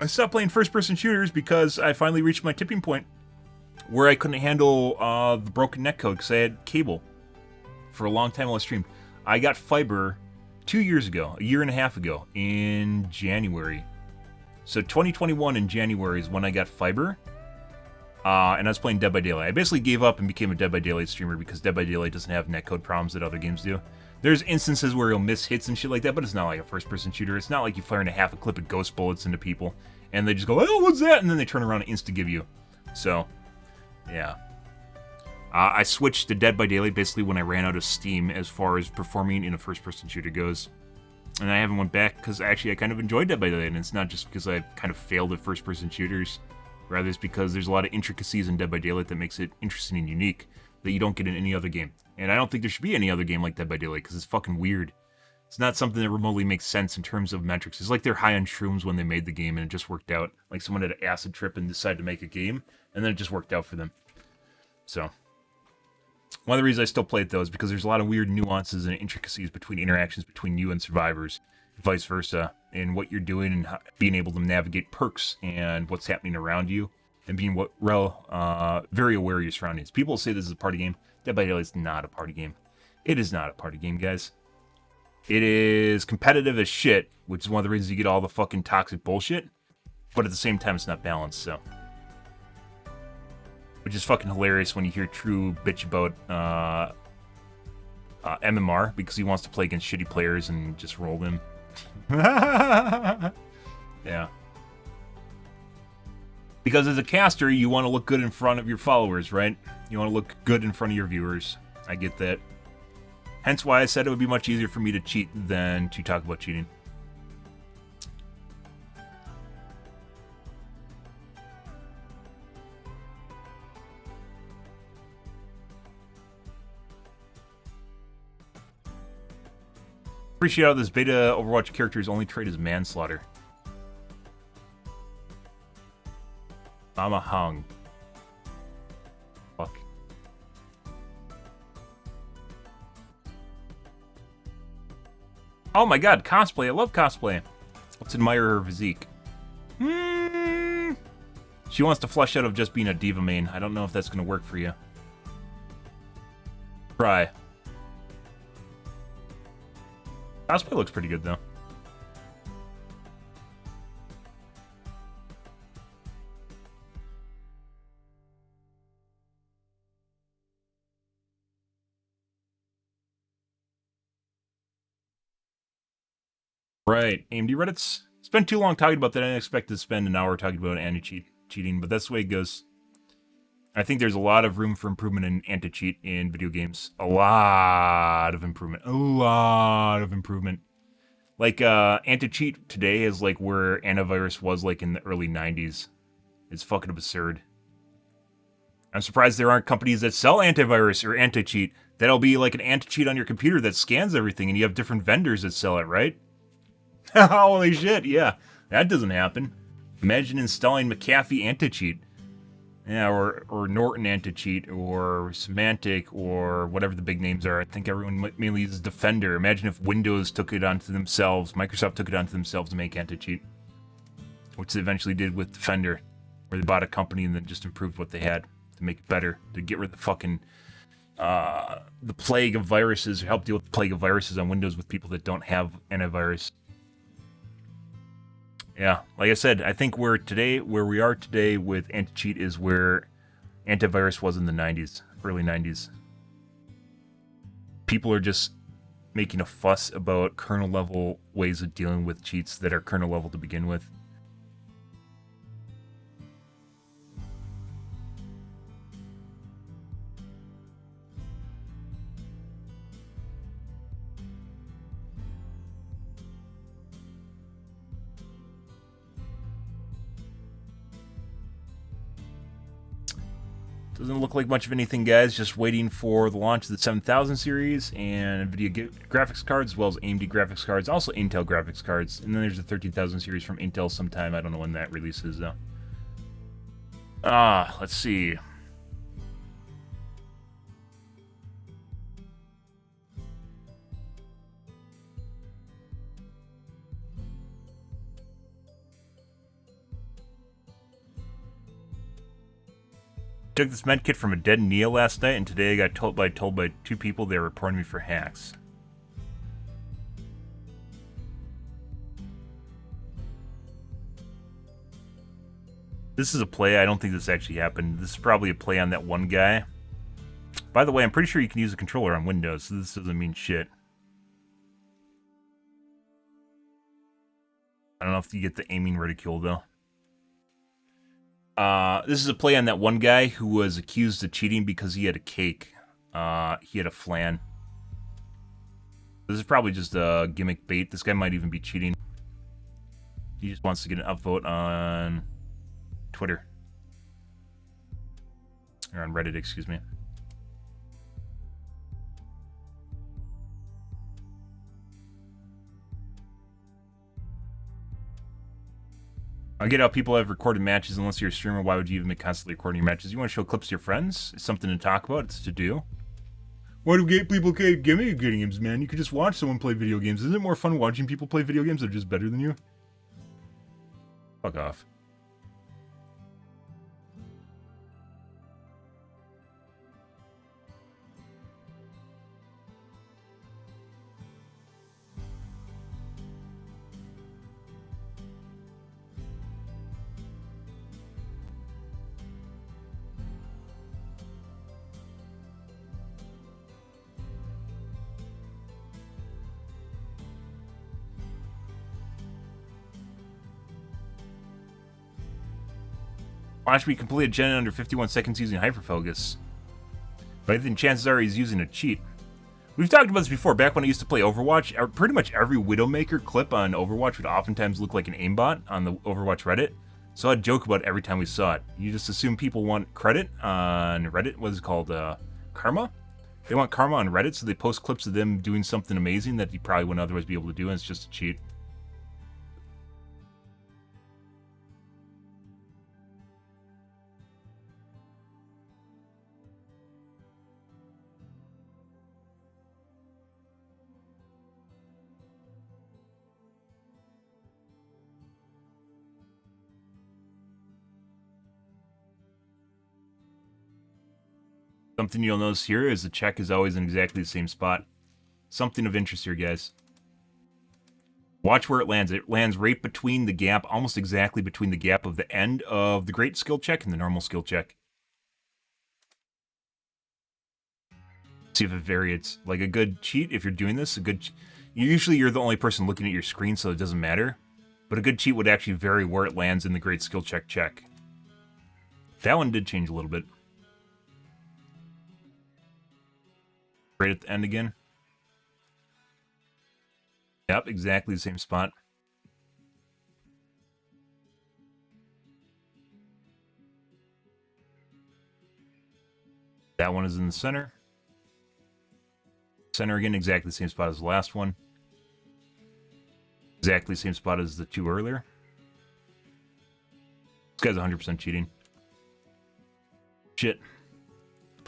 first-person shooters because I finally reached my tipping point where I couldn't handle the broken netcode because I had cable for a long time while I streamed. I got fiber 2 years ago, a year and a half ago, in January. So 2021 in January is when I got fiber, and I was playing Dead by Daylight. I basically gave up and became a Dead by Daylight streamer because Dead by Daylight doesn't have netcode problems that other games do. There's instances where you'll miss hits and shit like that, but it's not like a first-person shooter. It's not like you firing a half a clip of ghost bullets into people, and they just go, oh, what's that? And then they turn around and insta-give you. So, yeah. I switched to Dead by Daylight basically when I ran out of steam as far as performing in a first-person shooter goes. And I haven't went back because actually I kind of enjoyed Dead by Daylight, and it's not just because I kind of failed at first-person shooters. Rather, it's because there's a lot of intricacies in Dead by Daylight that makes it interesting and unique that you don't get in any other game. And I don't think there should be any other game like Dead by Daylight because it's fucking weird. It's not something that remotely makes sense in terms of metrics. It's like they're high on shrooms when they made the game and it just worked out. Like someone had an acid trip and decided to make a game, and then it just worked out for them. So, one of the reasons I still play it, though, is because there's a lot of weird nuances and intricacies between interactions between you and survivors, vice versa, and what you're doing and being able to navigate perks and what's happening around you, and being very aware of your surroundings. People say this is a party game. Dead by Daylight is not a party game. It is not a party game, guys. It is competitive as shit, which is one of the reasons you get all the fucking toxic bullshit. But at the same time, it's not balanced, so. Which is fucking hilarious when you hear True bitch about MMR because he wants to play against shitty players and just roll them. Yeah. Because as a caster, you want to look good in front of your followers, right? You want to look good in front of your viewers. I get that. Hence why I said it would be much easier for me to cheat than to talk about cheating. Appreciate how this beta Overwatch character's only trait is manslaughter. Mama hung. Fuck. Oh my god, cosplay. I love cosplay. Let's admire her physique. She wants to flush out of just being a diva main. I don't know if that's going to work for you. Try. Cosplay looks pretty good, though. Right. AMD Reddits. Spent too long talking about that. I didn't expect to spend an hour talking about anti-cheating, but that's the way it goes. I think there's a lot of room for improvement in anti-cheat in video games. A lot of improvement. A lot of improvement. Like, anti-cheat today is like where antivirus was like in the early 90s. It's fucking absurd. I'm surprised there aren't companies that sell antivirus or anti-cheat. That'll be like an anti-cheat on your computer that scans everything and you have different vendors that sell it, right? Holy shit, yeah. That doesn't happen. Imagine installing McAfee anti-cheat. Yeah, or Norton anti-cheat, or Symantec, or whatever the big names are. I think everyone mainly uses Defender. Imagine if Windows took it onto themselves, Microsoft took it onto themselves to make anti-cheat. Which they eventually did with Defender, where they bought a company and then just improved what they had to make it better, to get rid of the fucking, the plague of viruses, or help deal with the plague of viruses on Windows with people that don't have antivirus. Yeah, like I said, I think where we are today with anti-cheat is where antivirus was in the 90s, early 90s. People are just making a fuss about kernel level ways of dealing with cheats that are kernel level to begin with. Doesn't look like much of anything, guys. Just waiting for the launch of the 7000 series and NVIDIA graphics cards, as well as AMD graphics cards, also Intel graphics cards. And then there's the 13000 series from Intel sometime. I don't know when that releases, though. Let's see. Took this med kit from a dead Nia last night, and today I got told by two people they were reporting me for hacks. This is a play. I don't think this actually happened. This is probably a play on that one guy. By the way, I'm pretty sure you can use a controller on Windows, so this doesn't mean shit. I don't know if you get the aiming ridicule, though. This is a play on that one guy who was accused of cheating because he had a cake. He had a flan. This is probably just a gimmick bait. This guy might even be cheating. He just wants to get an upvote on Twitter. Or on Reddit, excuse me. I get how people have recorded matches. Unless you're a streamer, why would you even be constantly recording your matches? You want to show clips to your friends? It's something to talk about. It's to do. Why do people play video games, man? You could just watch someone play video games. Isn't it more fun watching people play video games that are just better than you? Fuck off. Watch me complete a gen in under 51 seconds using hyperfocus. But I think chances are he's using a cheat. We've talked about this before. Back when I used to play Overwatch, pretty much every Widowmaker clip on Overwatch would oftentimes look like an aimbot on the Overwatch Reddit. So I'd joke about it every time we saw it. You just assume people want credit on Reddit. What is it called? Karma? They want karma on Reddit, so they post clips of them doing something amazing that you probably wouldn't otherwise be able to do, and it's just a cheat. Something you'll notice here is the check is always in exactly the same spot. Something of interest here, guys. Watch where it lands. It lands right between the gap, almost exactly between the gap of the end of the great skill check and the normal skill check. See if it varies. Like a good cheat, if you're doing this, usually you're the only person looking at your screen, so it doesn't matter. But a good cheat would actually vary where it lands in the great skill check. That one did change a little bit. Right at the end again. Yep, exactly the same spot. That one is in the center. Center again, exactly the same spot as the last one. Exactly the same spot as the two earlier. This guy's 100% cheating. Shit.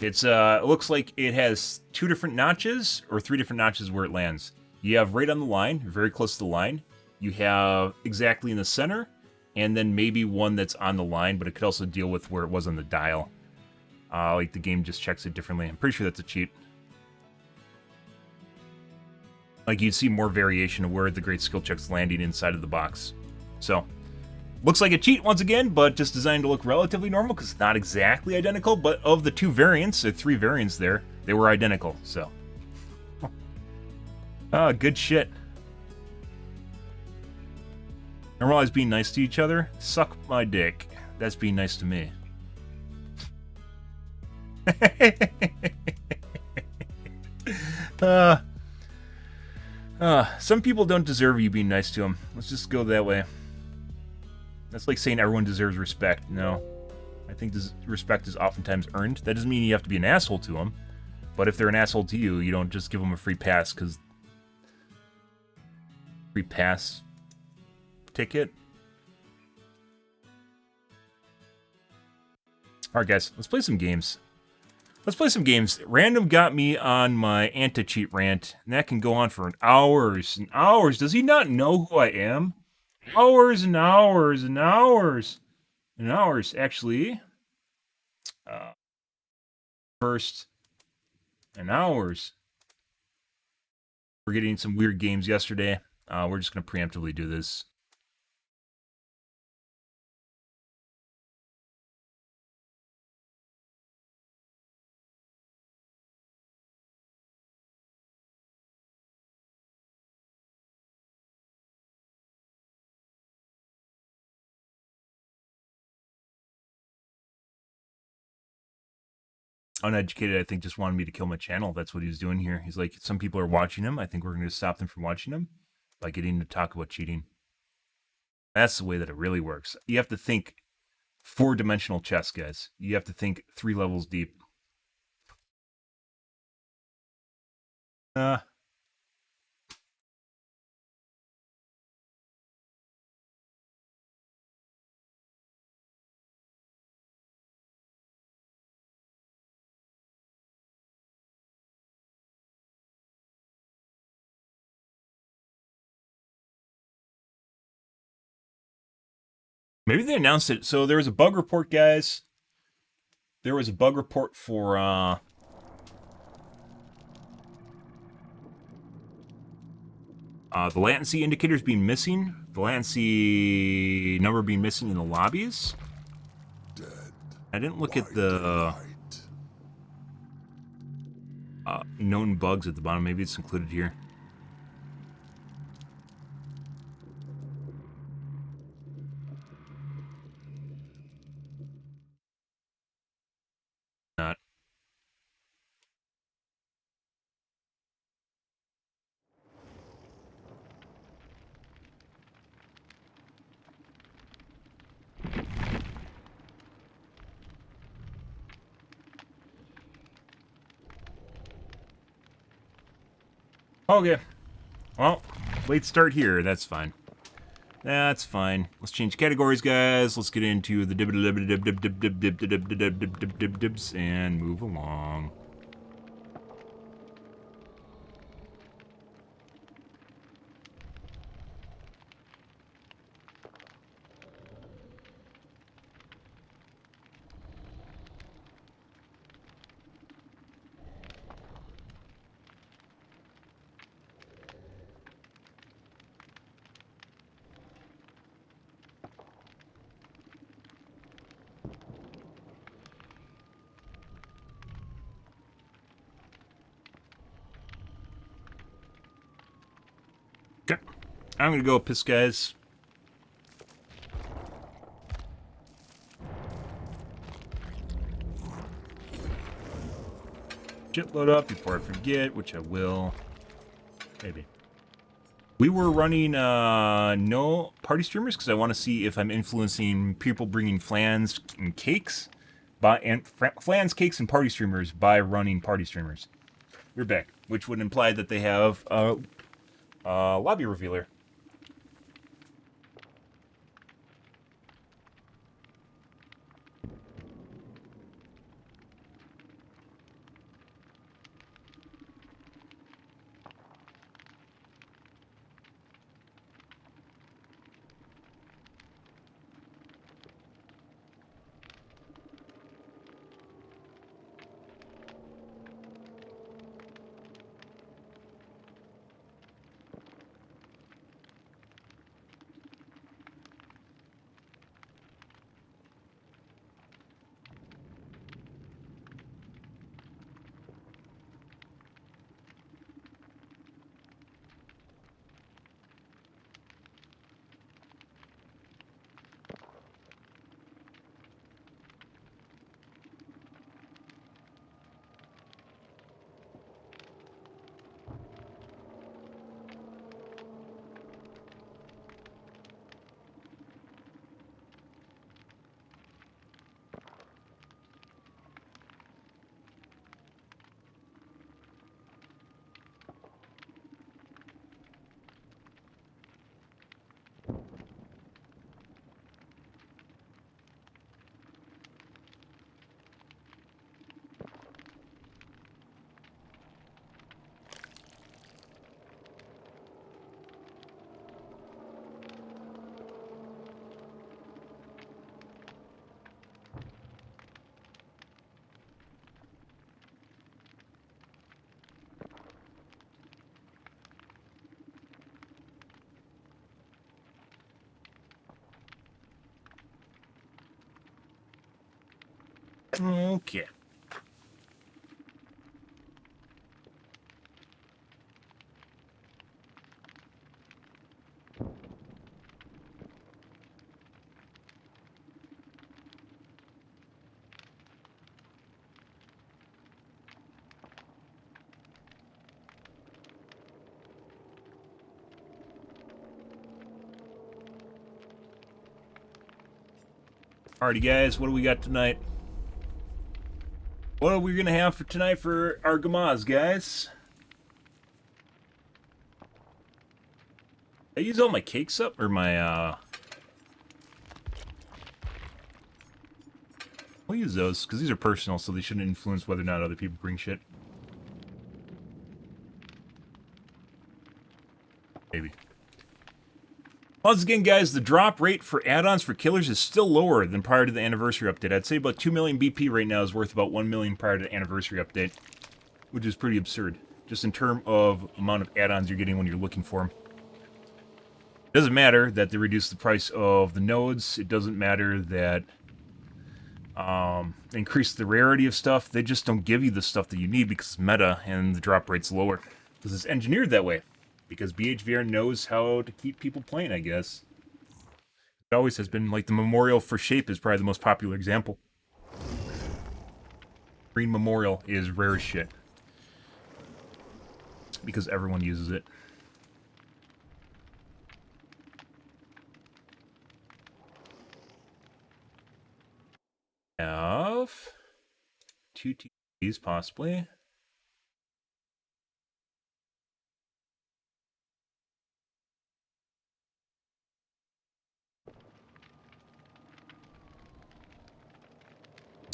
It looks like it has two different notches, or three different notches where it lands. You have right on the line, very close to the line. You have exactly in the center, and then maybe one that's on the line, but it could also deal with where it was on the dial. Like the game just checks it differently. I'm pretty sure that's a cheat. Like you'd see more variation of where the great skill check's landing inside of the box. So, looks like a cheat once again, but just designed to look relatively normal because it's not exactly identical. But of the two variants, the three variants there, they were identical. So, good shit. Normalize being nice to each other. Suck my dick. That's being nice to me. Some people don't deserve you being nice to them. Let's just go that way. That's like saying everyone deserves respect. No. I think this respect is oftentimes earned. That doesn't mean you have to be an asshole to them. But if they're an asshole to you, you don't just give them a free pass because... Free pass ticket? Alright guys, let's play some games. Let's play some games. Random got me on my anti-cheat rant, and that can go on for hours and hours. Does he not know who I am? Hours and hours and hours and hours. Actually, first and hours. We're getting some weird games yesterday. We're just going to preemptively do this. Uneducated, I think, just wanted me to kill my channel. That's what he's doing here. He's like, some people are watching him. I think we're going to stop them from watching him by getting to talk about cheating. That's the way that it really works. You have to think four-dimensional chess, guys. You have to think 3 levels deep. Maybe they announced it. So there was a bug report, guys. There was a bug report for the latency indicators being missing. The latency number being missing in the lobbies. I didn't look at the known bugs at the bottom. Maybe it's included here. Okay. Well, late start here. That's fine. That's fine. Let's change categories, guys. Let's get into the dibs and move along. Okay. I'm gonna go piss, guys. Shitload up before I forget, which I will. Maybe. We were running no party streamers because I want to see if I'm influencing people bringing flans and cakes flans, cakes, and party streamers by running party streamers. We're back, which would imply that they have a lobby revealer. Okay. Alrighty, guys, what do we got tonight? What are we gonna have for tonight for our gamaz, guys? I use all my cakes up, or my, I'll use those, because these are personal, so they shouldn't influence whether or not other people bring shit. Maybe. Once again, guys, the drop rate for add-ons for killers is still lower than prior to the anniversary update. I'd say about 2 million BP right now is worth about 1 million prior to the anniversary update, which is pretty absurd, just in terms of amount of add-ons you're getting when you're looking for them. It doesn't matter that they reduce the price of the nodes. It doesn't matter that they increase the rarity of stuff. They just don't give you the stuff that you need because it's meta and the drop rate's lower. Because it's engineered that way. Because BHVR knows how to keep people playing, I guess. It always has been. Like, the Memorial for Shape is probably the most popular example. Green Memorial is rare as shit. Because everyone uses it. Have 2 TVs, possibly.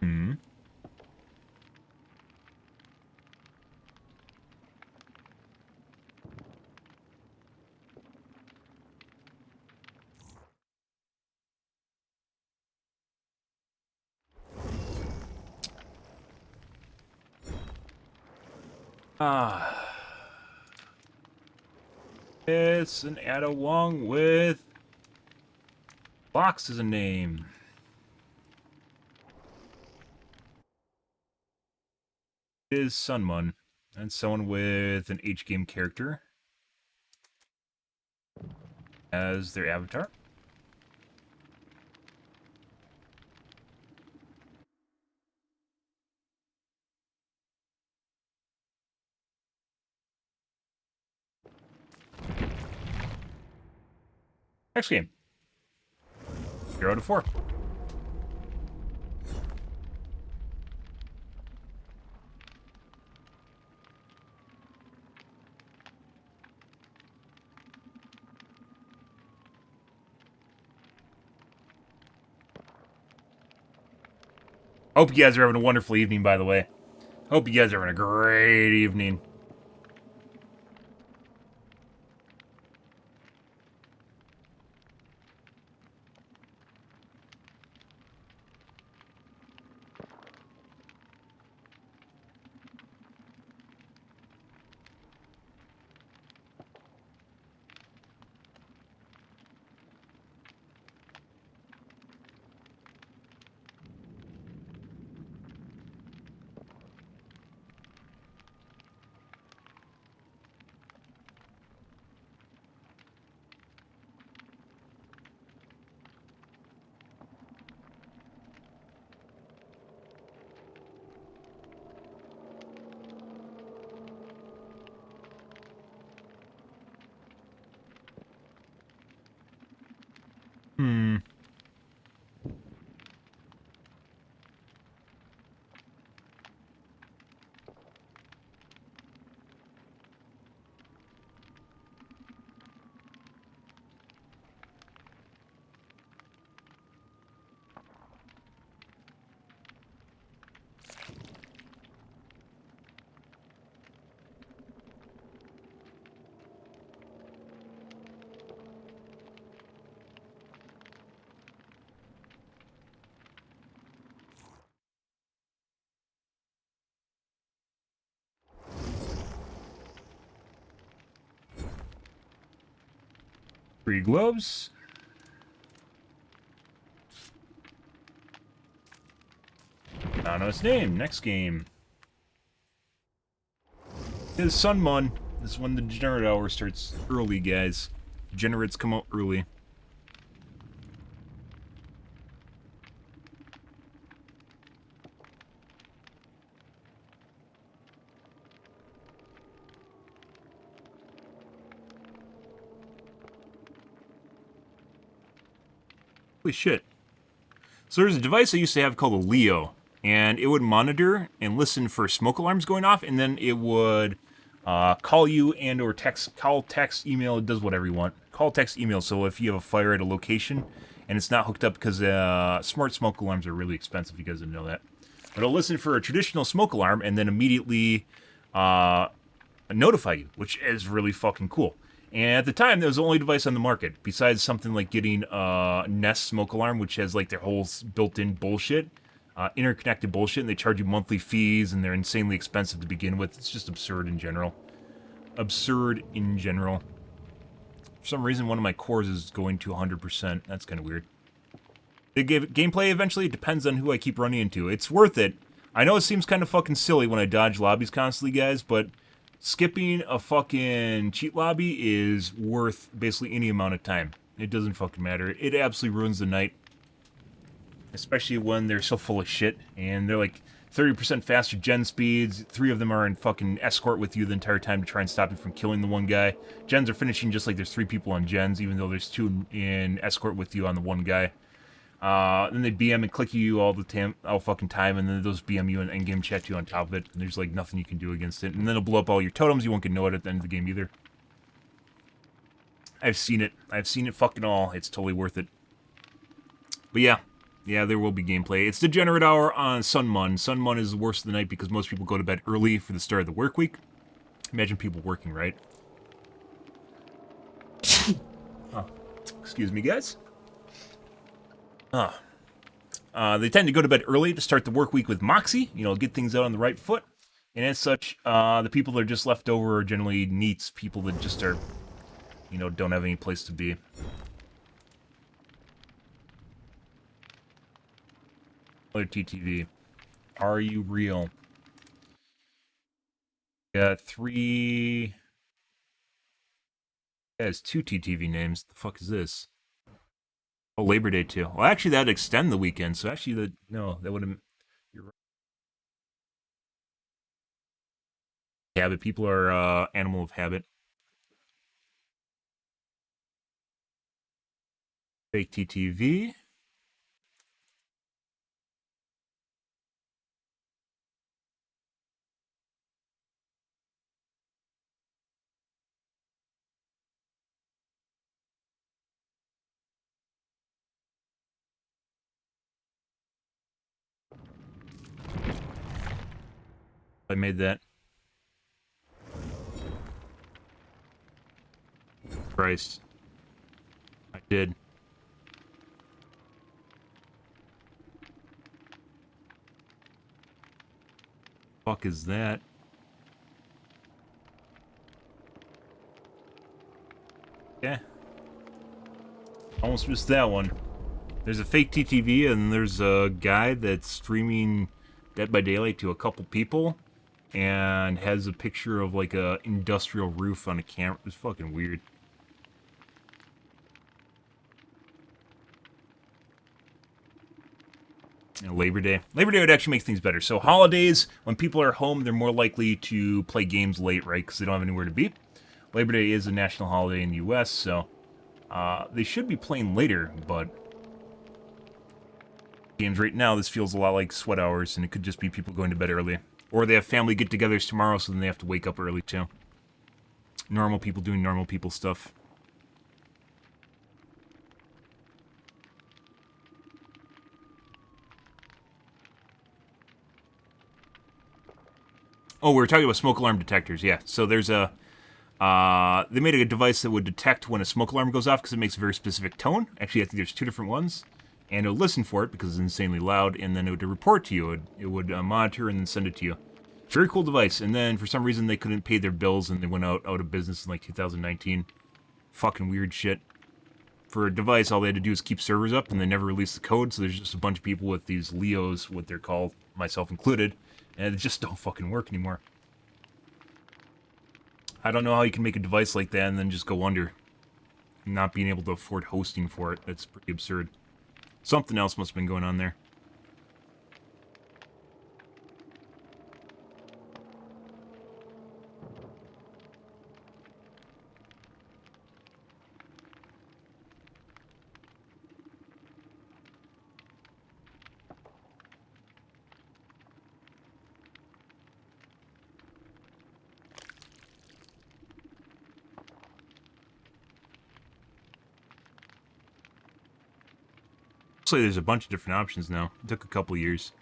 Hmm. Ah. It's an Ada Wong with Box as a name. It is Sunmun. And someone with an H game character as their avatar. Next game. 0 out of 4. Hope you guys are having a wonderful evening, by the way. Hope you guys are having a great evening. Hmm. Free gloves. I know its name. Next game is Sunmun. This is when the degenerate hour starts early, guys. Degenerates come out early. Holy shit. So there's a device I used to have called a Leo, and it would monitor and listen for smoke alarms going off, and then it would call you and or call, text, email, it does whatever you want. Call, text, email, so if you have a fire at a location and it's not hooked up because smart smoke alarms are really expensive, you guys didn't know that. But it'll listen for a traditional smoke alarm and then immediately notify you, which is really fucking cool. And at the time, that was the only device on the market, besides something like getting Nest smoke alarm, which has like their whole built-in bullshit, interconnected bullshit, and they charge you monthly fees, and they're insanely expensive to begin with. It's just absurd in general. Absurd in general. For some reason, one of my cores is going to 100%. That's kind of weird. The gameplay eventually depends on who I keep running into. It's worth it. I know it seems kind of fucking silly when I dodge lobbies constantly, guys, but skipping a fucking cheat lobby is worth basically any amount of time. It doesn't fucking matter. It absolutely ruins the night. Especially when they're so full of shit, and they're like 30% faster gen speeds. 3 of them are in fucking escort with you the entire time to try and stop you from killing the one guy. Gens are finishing just like there's 3 people on gens, even though there's 2 in escort with you on the one guy. Then they BM and click you all fucking time, and then those BM you and endgame chat you on top of it, and there's like nothing you can do against it. And then it'll blow up all your totems, you won't get know it at the end of the game either. I've seen it. I've seen it fucking all. It's totally worth it. But yeah, Yeah, there will be gameplay. It's Degenerate Hour on Sunmun. Sunmun is the worst of the night because most people go to bed early for the start of the work week. Imagine people working, right? Oh, excuse me, guys. They tend to go to bed early to start the work week with moxie, get things out on the right foot. And as such, the people that are just left over are generally neats, people that just are, don't have any place to be. Another TTV. Are you real? Got 3... Yeah, it's 2 TTV names. The fuck is this? Oh, Labor Day too. Well, actually, that'd extend the weekend. So actually, no, that wouldn't. You're right. Habit. People are animal of habit. Fake TTV. I made that. Christ. I did. Fuck is that? Yeah. Almost missed that one. There's a fake TTV and there's a guy that's streaming Dead by Daylight to a couple people and has a picture of like a industrial roof on a camera. It's fucking weird. Labor Day. Labor Day would actually make things better. So holidays, when people are home, they're more likely to play games late, right? Because they don't have anywhere to be. Labor Day is a national holiday in the U.S., so they should be playing later, but games right now, this feels a lot like sweat hours, and it could just be people going to bed early. Or they have family get-togethers tomorrow, so then they have to wake up early, too. Normal people doing normal people stuff. Oh, we were talking about smoke alarm detectors, yeah. So there's a... they made a device that would detect when a smoke alarm goes off because it makes a very specific tone. Actually, I think there's 2 different ones. And it would listen for it because it's insanely loud, and then it would report to you. It would monitor and then send it to you. Very cool device. And then for some reason they couldn't pay their bills and they went out of business in like 2019. Fucking weird shit. For a device, all they had to do is keep servers up, and they never released the code, so there's just a bunch of people with these Leos, what they're called, myself included, and it just don't fucking work anymore. I don't know how you can make a device like that and then just go under. Not being able to afford hosting for it. That's pretty absurd. Something else must have been going on there. Looks like there's a bunch of different options now. It took a couple years.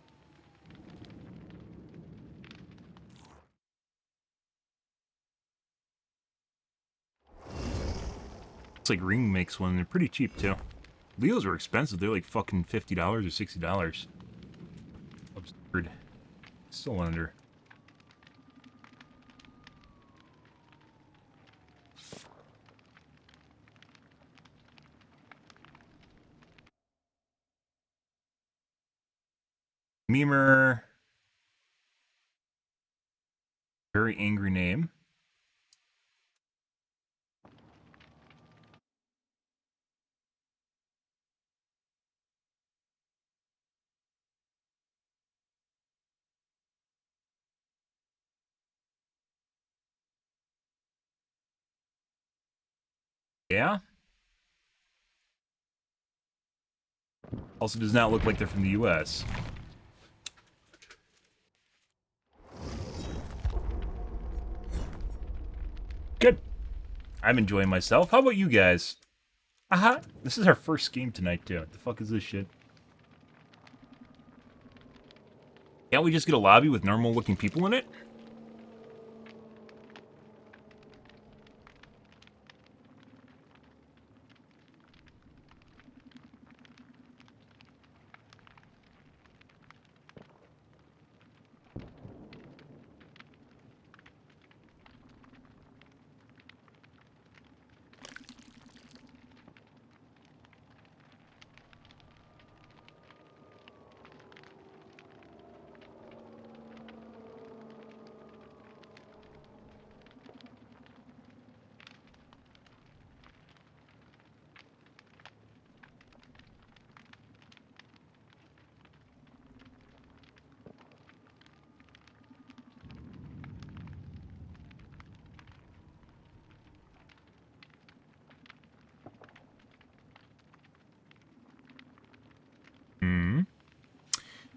Looks like Ring makes one. They're pretty cheap, too. Leos are expensive. They're like fucking $50 or $60. Absurd. Still under. Memer. Very angry name. Yeah? Also does not look like they're from the US. Good. I'm enjoying myself. How about you guys? Aha. This is our first game tonight, too. What the fuck is this shit? Can't we just get a lobby with normal-looking people in it?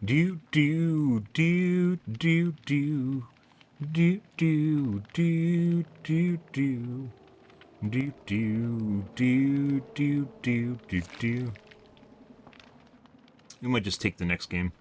Do do do do do do do do do do do do do do do do do. We might just take the next game.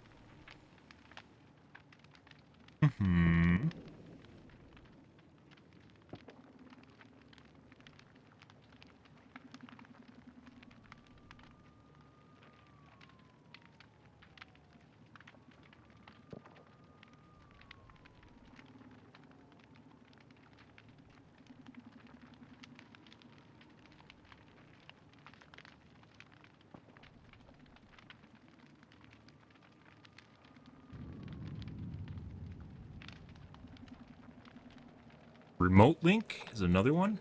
Remote link is another one.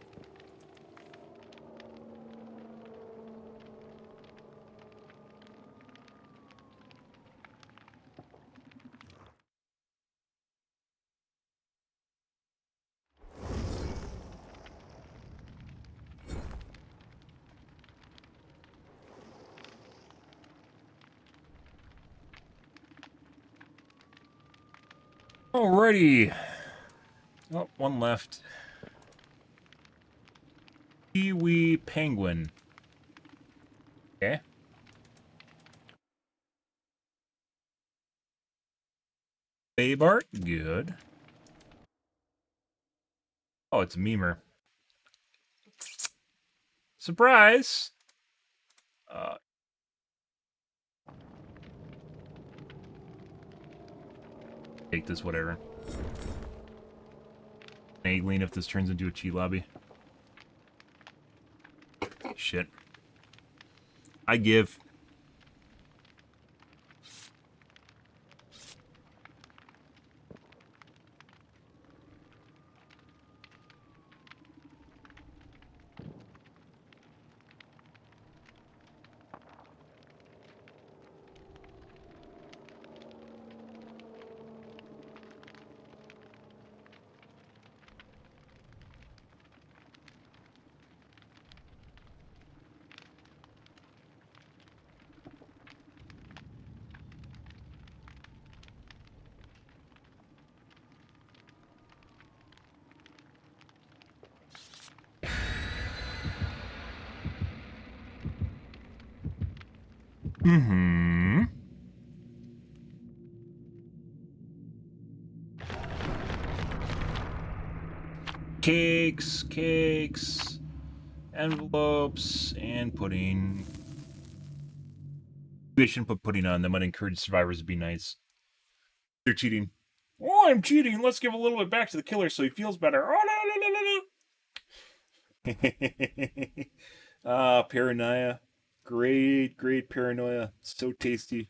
Alrighty. Oh, one left. Kiwi penguin. Okay. Baybart, good. Oh, it's a memer. Surprise! Take this, whatever. Naggling if this turns into a cheat lobby. Shit. I give. Cakes, envelopes, and pudding. They shouldn't put pudding on. That might encourage survivors to be nice. They're cheating. Oh, I'm cheating. Let's give a little bit back to the killer so he feels better. Oh, no, no, no, no, no. Paranoia. Great paranoia. So tasty.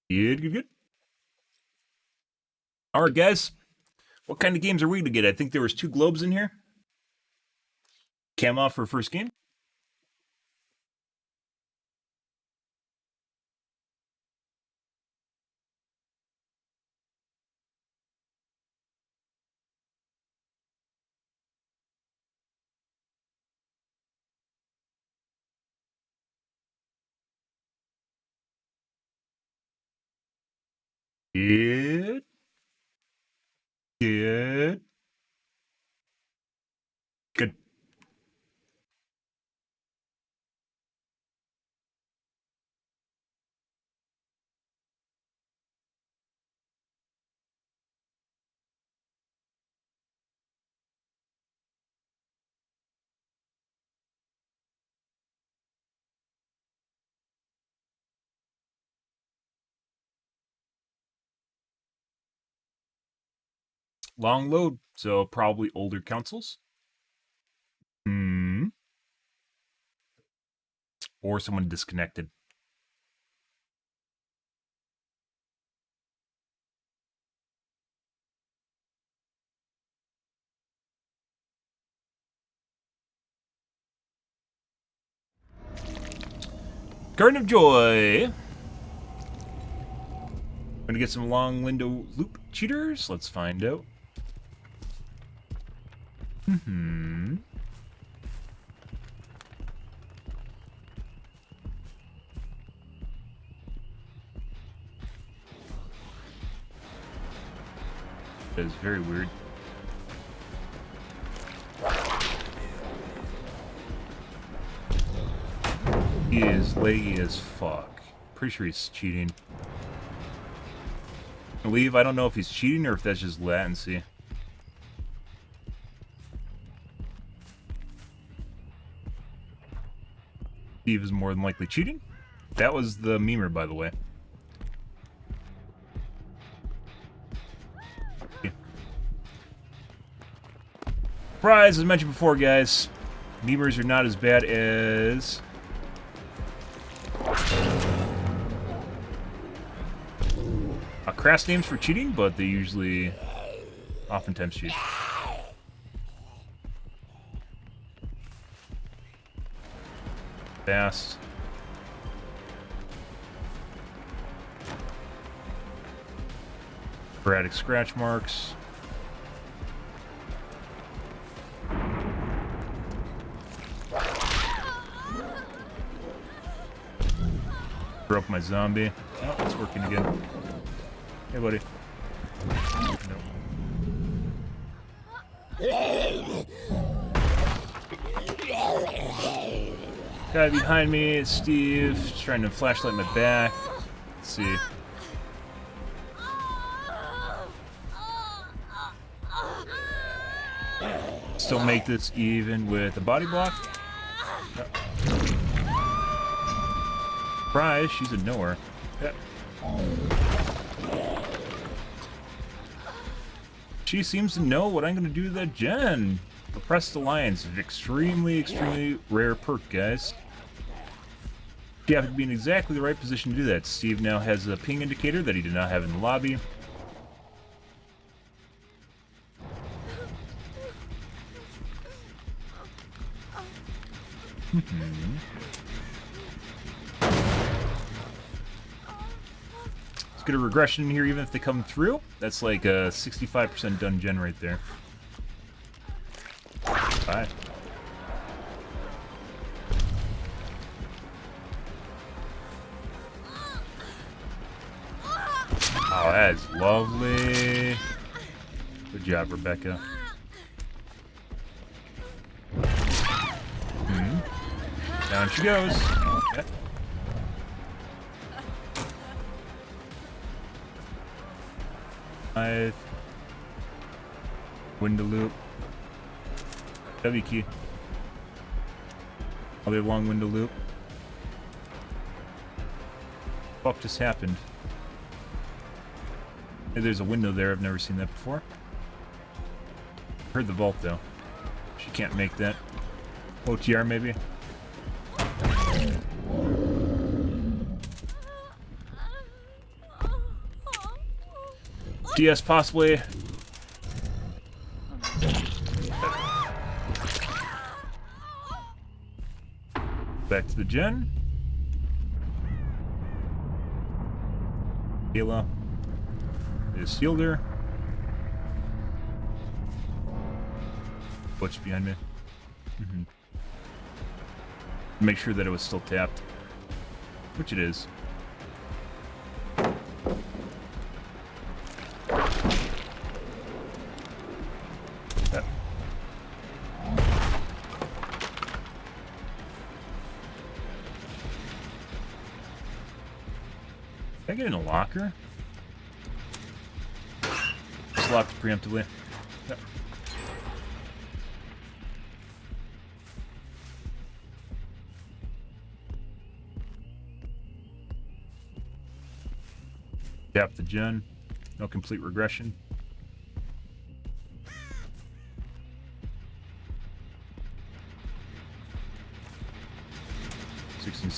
Good. All right, guys. What kind of games are we to get? I think there was 2 globes in here. Cam off for first game. Good. Good. Good. Long load, so probably older consoles. Hmm. Or someone disconnected. Garden of Joy. Gonna get some long window loop cheaters? Let's find out. Hmm. That is very weird. He is laggy as fuck. Pretty sure he's cheating. Leave, I don't know if he's cheating or if that's just latency. Steve is more than likely cheating. That was the memer, by the way. Surprise, as mentioned before, guys. Memers are not as bad as... crass names for cheating, but they usually... oftentimes cheat. Fast. Sporadic scratch marks. Broke my zombie. Oh, it's working again. Hey, buddy. Nope. Guy behind me is Steve. He's trying to flashlight my back. Let's see. Still make this even with a body block. Surprise, she's a knower. Yeah. She seems to know what I'm going to do to that gen. Oppressed Alliance. Extremely rare perk, guys. You have to be in exactly the right position to do that. Steve now has a ping indicator that he did not have in the lobby. Let's get a regression in here even if they come through. That's like a 65% done gen right there. Bye. Oh, that is lovely. Good job, Rebecca. Down she goes. Okay. Five. Window loop. W key. Other long window loop. What the fuck just happened? Hey, there's a window there. I've never seen that before. Heard the vault though. She can't make that. OTR maybe. DS possibly. Back to the gen. Hela. They just sealed her. Butch behind me. Make sure that it was still tapped. Which it is. Can I get in a locker? Just locked preemptively. Yep. Tap the gen. No complete regression.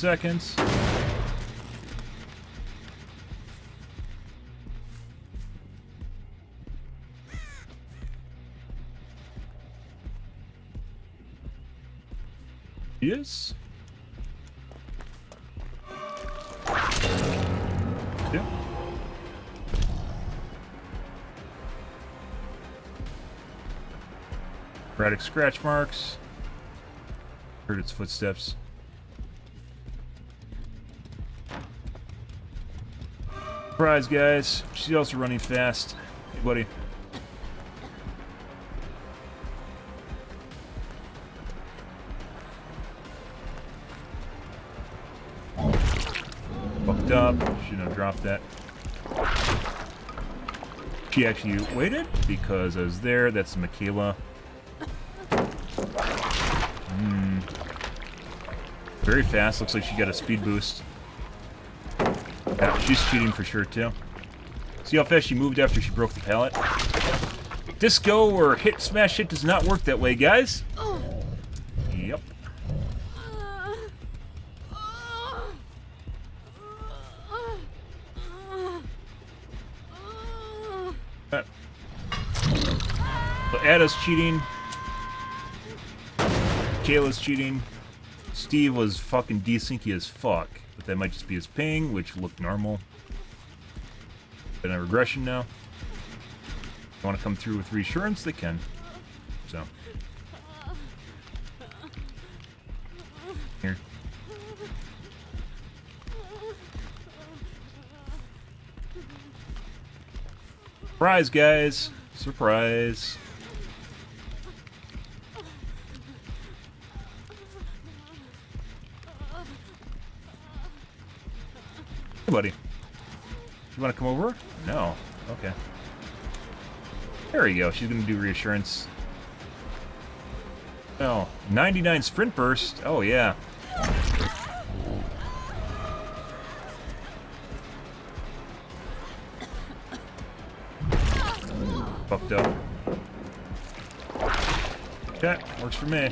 seconds. Yes. Yeah. Erratic scratch marks. Heard its footsteps. Surprise, guys. She's also running fast. Hey, buddy. Fucked up. Shouldn't have dropped that. She actually waited because I was there. That's Michaela. Very fast. Looks like she got a speed boost. Yeah, she's cheating for sure, too. See how fast she moved after she broke the pallet? Disco or hit smash hit does not work that way, guys. Yep. So Ada's cheating. Kayla's cheating. Steve was fucking desyncy as fuck, but that might just be his ping, which looked normal. Been a regression now. They want to come through with reassurance? They can. So. Here. Surprise, guys! Surprise. Hey, buddy. You want to come over? No. Okay. There you go. She's going to do reassurance. Oh, 99 sprint burst. Oh, yeah. Fucked up. Okay, works for me.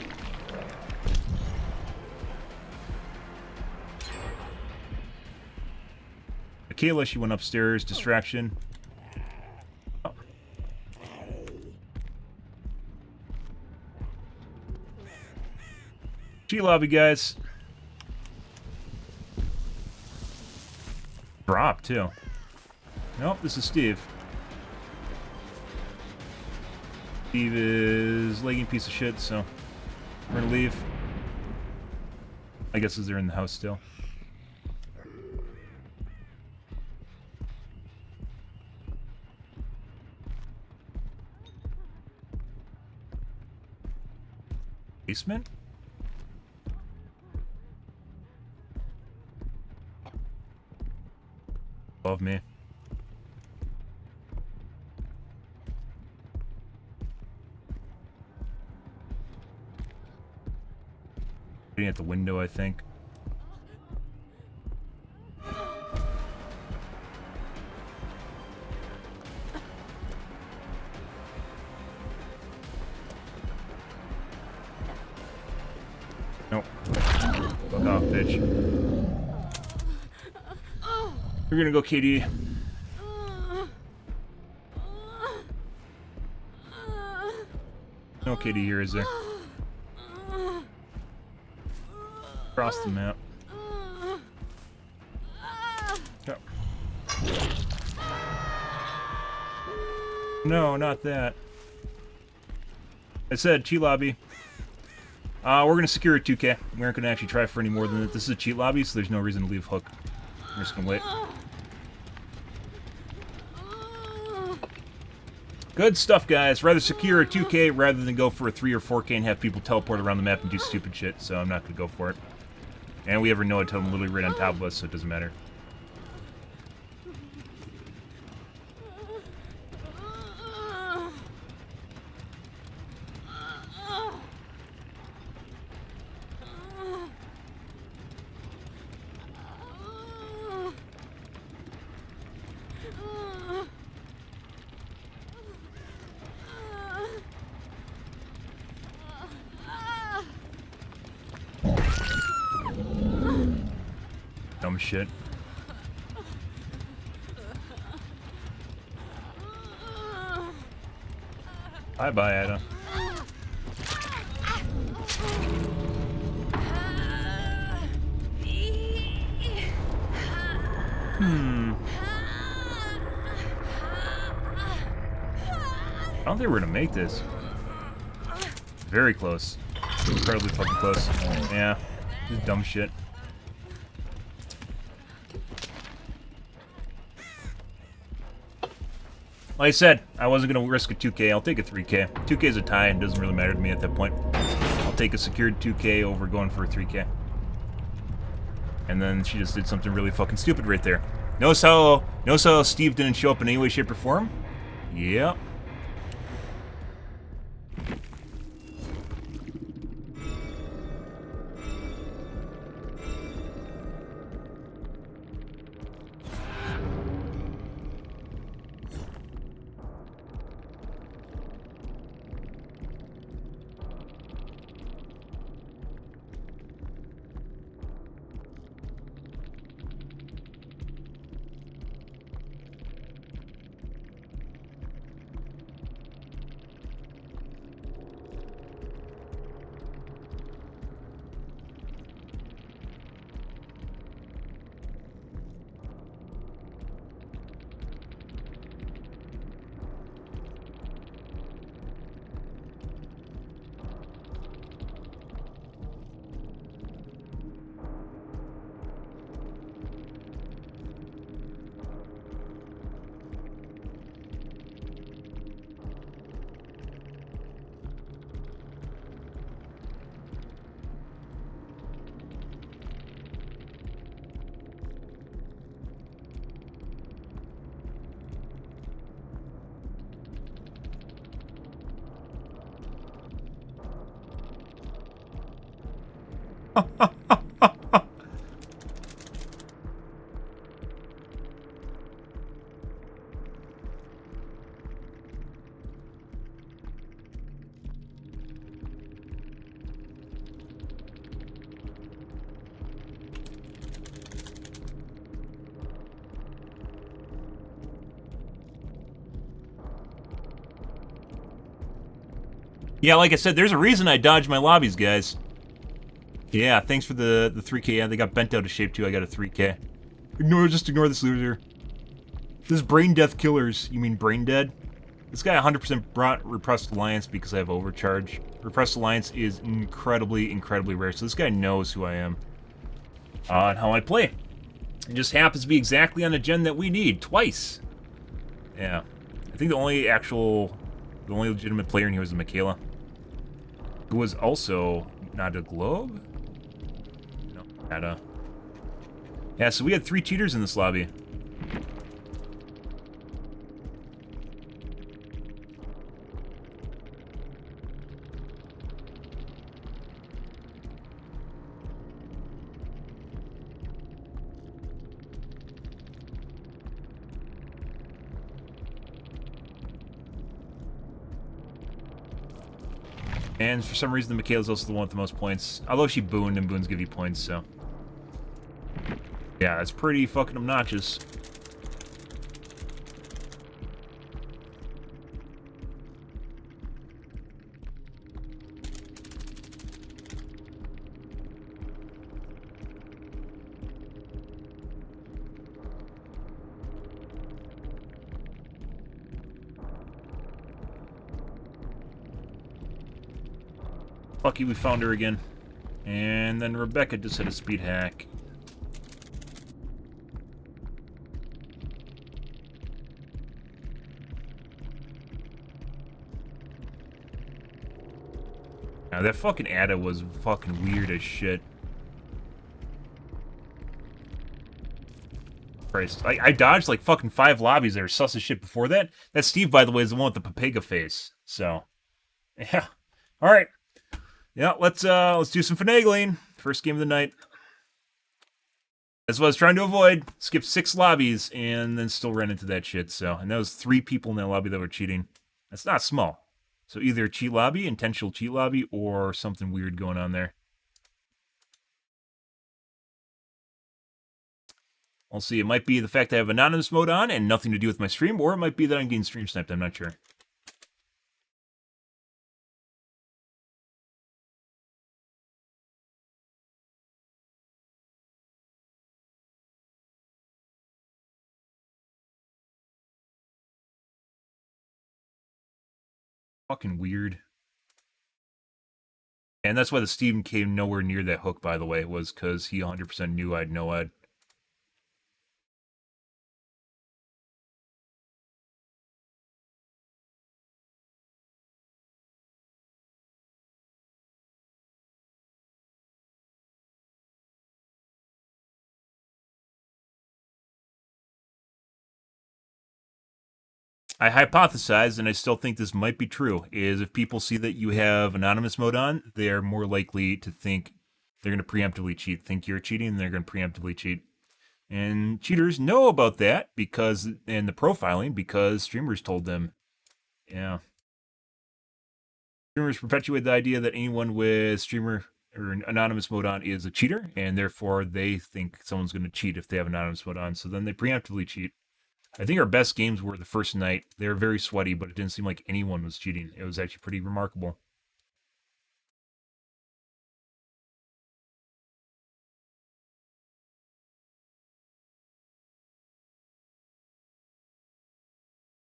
Kayla, she went upstairs. Distraction. Oh. G lobby, guys. Drop, too. Nope, this is Steve. Steve is lagging piece of shit, so we're gonna leave. I guess they're in the house still. Basement? Above me. At the window, I think. Nope. Fuck off, bitch. We're gonna go, KD. No KD here, is there? Across the map. Oh. No, not that. I said cheat lobby. We're gonna secure a 2K. We aren't gonna actually try for any more than that. This is a cheat lobby, so there's no reason to leave hook. We're just gonna wait. Good stuff, guys. Rather secure a 2K rather than go for a 3 or 4K and have people teleport around the map and do stupid shit, so I'm not gonna go for it. And we ever know it until I'm literally right on top of us, so it doesn't matter. shit. Bye-bye, Ada. I don't think we're gonna make this. Very close. Incredibly fucking close. Yeah. Just dumb shit. Like I said, I wasn't gonna risk a 2K. I'll take a 3K. 2K is a tie, and it doesn't really matter to me at that point. I'll take a secured 2K over going for a 3K. And then she just did something really fucking stupid right there. Notice how Steve didn't show up in any way, shape, or form? Yep. Yeah, like I said, there's a reason I dodged my lobbies, guys. Yeah, thanks for the 3K. Yeah, they got bent out of shape, too. I got a 3K. Just ignore this loser. This brain death killers. You mean brain dead? This guy 100% brought Repressed Alliance because I have Overcharge. Repressed Alliance is incredibly, incredibly rare, so this guy knows who I am. And how I play. It just happens to be exactly on the gen that we need, twice. Yeah. I think the only legitimate player in here was the Michaela. Who was also not a globe? No, not a... Yeah, so we had 3 cheaters in this lobby. And for some reason, the Michaela's also the one with the most points. Although she booned, and boons give you points, so... Yeah, that's pretty fucking obnoxious. Lucky we found her again. And then Rebecca just had a speed hack. Now that fucking Ada was fucking weird as shit. Christ. I dodged like fucking 5 lobbies that are sus as shit before that. That Steve, by the way, is the one with the Papega face. So, yeah. Alright. Yeah, let's do some finagling. First game of the night. That's what I was trying to avoid. Skipped 6 lobbies and then still ran into that shit. So, and that was 3 people in that lobby that were cheating. That's not small. So either a cheat lobby, intentional cheat lobby, or something weird going on there. I'll see. It might be the fact that I have anonymous mode on and nothing to do with my stream, or it might be that I'm getting stream sniped. I'm not sure. Fucking weird. And that's why the Steven came nowhere near that hook, by the way, was because he 100% knew I'd know I'd. I hypothesize, and I still think this might be true, is if people see that you have anonymous mode on, they're more likely to think they're going to preemptively cheat. Think you're cheating, and they're going to preemptively cheat. And cheaters know about that because, and the profiling, because streamers told them. Yeah. Streamers perpetuate the idea that anyone with streamer or anonymous mode on is a cheater, and therefore they think someone's going to cheat if they have anonymous mode on, so then they preemptively cheat. I think our best games were the first night. They were very sweaty, but it didn't seem like anyone was cheating. It was actually pretty remarkable.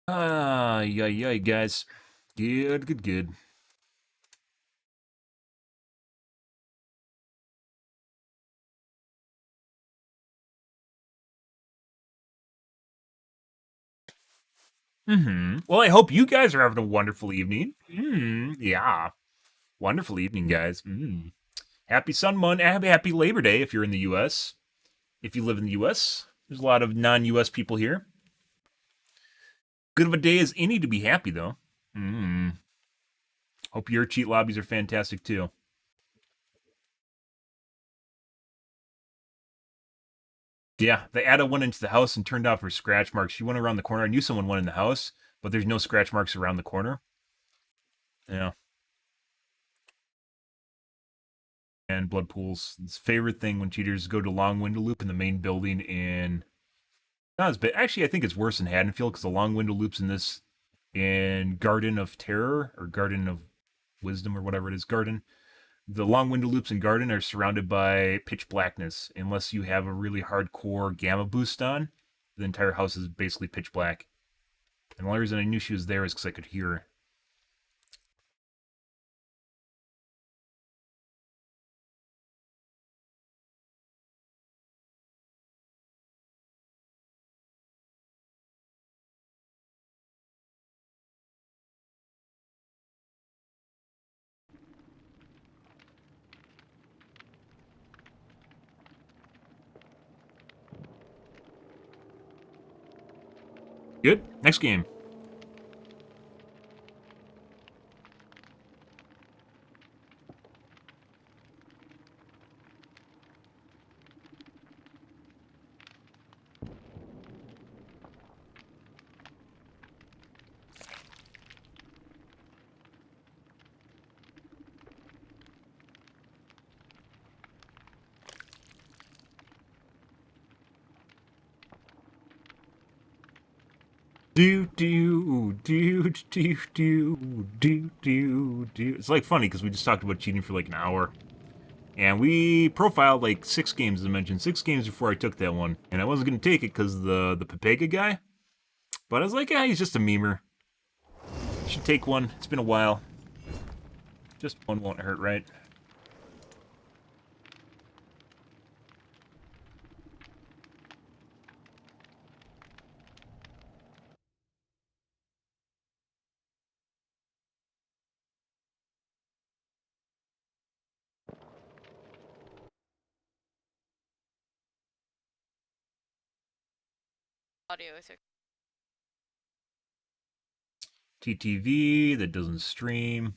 Yeah, guys. Good. Well, I hope you guys are having a wonderful evening. Yeah. Wonderful evening, guys. Happy Sun Month. Happy Labor Day if you're in the U.S. If you live in the U.S., there's a lot of non-U.S. people here. Good of a day as any to be happy, though. Hope your cheat lobbies are fantastic, too. Yeah, the Ada went into the house and turned off her scratch marks. She went around the corner. I knew someone went in the house, but there's no scratch marks around the corner. Yeah. And blood pools. His favorite thing when cheaters go to long window loop in the main building in... Not as bad. Actually, I think it's worse in Haddonfield because the long window loops in this... In Garden of Terror, or Garden of Wisdom, or whatever it is, Garden... The long window loops in Garden are surrounded by pitch blackness. Unless you have a really hardcore gamma boost on, the entire house is basically pitch black. And the only reason I knew she was there is because I could hear her. Good. Next game. It's like funny because we just talked about cheating for like an hour. And we profiled like 6 games, as I mentioned. 6 games before I took that one. And I wasn't going to take it because the Pepega guy. But I was like, he's just a memer. Should take one. It's been a while. Just one won't hurt, right? Audio is TTV that doesn't stream.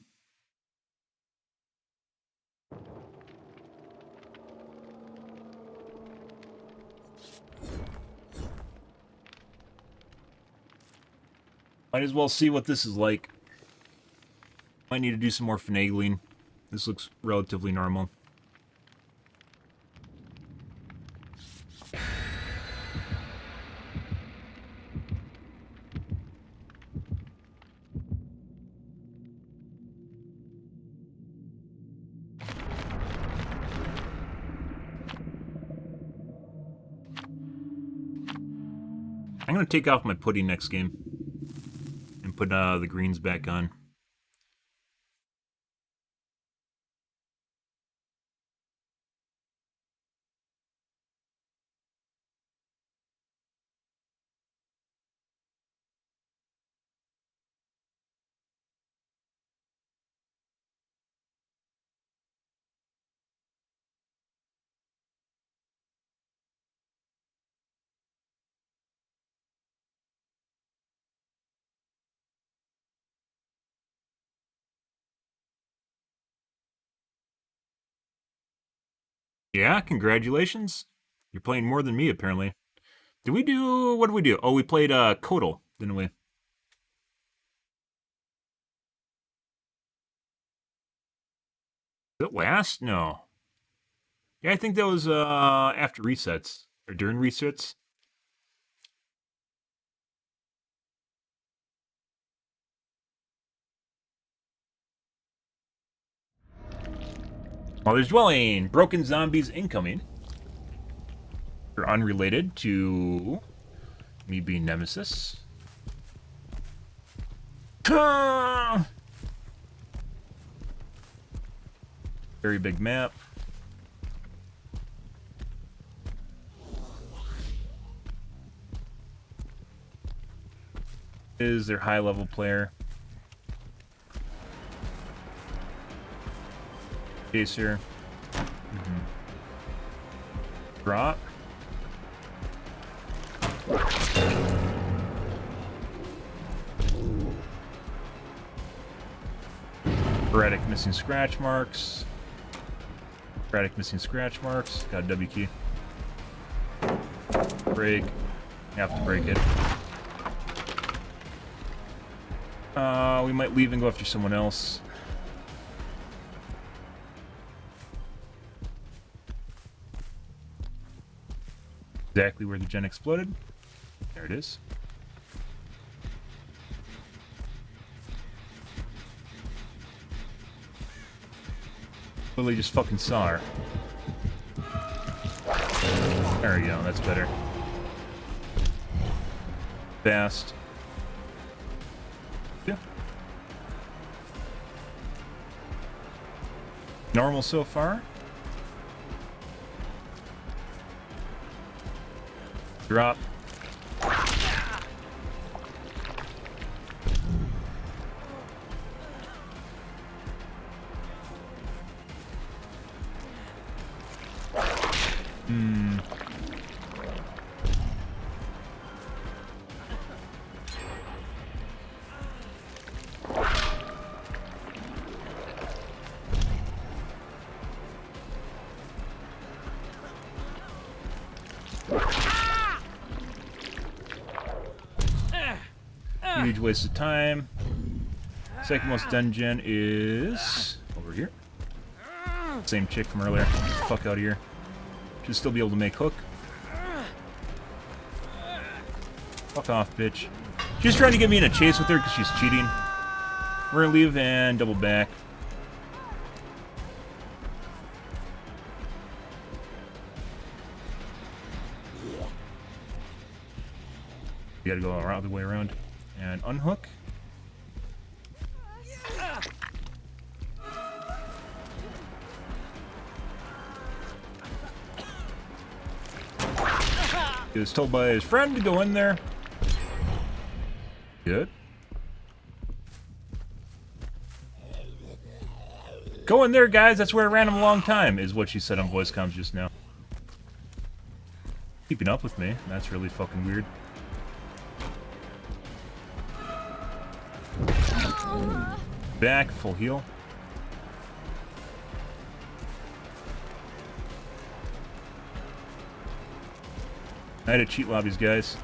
Might as well see what this is like. Might need to do some more finagling. This looks relatively normal. I'm gonna take off my pudding next game and put the greens back on. Yeah, congratulations. You're playing more than me, apparently. What did we do? Oh, we played Kodal, didn't we? Is it last? No. Yeah, I think that was after resets. Or during resets. Mother's Dwelling. Broken zombies incoming. They're unrelated to me being Nemesis. Very big map. Is their high level player. Chaser. Drop. Sporadic missing scratch marks. Sporadic missing scratch marks. Got a W key. Break. Have to break it. We might leave and go after someone else. Exactly where the gen exploded. There it is. Lily just fucking saw her. There we go, that's better. Fast. Yeah. Normal so far. Drop. Huge waste of time. Second most dungeon is over here. Same chick from earlier. Get the fuck out of here. Should still be able to make hook. Fuck off, bitch. She's trying to get me in a chase with her because she's cheating. We're gonna leave and double back. You gotta go around the way around and unhook. He was told by his friend to go in there. Good. Go in there, guys. That's where I ran him a long time, is what she said on voice comms just now. Keeping up with me. That's really fucking weird. Back, full heal. I had to cheat lobbies, guys.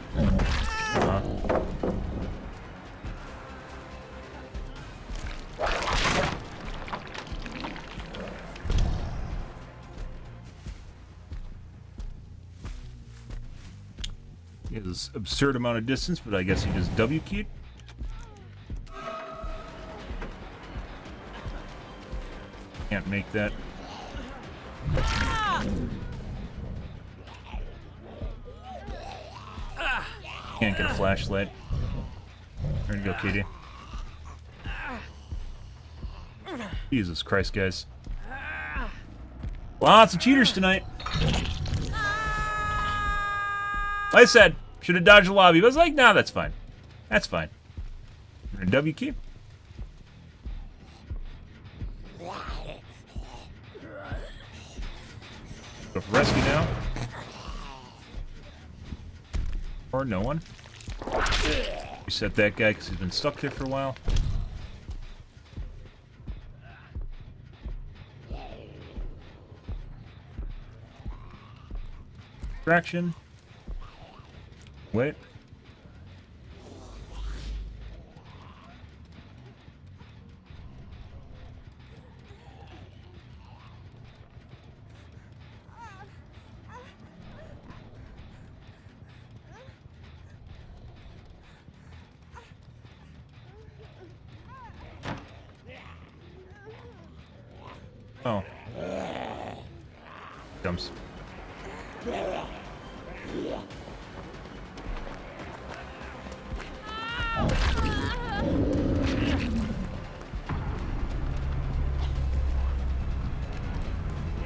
He has this absurd amount of distance, but I guess he just W keyed. Can't make that. Can't get a flashlight. There you go, Katie. Jesus Christ, guys. Lots of cheaters tonight. Like I said, should have dodged the lobby, but I was like, nah, that's fine. That's fine. A W key. Go for rescue now. Or no one. Reset that guy because he's been stuck there for a while. Distraction. Wait. Oh. Comes.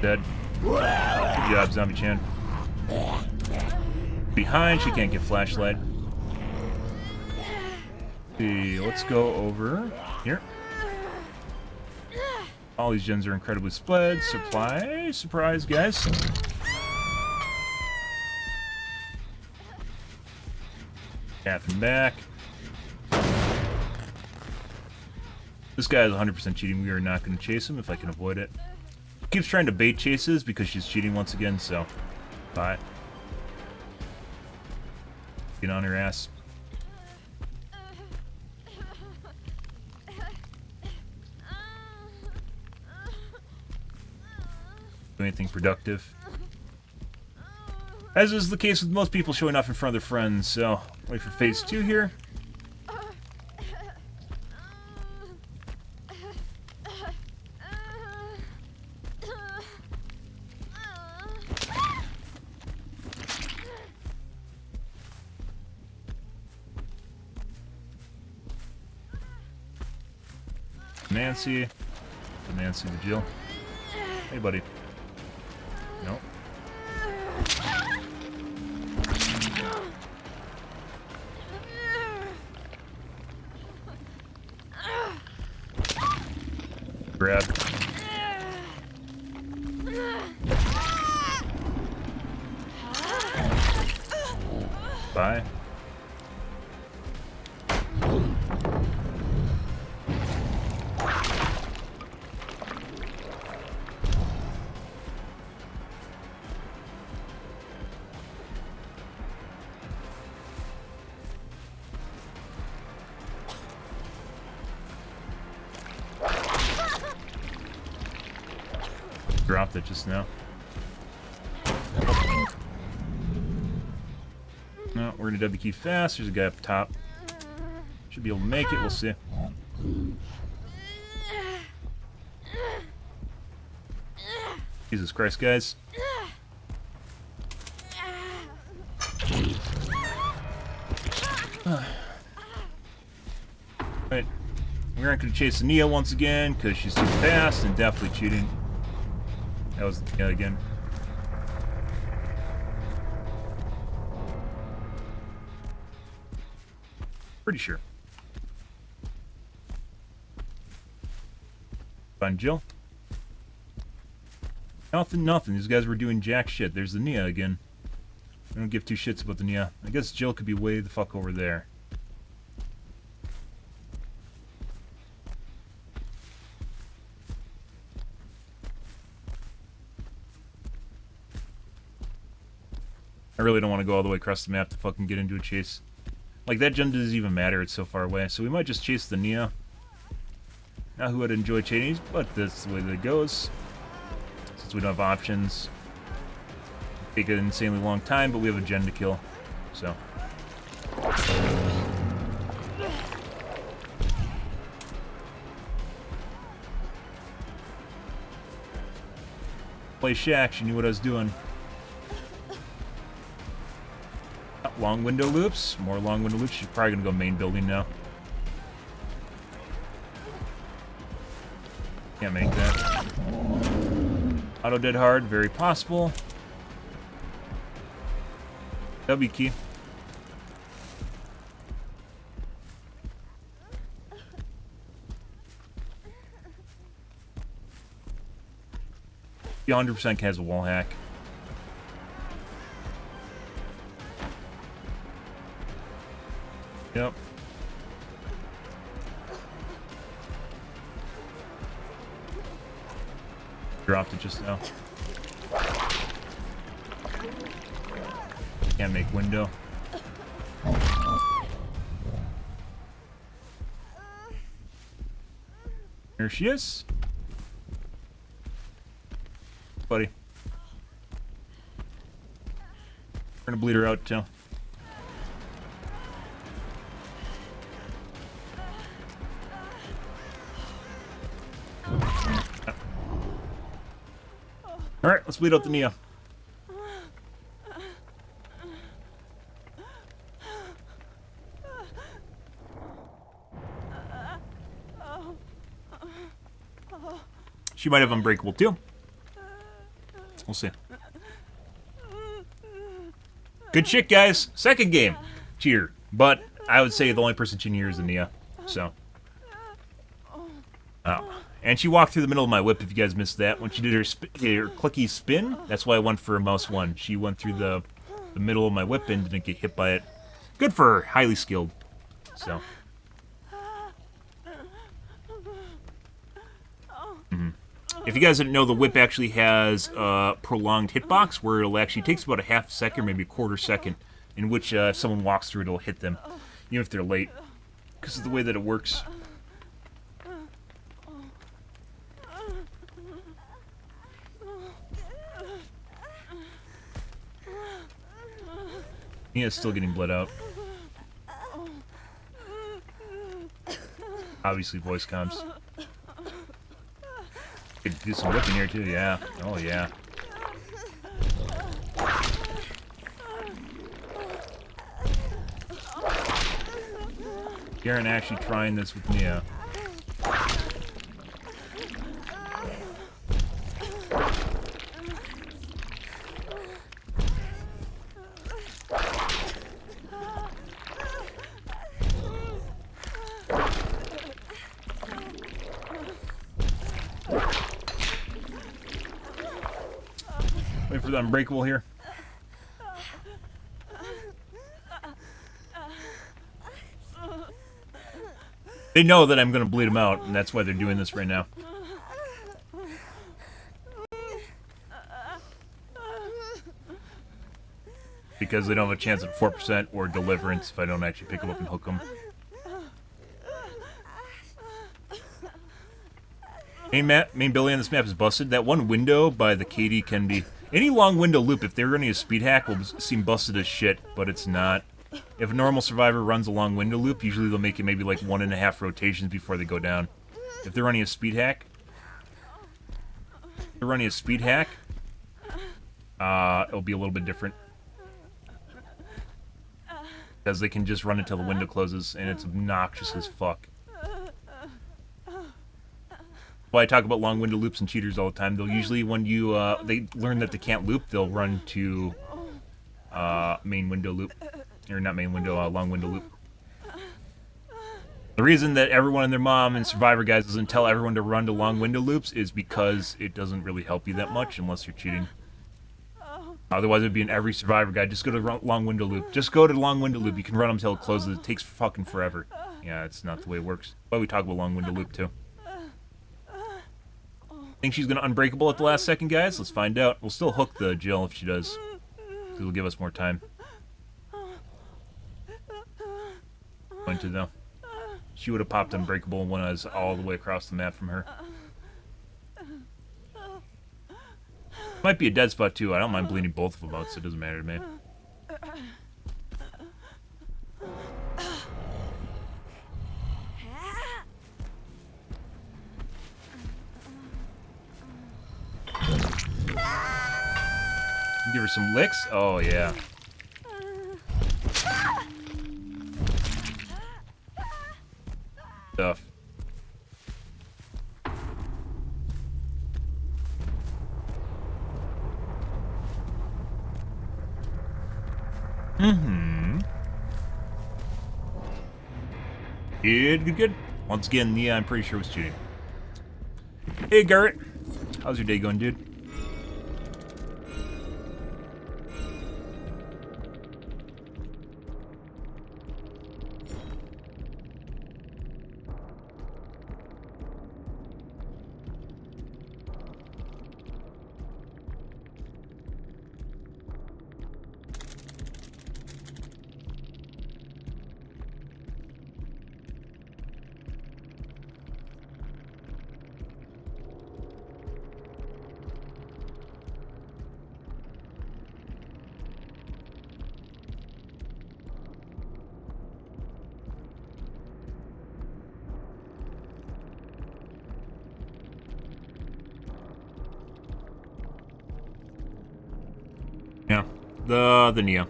Dead. Good job, Zombie Chan. Behind, she can't get flashlight. See, let's go over here. All these gens are incredibly split. Supply, surprise, guys. Tapping back. This guy is 100% cheating. We are not going to chase him if I can avoid it. Keeps trying to bait chases because she's cheating once again, so bye. Get on her ass. Do anything productive. As is the case with most people showing off in front of their friends, so wait for phase 2 here. Nancy. Nancy the Jill. Hey, buddy. Nope. Grab. Bye. Dropped it just now. No, we're gonna W key fast. There's a guy up top. Should be able to make it. We'll see. Jesus Christ, guys. Right. We aren't going to chase Nia once again because she's too fast and definitely cheating. That was the guy again. Pretty sure. Find Jill. Nothing. These guys were doing jack shit. There's the Nia again. I don't give two shits about the Nia. I guess Jill could be way the fuck over there. I really don't want to go all the way across the map to fucking get into a chase. Like, that gen doesn't even matter, it's so far away. So we might just chase the Nia. Not who would enjoy chasing, but that's the way that it goes. Since we don't have options. Take an insanely long time, but we have a gen to kill. So. Play Shaq, she knew what I was doing. Oh. long window loops. More long window loops. She's probably gonna go main building now. Can't make that. Auto dead hard. Very possible. W key. He 100% has a wall hack. Yep. Dropped it just now. Can't make window. Here she is. Buddy. We're gonna bleed her out too. Alright, let's bleed out the Nia. She might have Unbreakable too. We'll see. Good shit, guys. Second game. Cheater. But I would say the only person cheating here is the Nia. So. Oh. And she walked through the middle of my whip, if you guys missed that. When she did her, her clicky spin, that's why I went for a mouse 1. She went through the middle of my whip and didn't get hit by it. Good for her. Highly skilled. So. If you guys didn't know, the whip actually has a prolonged hitbox where it'll actually takes about a half second, maybe a quarter second, in which if someone walks through it, it'll hit them, even if they're late, because of the way that it works. Yeah, it's still getting bled out. Obviously, voice comms. Could do some whipping here too, yeah. Oh yeah. Garen actually trying this with Nia. Wait for the Unbreakable here. They know that I'm going to bleed them out, and that's why they're doing this right now. Because they don't have a chance at 4% or Deliverance if I don't actually pick them up and hook them. Main building on this map is busted. That one window by the KD can be... Any long window loop, if they're running a speed hack, will seem busted as shit, but it's not. If a normal survivor runs a long window loop, usually they'll make it maybe like 1.5 rotations before they go down. If they're running a speed hack, it'll be a little bit different. Because they can just run until the window closes, and it's obnoxious as fuck. Why I talk about long window loops and cheaters all the time. They'll usually, when you they learn that they can't loop, they'll run to main window loop, or not main window, long window loop. The reason that everyone and their mom and Survivor guys doesn't tell everyone to run to long window loops is because it doesn't really help you that much unless you're cheating. Otherwise, it'd be in every Survivor guide. Just go to long window loop. Just go to long window loop. You can run them until it closes. It takes fucking forever. Yeah, it's not the way it works. Why we talk about long window loop too. Think she's gonna Unbreakable at the last second, guys? Let's find out. We'll still hook the Jill if she does. It'll give us more time. Going to though. She would have popped Unbreakable when I was all the way across the map from her. Might be a dead spot too. I don't mind bleeding both of them out, so it doesn't matter to me. Give her some licks. Oh yeah. stuff. Mm-hmm. Good. Once again, yeah, I'm pretty sure it was cheating. Hey, Garrett. How's your day going, dude? Yeah, the Neo.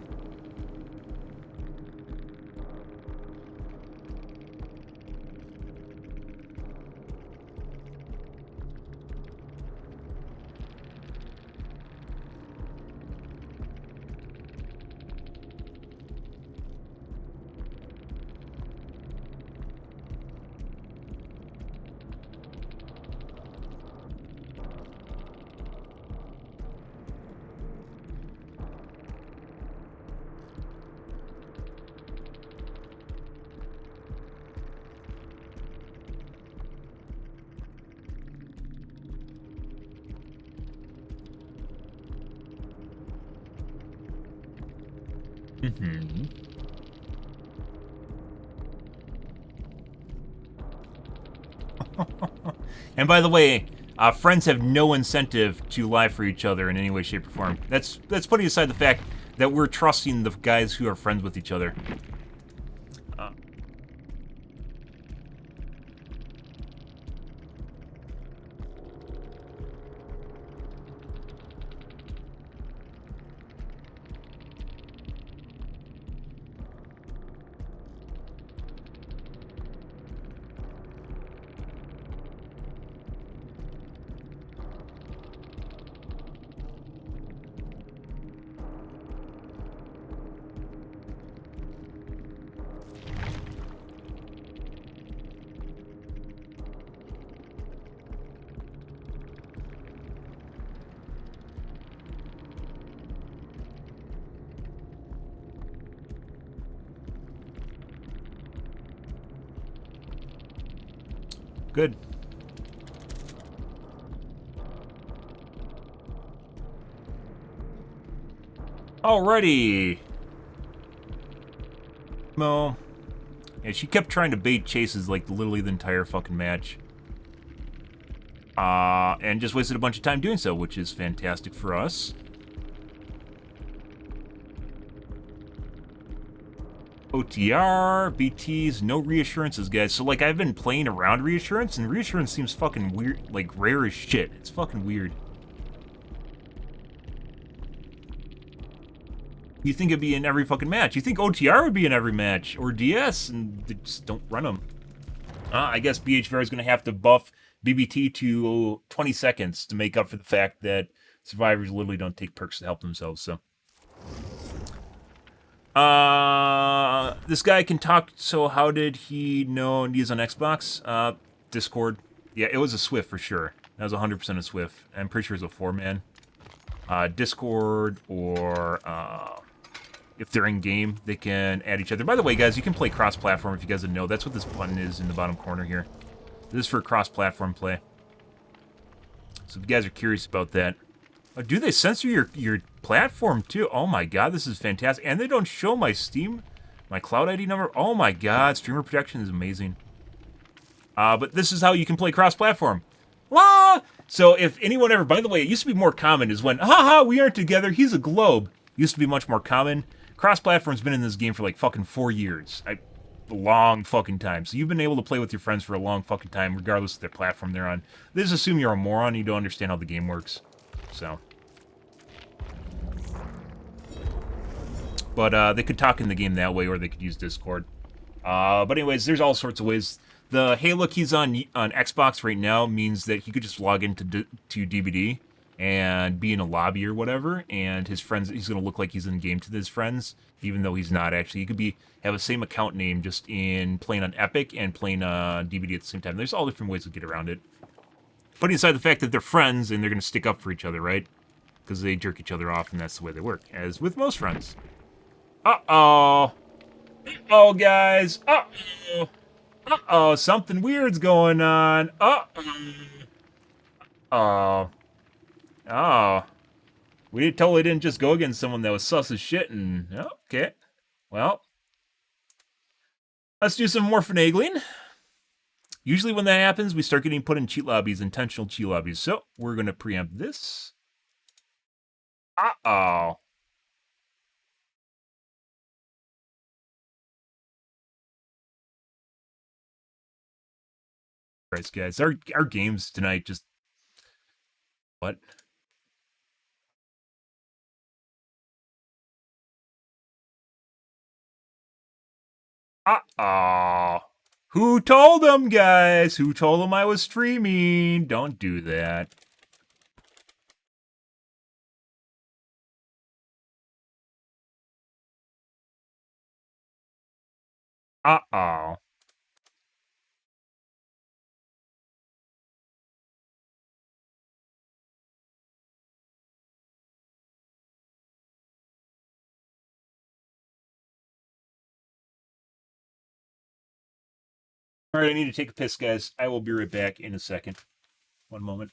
Mm-hmm. And by the way, friends have no incentive to lie for each other in any way, shape, or form. That's putting aside the fact that we're trusting the guys who are friends with each other. Good. Alrighty. Mo. Yeah, she kept trying to bait chases like literally the entire fucking match. And just wasted a bunch of time doing so, which is fantastic for us. OTR, BTs, no reassurances, guys. So, like, I've been playing around reassurance, and reassurance seems fucking weird, like, rare as shit. It's fucking weird. You think it'd be in every fucking match. You think OTR would be in every match, or DS, and they just don't run them. I guess BHVR is going to have to buff BBT to 20 seconds to make up for the fact that survivors literally don't take perks to help themselves, so... This guy can talk, so how did he know he's on Xbox? Discord. Yeah, it was a Swift for sure. That was 100% a Swift. I'm pretty sure it's a 4-man. Discord, or, if they're in-game, they can add each other. By the way, guys, you can play cross-platform if you guys didn't know. That's what this button is in the bottom corner here. This is for cross-platform play. So if you guys are curious about that. Oh, do they censor your platform too? Oh my god, this is fantastic. And they don't show my Steam, my Cloud ID number. Oh my god, streamer protection is amazing. But this is how you can play cross-platform. Wah! So if anyone ever, by the way, it used to be more common is when, haha, we aren't together, he's a globe. Used to be much more common. Cross-platform's been in this game for like fucking 4 years. A long fucking time. So you've been able to play with your friends for a long fucking time, regardless of their platform they're on. They just assume you're a moron and you don't understand how the game works. So. But they could talk in the game that way, or they could use Discord. But anyways, there's all sorts of ways The hey look he's on Xbox right now means that he could just log into to DVD and be in a lobby or whatever, and his friends he's gonna look like he's in game to his friends, even though he's not actually. He could be have the same account name just in playing on Epic and playing DVD at the same time. There's all different ways to get around it. Putting aside the fact that they're friends and they're gonna stick up for each other, right? Because they jerk each other off and that's the way they work, as with most friends. Uh-oh. Uh-oh, guys. Uh-oh. Uh-oh, something weird's going on. Uh-oh. Oh. Oh. We totally didn't just go against someone that was sus as shit and... Okay. Well. Let's do some more finagling. Usually when that happens, we start getting put in cheat lobbies, intentional cheat lobbies. So, we're going to preempt this. Uh-oh. Christ, guys. Our games tonight just... What? Uh-oh. Who told them, guys? Who told them I was streaming? Don't do that. Uh-oh. All right, I need to take a piss, guys. I will be right back in a second. One moment.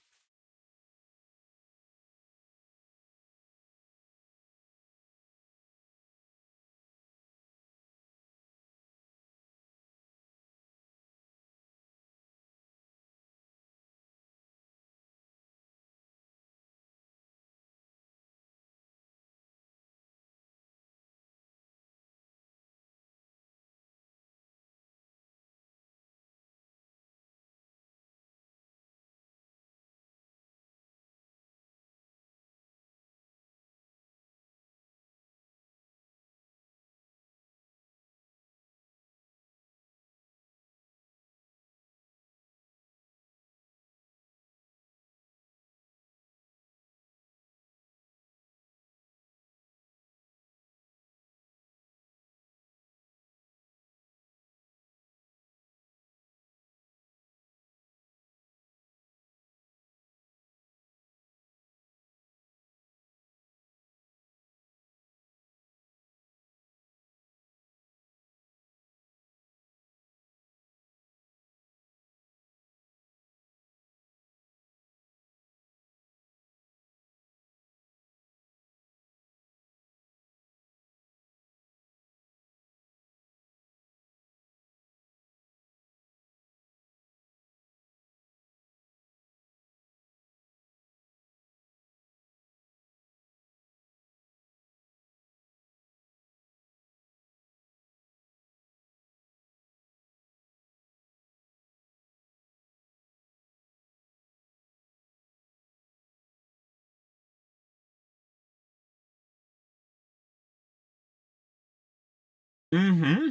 Mm-hmm.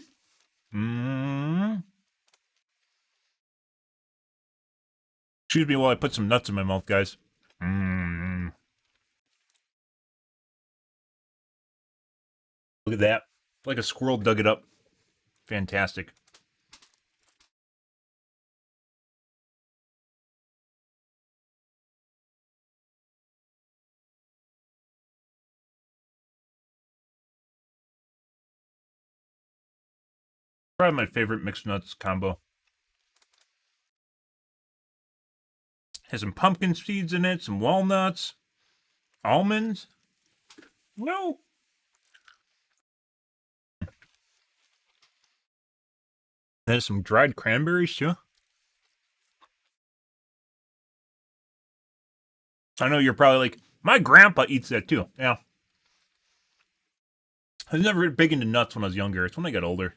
Mm-hmm. Excuse me while I put some nuts in my mouth, guys. Mm. Look at that. Like a squirrel dug it up. Fantastic. Probably my favorite mixed nuts combo. Has some pumpkin seeds in it, some walnuts, almonds. No. There's some dried cranberries too. I know you're probably like, my grandpa eats that too. Yeah. I was never big into nuts when I was younger. It's when I got older.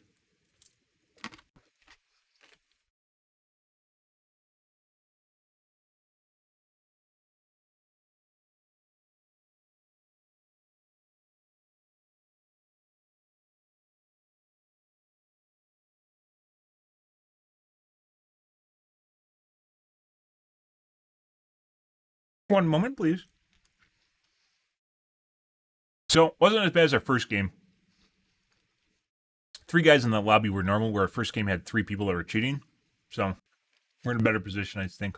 One moment, please. So, wasn't as bad as our first game. 3 guys in the lobby were normal, where our first game had 3 people that were cheating. So, we're in a better position, I think.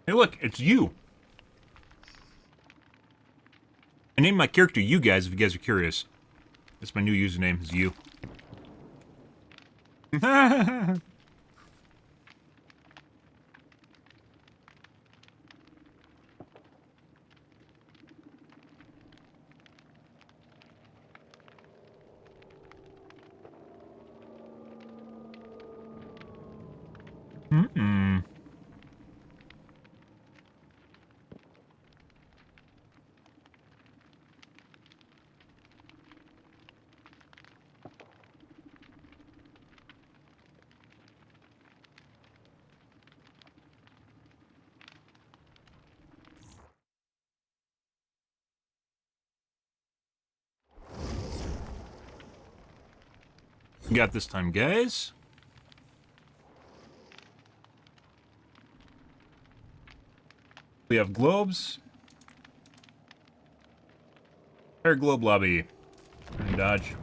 Hey, look, it's you. I named my character You Guys, if you guys are curious. That's my new username, is You. Mm-mm. Got this time, guys. We have globes. Air globe lobby. And dodge.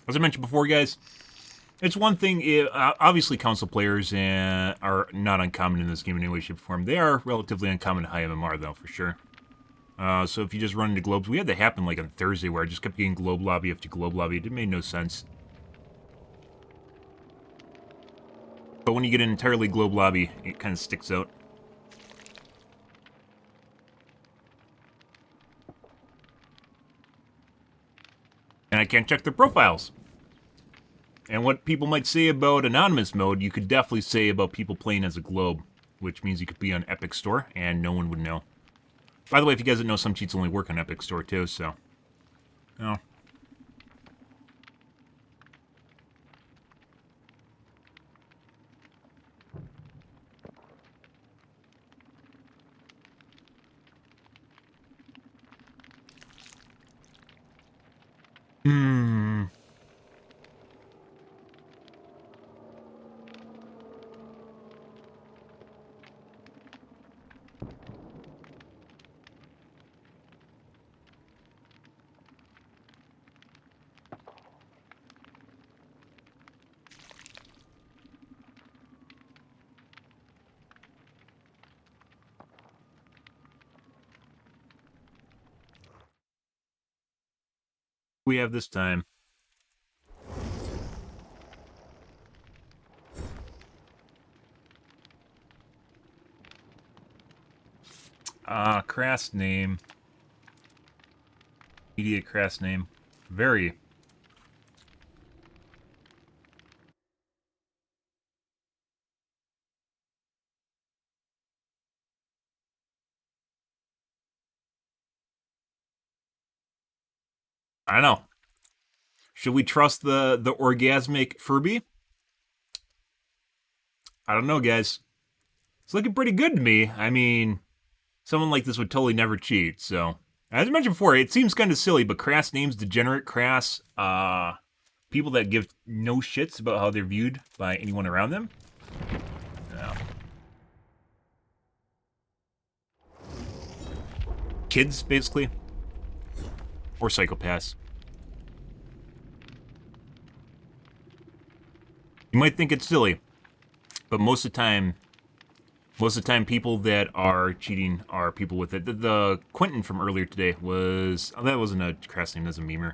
As I mentioned before, guys, it's one thing, obviously console players are not uncommon in this game in any way, shape, or form. They are relatively uncommon in high MMR, though, for sure. So if you just run into globes, we had that happen like on Thursday, where I just kept getting globe lobby after globe lobby. It made no sense. But when you get an entirely globe lobby, it kind of sticks out. And I can't check their profiles. And what people might say about anonymous mode, you could definitely say about people playing as a globe, which means you could be on Epic Store and no one would know. By the way, if you guys didn't know, some cheats only work on Epic Store too, so. No. Hmm. We have this time. Crass name. Immediate crass name. Very. I don't know. Should we trust the orgasmic Furby? I don't know, guys. It's looking pretty good to me. I mean, someone like this would totally never cheat, so. As I mentioned before, it seems kind of silly, but crass names, degenerate, crass, people that give no shits about how they're viewed by anyone around them. No. Kids, basically. Or psychopaths. You might think it's silly, but most of the time, people that are cheating are people with it. The Quentin from earlier today was... Oh, that wasn't a crass name, that's a memer.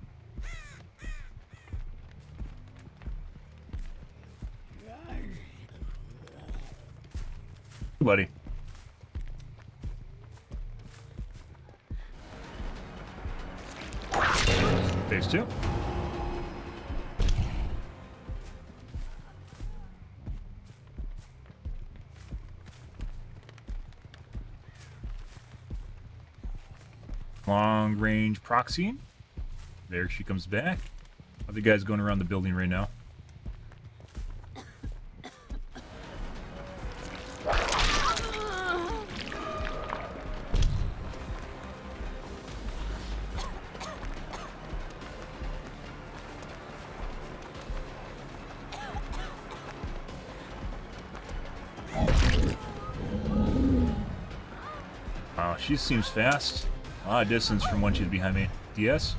Buddy. Phase 2. Long range proxy. There she comes back. Other guy's going around the building right now. Wow, she seems fast. A lot of distance from when she's behind me. DS?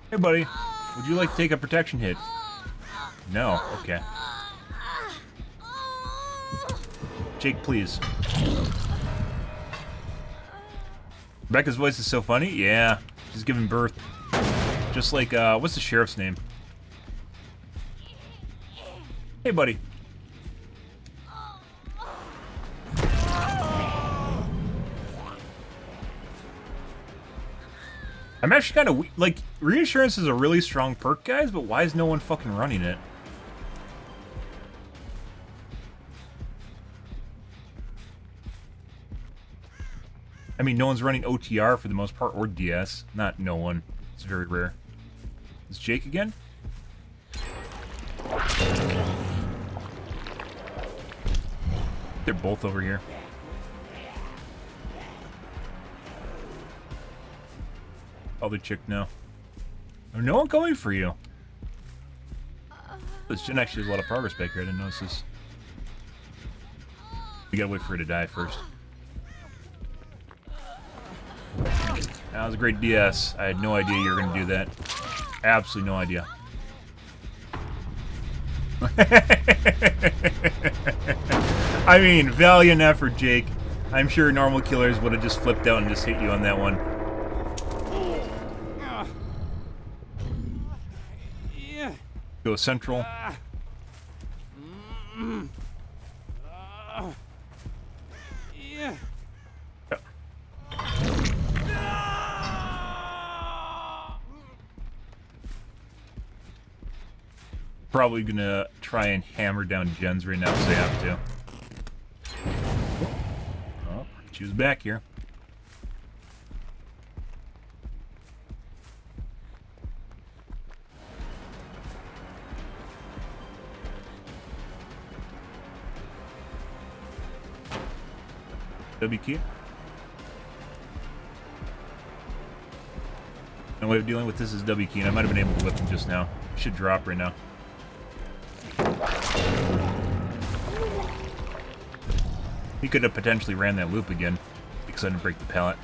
Hey, buddy. Would you like to take a protection hit? No? Okay. Jake, please. Rebecca's voice is so funny? Yeah. She's giving birth. Just like, what's the sheriff's name? Hey, buddy. I'm actually kind of, like, reinsurance is a really strong perk, guys, but why is no one fucking running it? I mean, no one's running OTR for the most part, or DS. Not no one. It's very rare. Is Jake again? They're both over here. Other chick now. Oh, no one coming for you. This Jen actually has a lot of progress back here. I didn't notice this. We gotta wait for her to die first. That was a great DS. I had no idea you were gonna do that. Absolutely no idea. I mean, valiant effort, Jake. I'm sure normal killers would have just flipped out and just hit you on that one. Go central. Yeah. Probably gonna try and hammer down gens right now because they have to. Oh, she was back here. W key. No way of dealing with this is W key, and I might have been able to whip him just now. Should drop right now. He could have potentially ran that loop again because I didn't break the pallet.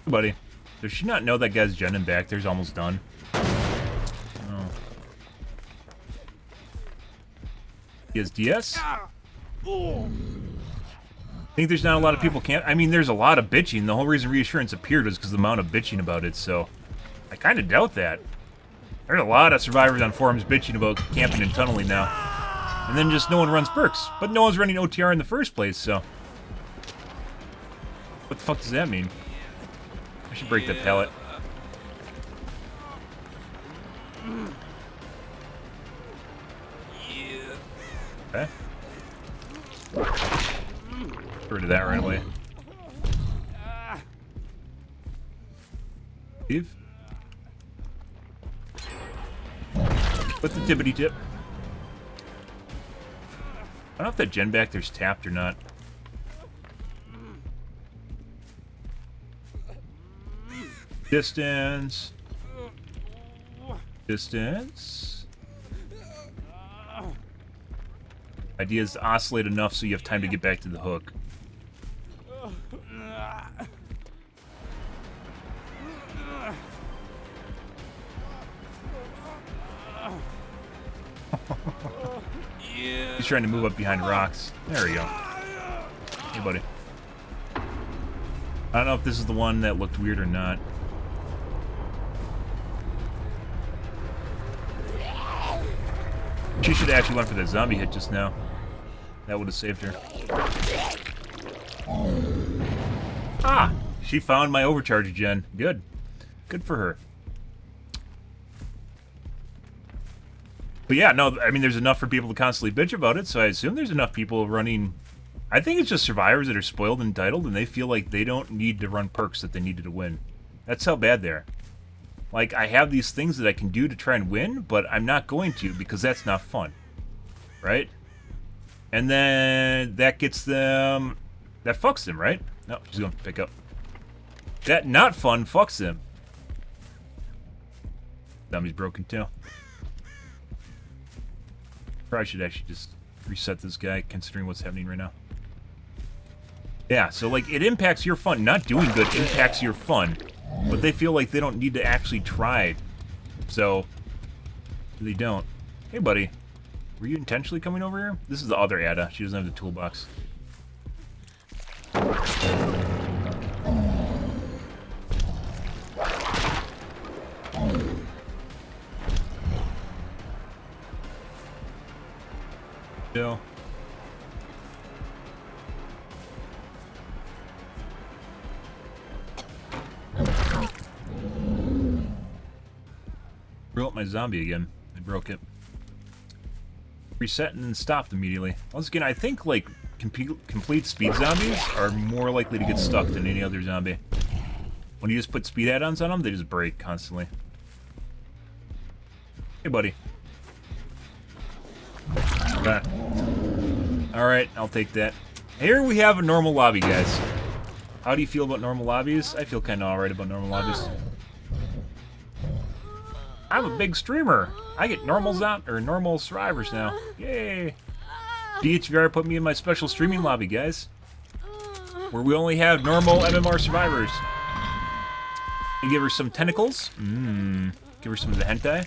Buddy. Does she not know that guy's genning back there's almost done? Oh. He has DS? I think there's not a lot of people I mean, there's a lot of bitching. The whole reason Reassurance appeared was because of the amount of bitching about it, so I kind of doubt that. There's a lot of survivors on forums bitching about camping and tunneling now. And then just no one runs perks. But no one's running OTR in the first place, so... What the fuck does that mean? I should break that pallet. Okay. Get rid of that right away. Steve? What's the tippity tip? I don't know if that gen back there's tapped or not. Distance. Distance. Idea is to oscillate enough so you have time to get back to the hook. He's trying to move up behind rocks. There we go. Hey, buddy. I don't know if this is the one that looked weird or not. She should have actually went for that zombie hit just now. That would have saved her. Ah! She found my overcharge gen. Good. Good for her. But yeah, no, I mean, there's enough for people to constantly bitch about it, so I assume there's enough people running... I think it's just survivors that are spoiled and entitled, and they feel like they don't need to run perks that they needed to win. That's how bad they are. Like, I have these things that I can do to try and win, but I'm not going to because that's not fun. Right? And then that gets them... That fucks them, right? No, she's going to pick up. That not fun fucks them. Zombie's broken too. Probably should actually just reset this guy, considering what's happening right now. Yeah, so, like, it impacts your fun. Not doing good impacts your fun. But they feel like they don't need to actually try. So, they don't. Hey, buddy. Were you intentionally coming over here? This is the other Ada. She doesn't have the toolbox. Still. Blew up my zombie again. I broke it. Reset and then stopped immediately. Once again, I think, like, complete speed zombies are more likely to get stuck than any other zombie. When you just put speed add-ons on them, they just break constantly. Hey, buddy. Okay. Alright, I'll take that. Here we have a normal lobby, guys. How do you feel about normal lobbies? I feel kind of alright about normal lobbies. I'm a big streamer. I get normal survivors now. Yay! DHVR put me in my special streaming lobby, guys. Where we only have normal MMR survivors. You give her some tentacles. Give her some of the hentai.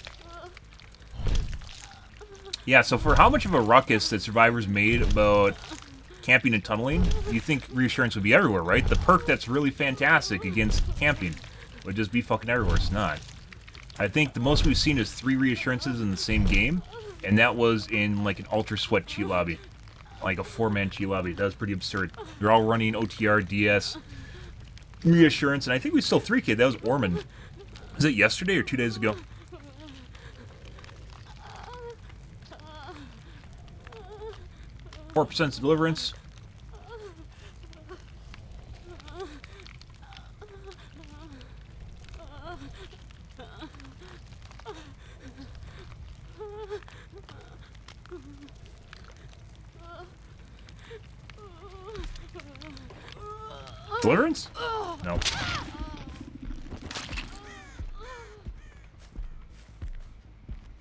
Yeah, so for how much of a ruckus that survivors made about camping and tunneling, you think reassurance would be everywhere, right? The perk that's really fantastic against camping would just be fucking everywhere. It's not. I think the most we've seen is 3 reassurances in the same game, and that was in like an ultra sweat cheat lobby. Like a 4-man cheat lobby. That was pretty absurd. They're all running OTR, DS, reassurance, and I think we still 3K. That was Ormond. Was it yesterday or 2 days ago? %4 deliverance. Deliverance? No.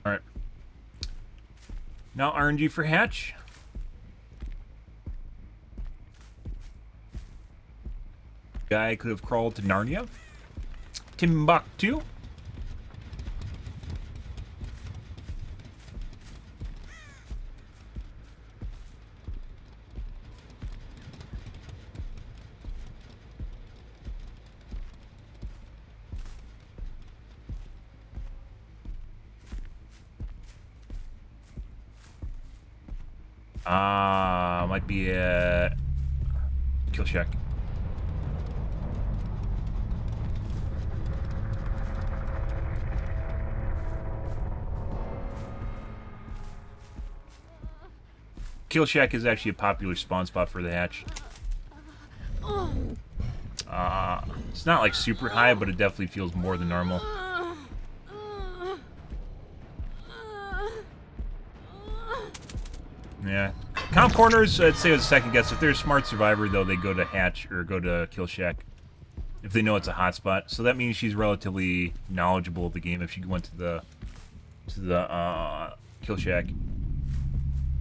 Alright. Now RNG for Hatch. Guy could have crawled to Narnia. Timbuktu. Might be a kill shack. Kill Shack is actually a popular spawn spot for the hatch. It's not like super high, but it definitely feels more than normal. Yeah. Comp corners, I'd say, as a second guess. If they're a smart survivor, though, they go to hatch or go to Kill Shack if they know it's a hotspot. So that means she's relatively knowledgeable of the game if she went to the Kill Shack.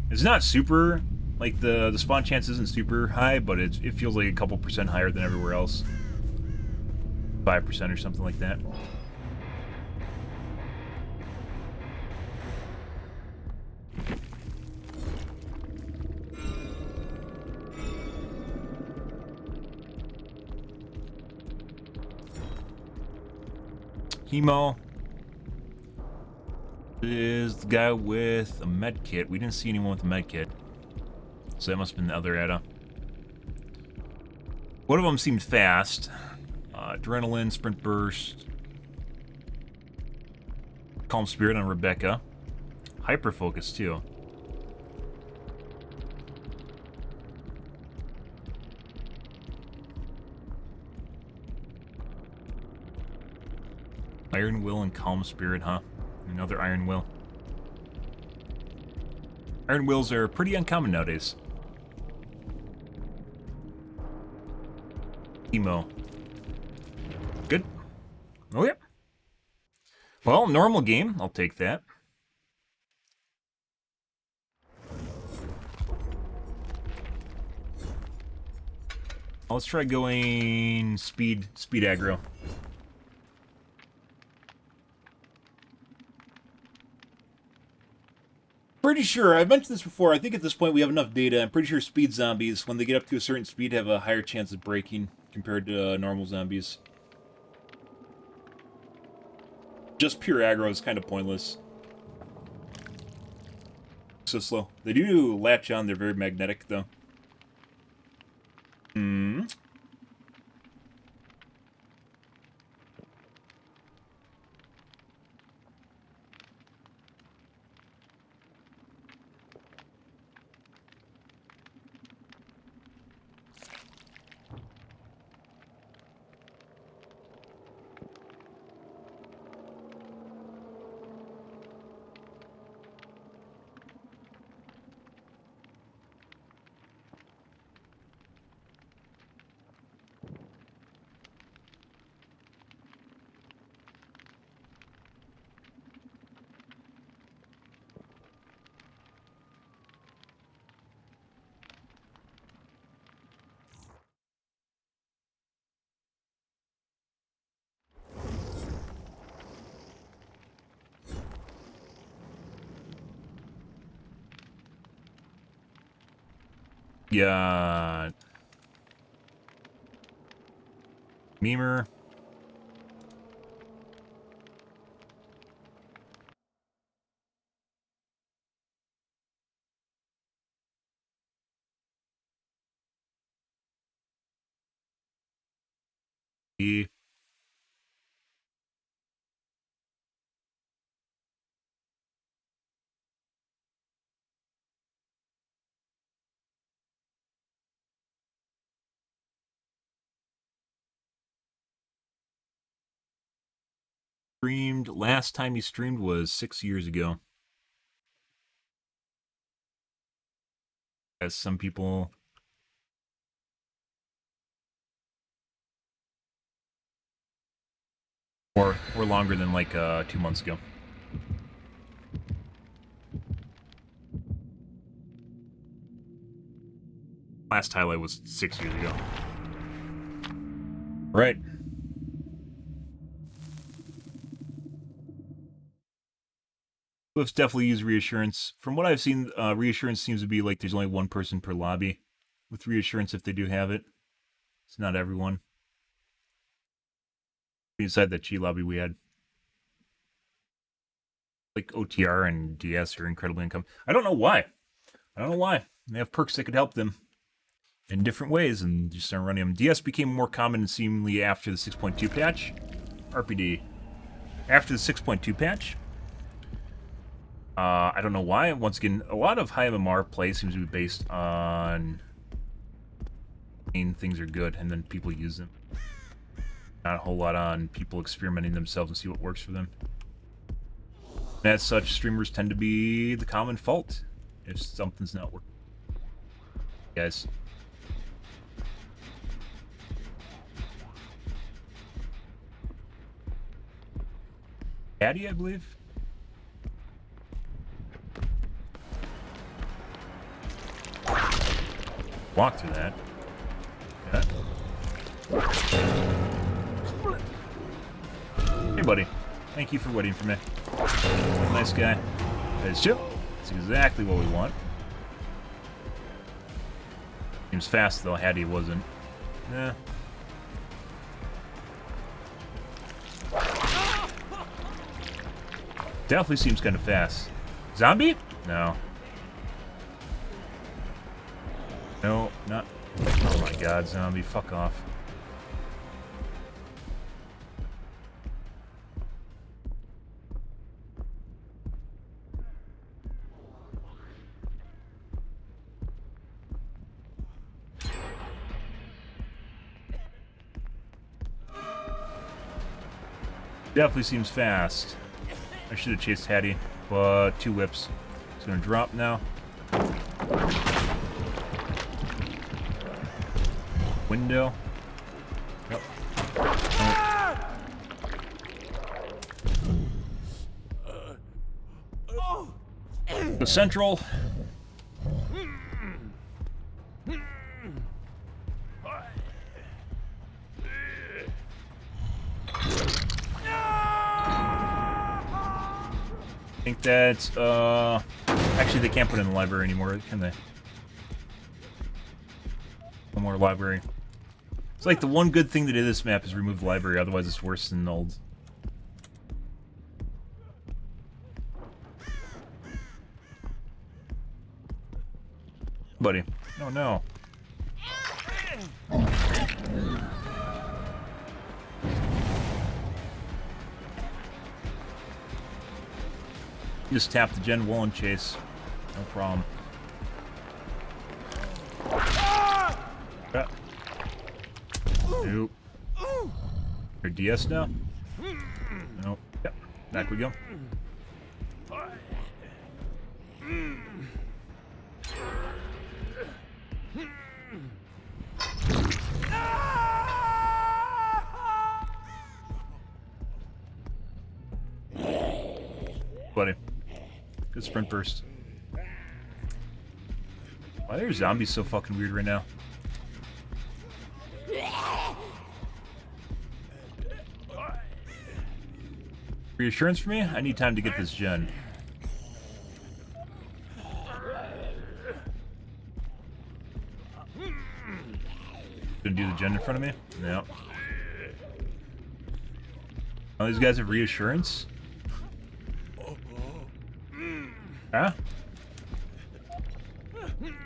It's not super, like, the spawn chance isn't super high, but it feels like a couple % higher than everywhere else. 5% or something like that. Chemo is the guy with a med kit. We didn't see anyone with a med kit. So that must have been the other Ada. One of them seemed fast. Adrenaline, sprint burst. Calm spirit on Rebecca. Hyper focus too. Iron Will and Calm Spirit, huh? Another Iron Will. Iron Wills are pretty uncommon nowadays. Emo. Good. Oh, yeah. Well, normal game. I'll take that. Let's try going speed aggro. Pretty sure, I've mentioned this before, I think at this point we have enough data. I'm pretty sure speed zombies, when they get up to a certain speed, have a higher chance of breaking compared to normal zombies. Just pure aggro is kind of pointless. So slow. They do latch on, they're very magnetic though. Yeah. Memer. E. Streamed, last time he streamed was 6 years ago. As some people... Or longer than like 2 months ago. Last highlight was 6 years ago. Right. Cliffs definitely use reassurance. From what I've seen, reassurance seems to be like there's only one person per lobby with reassurance if they do have it. It's not everyone. Inside that G lobby we had. Like OTR and DS are incredibly uncommon. I don't know why. They have perks that could help them in different ways and just aren't running them. DS became more common seemingly after the 6.2 patch. RPD. After the 6.2 patch. I don't know why. Once again, a lot of high MMR play seems to be based on things are good and then people use them. Not a whole lot on people experimenting themselves and see what works for them. And as such, streamers tend to be the common fault if something's not working. Guys. Caddy, I believe. Walk through that. Okay. Hey, buddy. Thank you for waiting for me. Nice guy. That's chill. That's exactly what we want. Seems fast, though. Hattie wasn't. Yeah. Definitely seems kind of fast. Zombie? No. No, not... Oh my god, zombie, fuck off. Definitely seems fast. I should have chased Hattie, but 2 whips. It's gonna drop now. Window. Yep. Oh. The central. I think that's, actually they can't put it in the library anymore, can they? One more library. It's like the one good thing they did this map is remove the library, otherwise it's worse than old. Buddy. Oh no. Just tap the Gen 1 chase. No problem. Nope. Or DS now? Nope. Yep. Back we go. Buddy. Good sprint burst. Why are zombies so fucking weird right now? Reassurance for me? I need time to get this gen. Gonna do the gen in front of me? No. Oh, these guys have reassurance? Huh?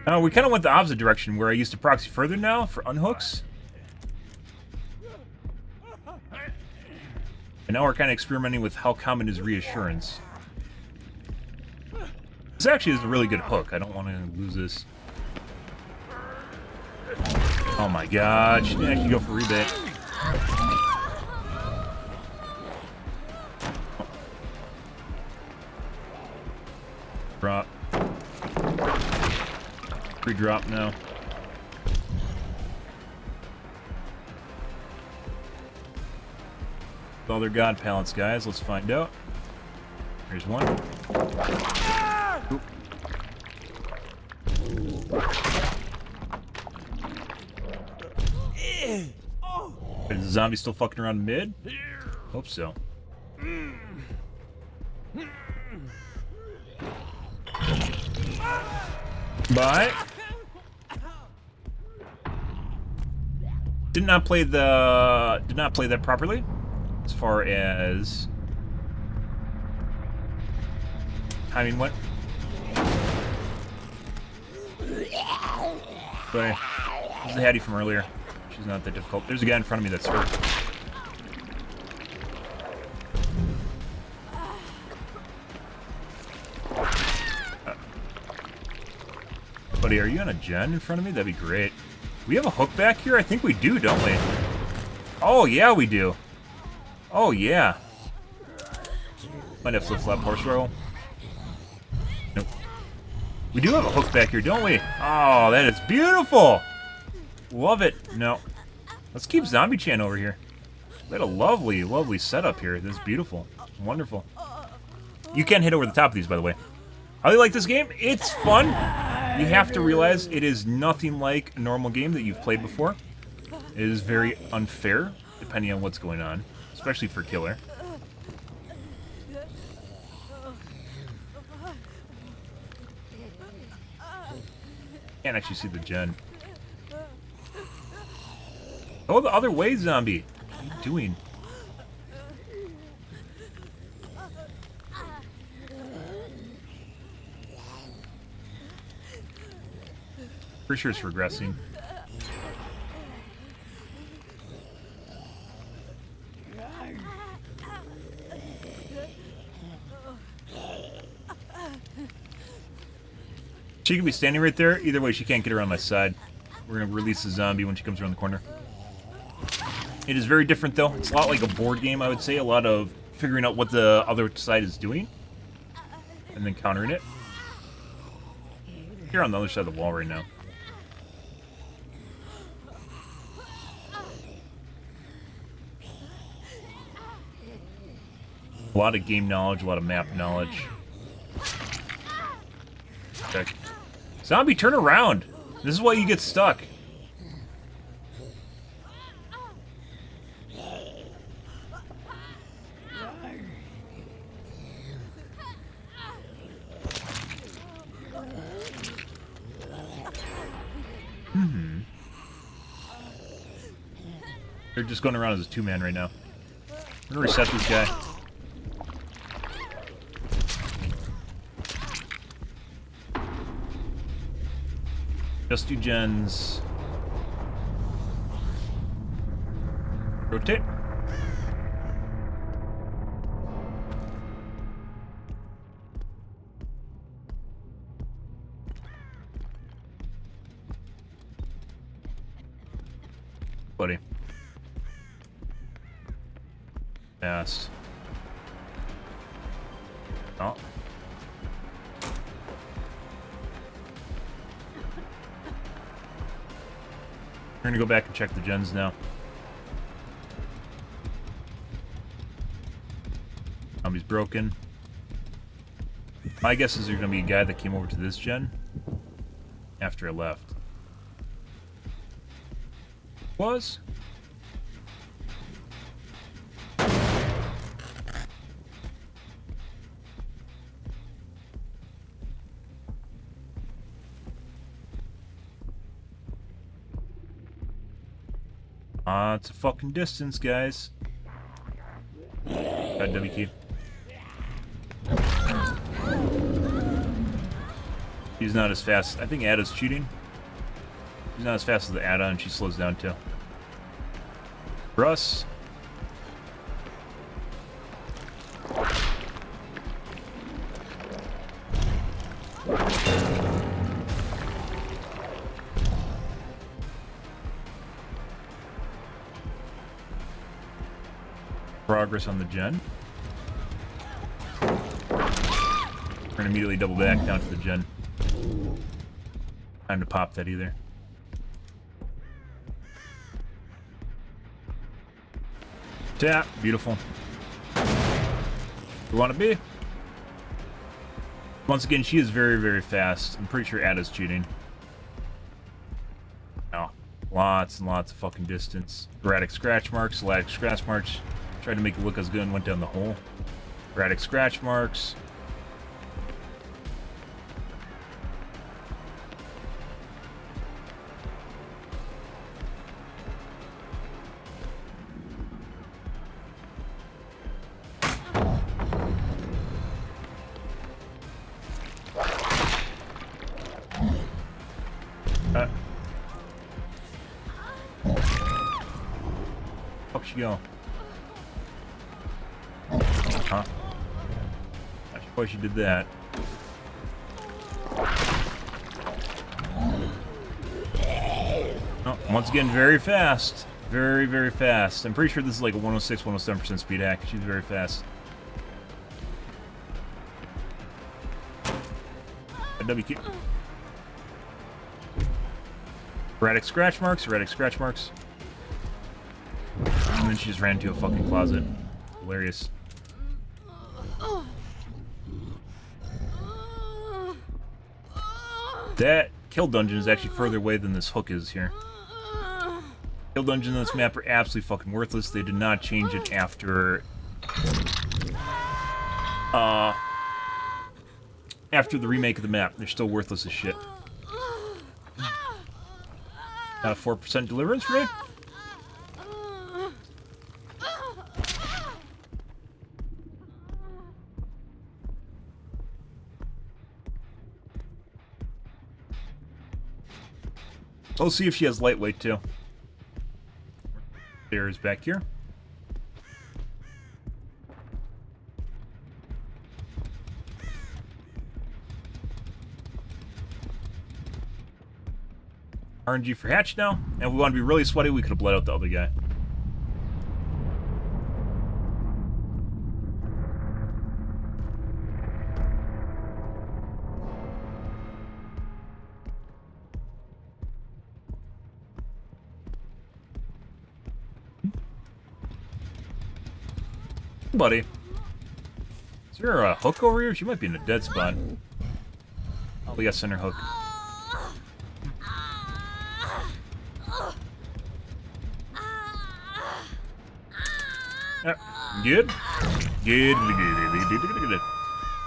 Oh, we kind of went the opposite direction, where I used to proxy further now for unhooks. And now we're kind of experimenting with how common is reassurance. This actually is a really good hook. I don't want to lose this. Oh my god, she didn't actually go for rebate. Drop. Free drop now. All their god pallets, guys. Let's find out. Here's one. Oop. Is the zombie still fucking around mid? Hope so. Bye. Did not play that properly. As far as timing went. But this is the Hattie from earlier. She's not that difficult. There's a guy in front of me that's hurt. Buddy, are you on a gen in front of me? That'd be great. We have a hook back here? I think we do, don't we? Oh, yeah, we do. Oh, yeah. Might have flip-flop horse roll. Nope. We do have a hook back here, don't we? Oh, that is beautiful! Love it. No. Let's keep Zombie Chan over here. We had a lovely, lovely setup here. This is beautiful. Wonderful. You can hit over the top of these, by the way. How do you like this game? It's fun. You have to realize it is nothing like a normal game that you've played before. It is very unfair, depending on what's going on. Especially for Killer. Can't actually see the gen. Oh, the other way, zombie. What are you doing? Pretty sure it's regressing. She can be standing right there. Either way, she can't get around my side. We're gonna release the zombie when she comes around the corner. It is very different, though. It's a lot like a board game, I would say. A lot of figuring out what the other side is doing. And then countering it. You're on the other side of the wall right now. A lot of game knowledge, a lot of map knowledge. Check. Zombie, turn around! This is why you get stuck. They're just going around as a two-man right now. I'm gonna reset this guy. Just do gens. Rotate. Buddy. Fast. Oh. We're gonna go back and check the gens now. Zombie's broken. My guess is there's gonna be a guy that came over to this gen after I left. Was? It's a fucking distance, guys. Got W key. He's not as fast. I think Ada's cheating. He's not as fast as the Ada, and she slows down too. For us. Progress on the gen. We're gonna immediately double back down to the gen. Time to pop that either. Tap, beautiful. We want to be. Once again, she is very, very fast. I'm pretty sure Ada's cheating. No. Lots and lots of fucking distance. Erratic scratch marks, erratic scratch marks. Tried to make it look as good and went down the hole. Erratic scratch marks. Where'd she go? Huh? I suppose she did that. Oh, once again, very fast. Very, very fast. I'm pretty sure this is like a 106, 107% speed hack. She's very fast. A W key. Erratic scratch marks, erratic scratch marks. And then she just ran to a fucking closet. Hilarious. That kill dungeon is actually further away than this hook is here. Kill dungeons on this map are absolutely fucking worthless. They did not change it after the remake of the map. They're still worthless as shit. 4% deliverance for me? We'll see if she has lightweight too. There's back here. RNG for hatch now, and if we want to be really sweaty, we could have bled out the other guy. Buddy. Is there a hook over here? She might be in a dead spot. Oh, we got center hook. Good. Good.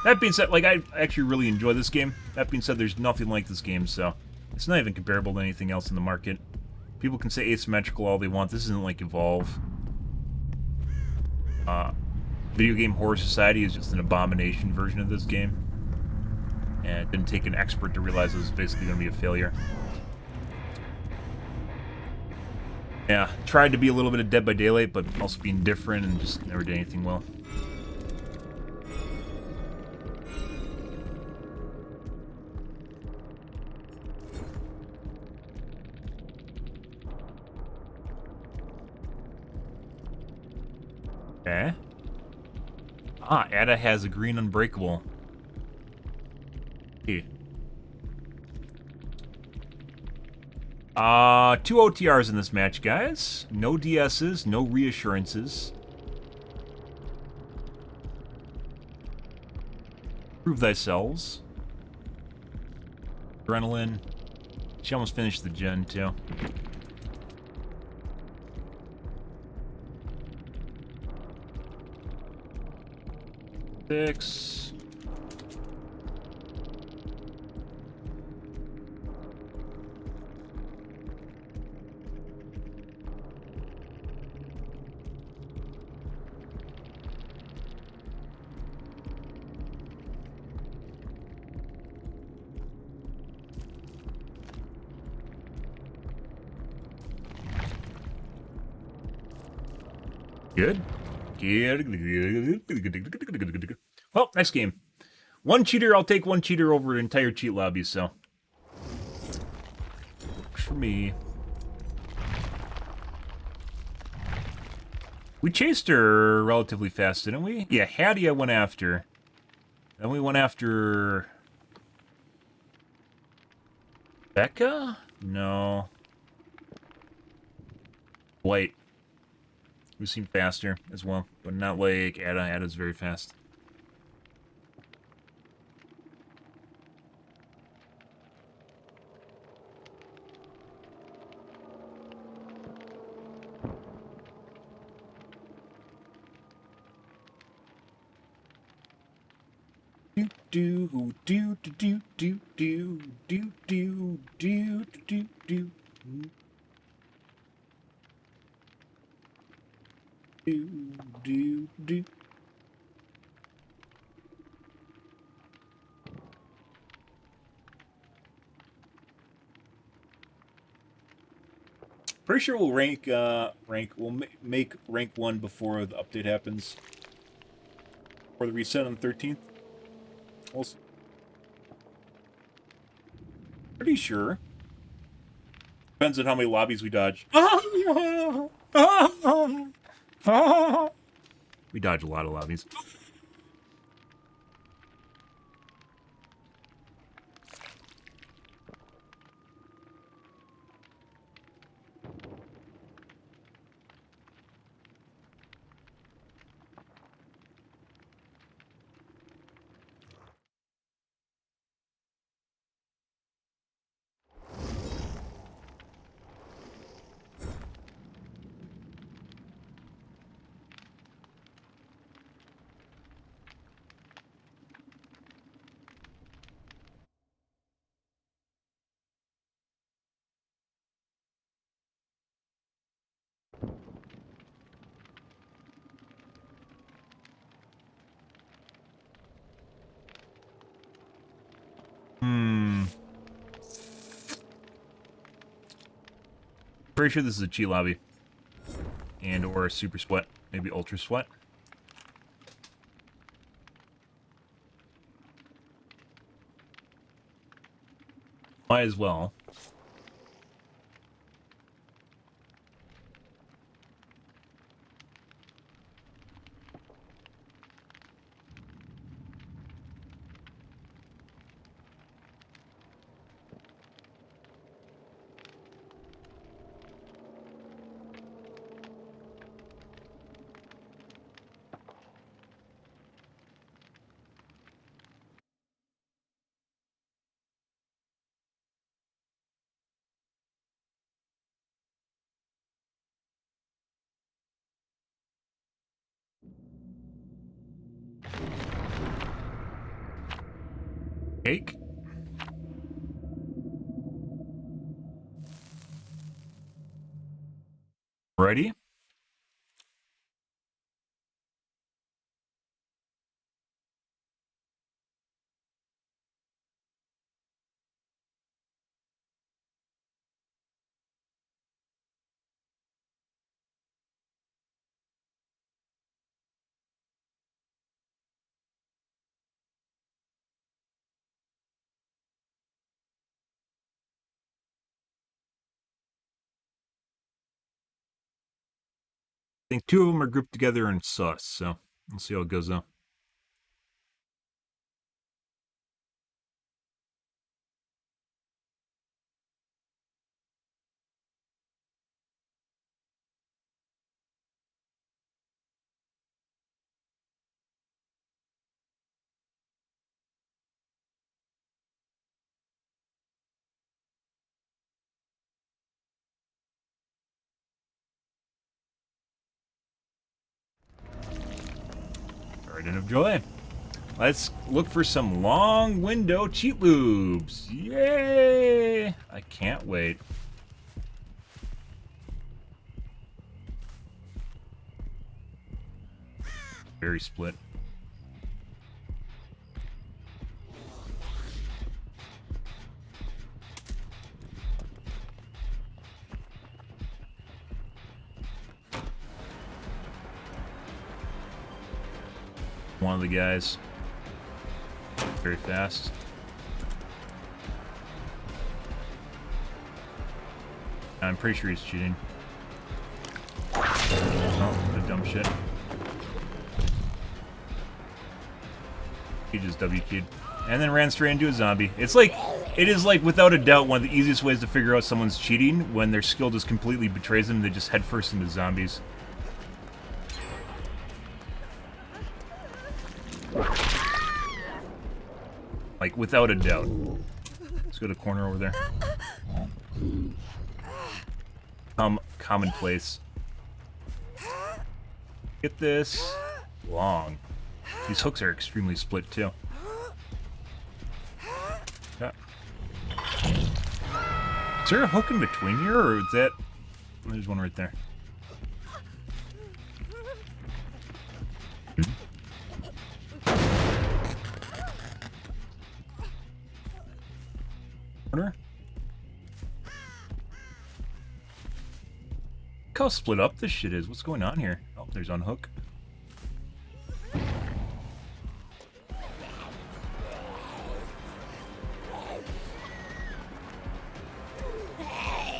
That being said, like, I actually really enjoy this game. That being said, there's nothing like this game, so it's not even comparable to anything else in the market. People can say asymmetrical all they want. This isn't like Evolve. Video Game Horror Society is just an abomination version of this game. And it didn't take an expert to realize it was basically going to be a failure. Yeah, tried to be a little bit of Dead by Daylight, but also being different and just never did anything well. Okay. Ah, Ada has a green unbreakable. Okay. 2 OTRs in this match, guys. No DSs, no reassurances. Prove thyself. Adrenaline. She almost finished the gen, too. Six. Good. Well, next game. One cheater, I'll take one cheater over an entire cheat lobby, so. Works for me. We chased her relatively fast, didn't we? Yeah, Hattie I went after. Then we went after... Becca? No. White. Who seemed faster as well, but not like Ada. Ada's very fast. Do do do do do do do do do do do. Do. Pretty sure we'll make rank 1 before the update happens. Or the reset on the 13th. Also, pretty sure. Depends on how many lobbies we dodge. We dodge a lot of lobbies. pretty sure this is a cheat lobby. And or a super sweat. Maybe ultra sweat. Might as well. Cake. Ready? I think two of them are grouped together in sus, so we'll see how it goes though. Garden of Joy. Let's look for some long window cheat loops. Yay! I can't wait. Very split. One of the guys. Very fast. I'm pretty sure he's cheating. Oh, the dumb shit. He just W-keyed. And then ran straight into a zombie. It is like, without a doubt, one of the easiest ways to figure out someone's cheating when their skill just completely betrays them. They just head first into zombies. Like, without a doubt. Let's go to the corner over there. Commonplace. Get this. Long. These hooks are extremely split, too. Yeah. Is there a hook in between here, or is that... There's one right there. Corner? Look how split up this shit is. What's going on here? Oh, there's unhook.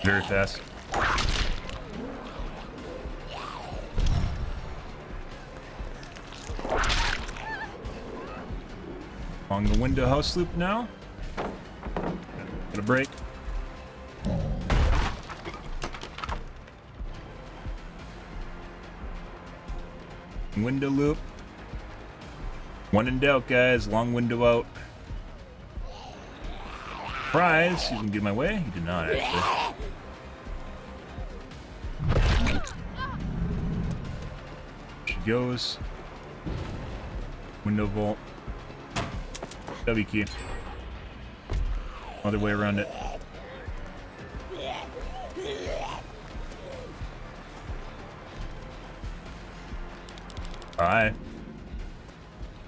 Very fast. Along the window house loop now. Got a break. Window loop. One in doubt, guys. Long window out. Prize. You can get my way? You did not, actually. She goes. Window vault. W key. Other way around it. Alright.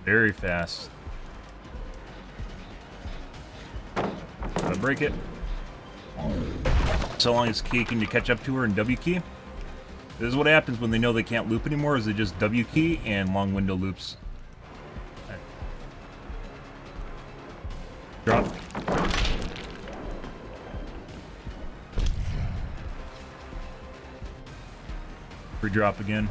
Very fast. Gotta break it. So long as K can catch up to her and W key. This is what happens when they know they can't loop anymore, is they just W key and long window loops. Right. Drop. Free drop again.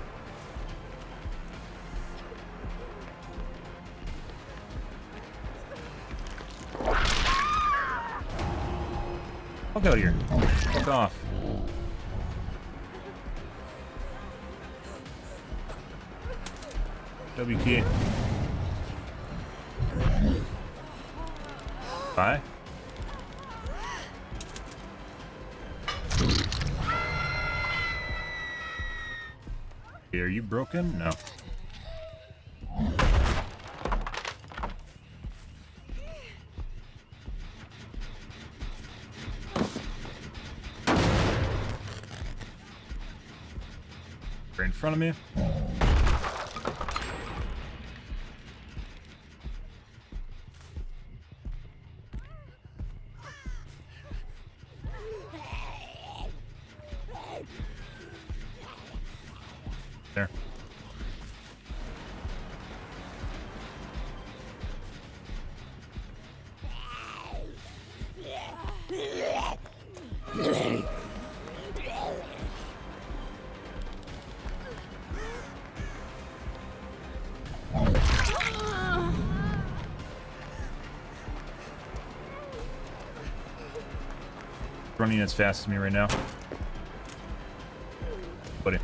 Fuck out of here. Fuck off. W key. Bye. Are you broken? No. Right in front of me. There. Running as fast as me right now. Buddy.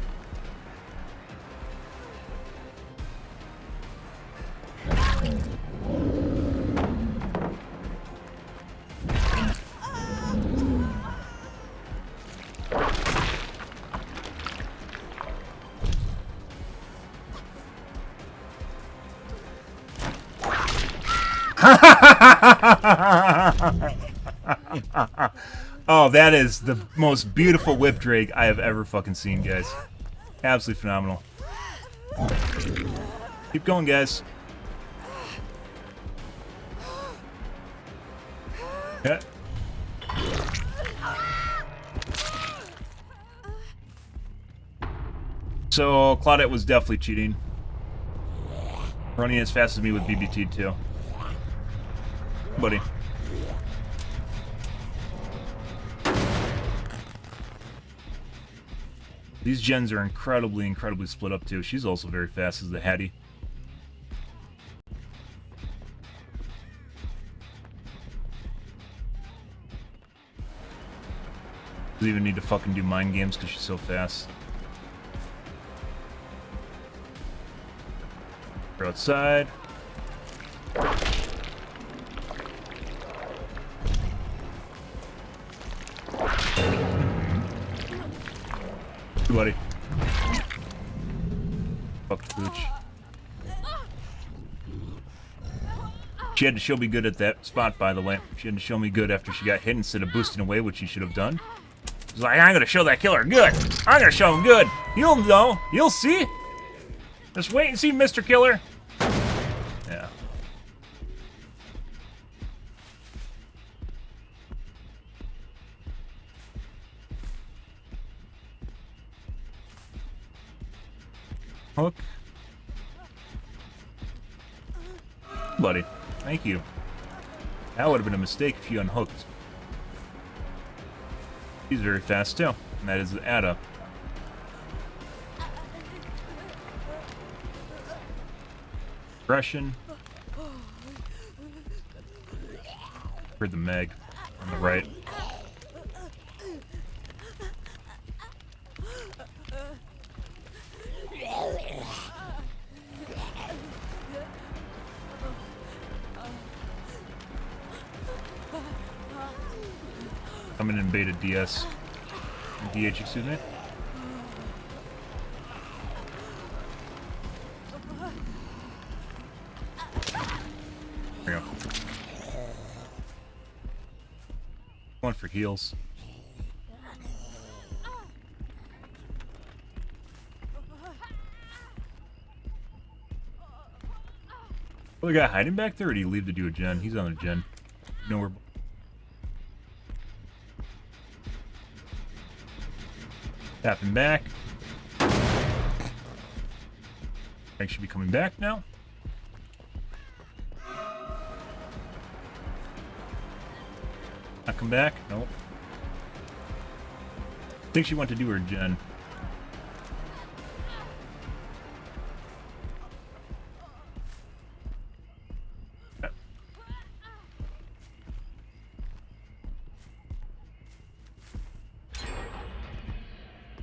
Oh, that is the most beautiful whip drag I have ever fucking seen, guys. Absolutely phenomenal. Keep going, guys. Yeah. So, Claudette was definitely cheating. Running as fast as me with BBT, too. Buddy. These gens are incredibly, incredibly split up, too. She's also very fast as the Hattie. Doesn't even need to fucking do mind games because she's so fast. We're outside. Buddy. Fuck the pooch. She had to show me good at that spot, by the way. She had to show me good after she got hit instead of boosting away, which she should have done. She's like, I'm gonna show that killer good. I'm gonna show him good. You'll know. You'll see. Just wait and see, Mr. Killer. Yeah. Hook. Buddy, thank you. That would have been a mistake if you unhooked. He's very fast too, and that is the Ada. Aggression. For the Meg on the right. Coming in beta DS. DH, excuse me. There we go. One for heals. Oh, the guy hiding back there, or did he leave to do a gen? He's on a gen. You know where. Tapping back. I should be coming back now. Not come back? Nope. I think she went to do her gen.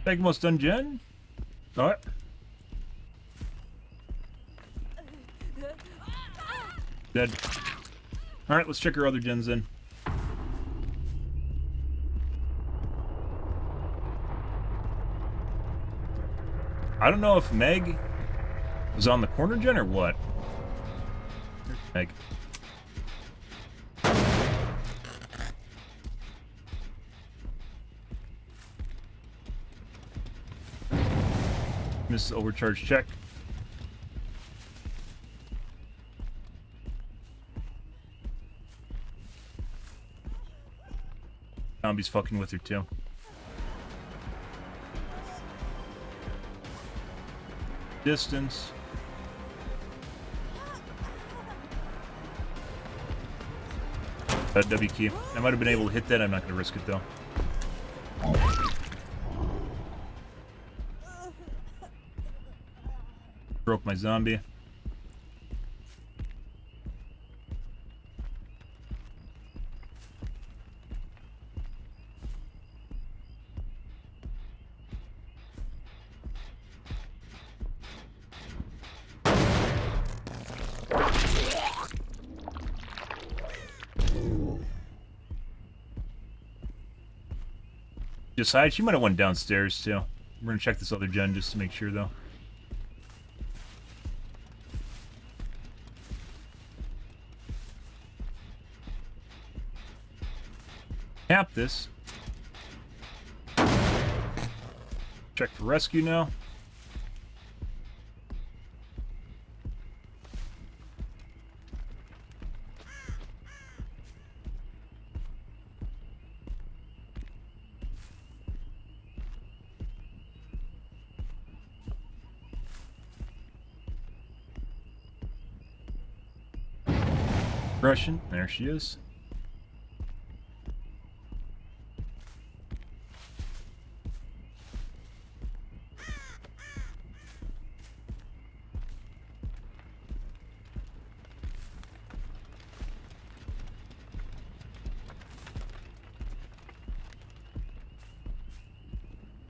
Think almost done gen? Alright. Dead. Alright, let's check her other gens in. I don't know if Meg was on the corner gen or what. There's Meg. Miss overcharge check. Zombie's fucking with her too. Distance. W key. I might have been able to hit that. I'm not going to risk it though. Broke my zombie. Decide she might have went downstairs too. We're gonna check this other gen just to make sure though. Tap this. Check for rescue now. Russian, there she is.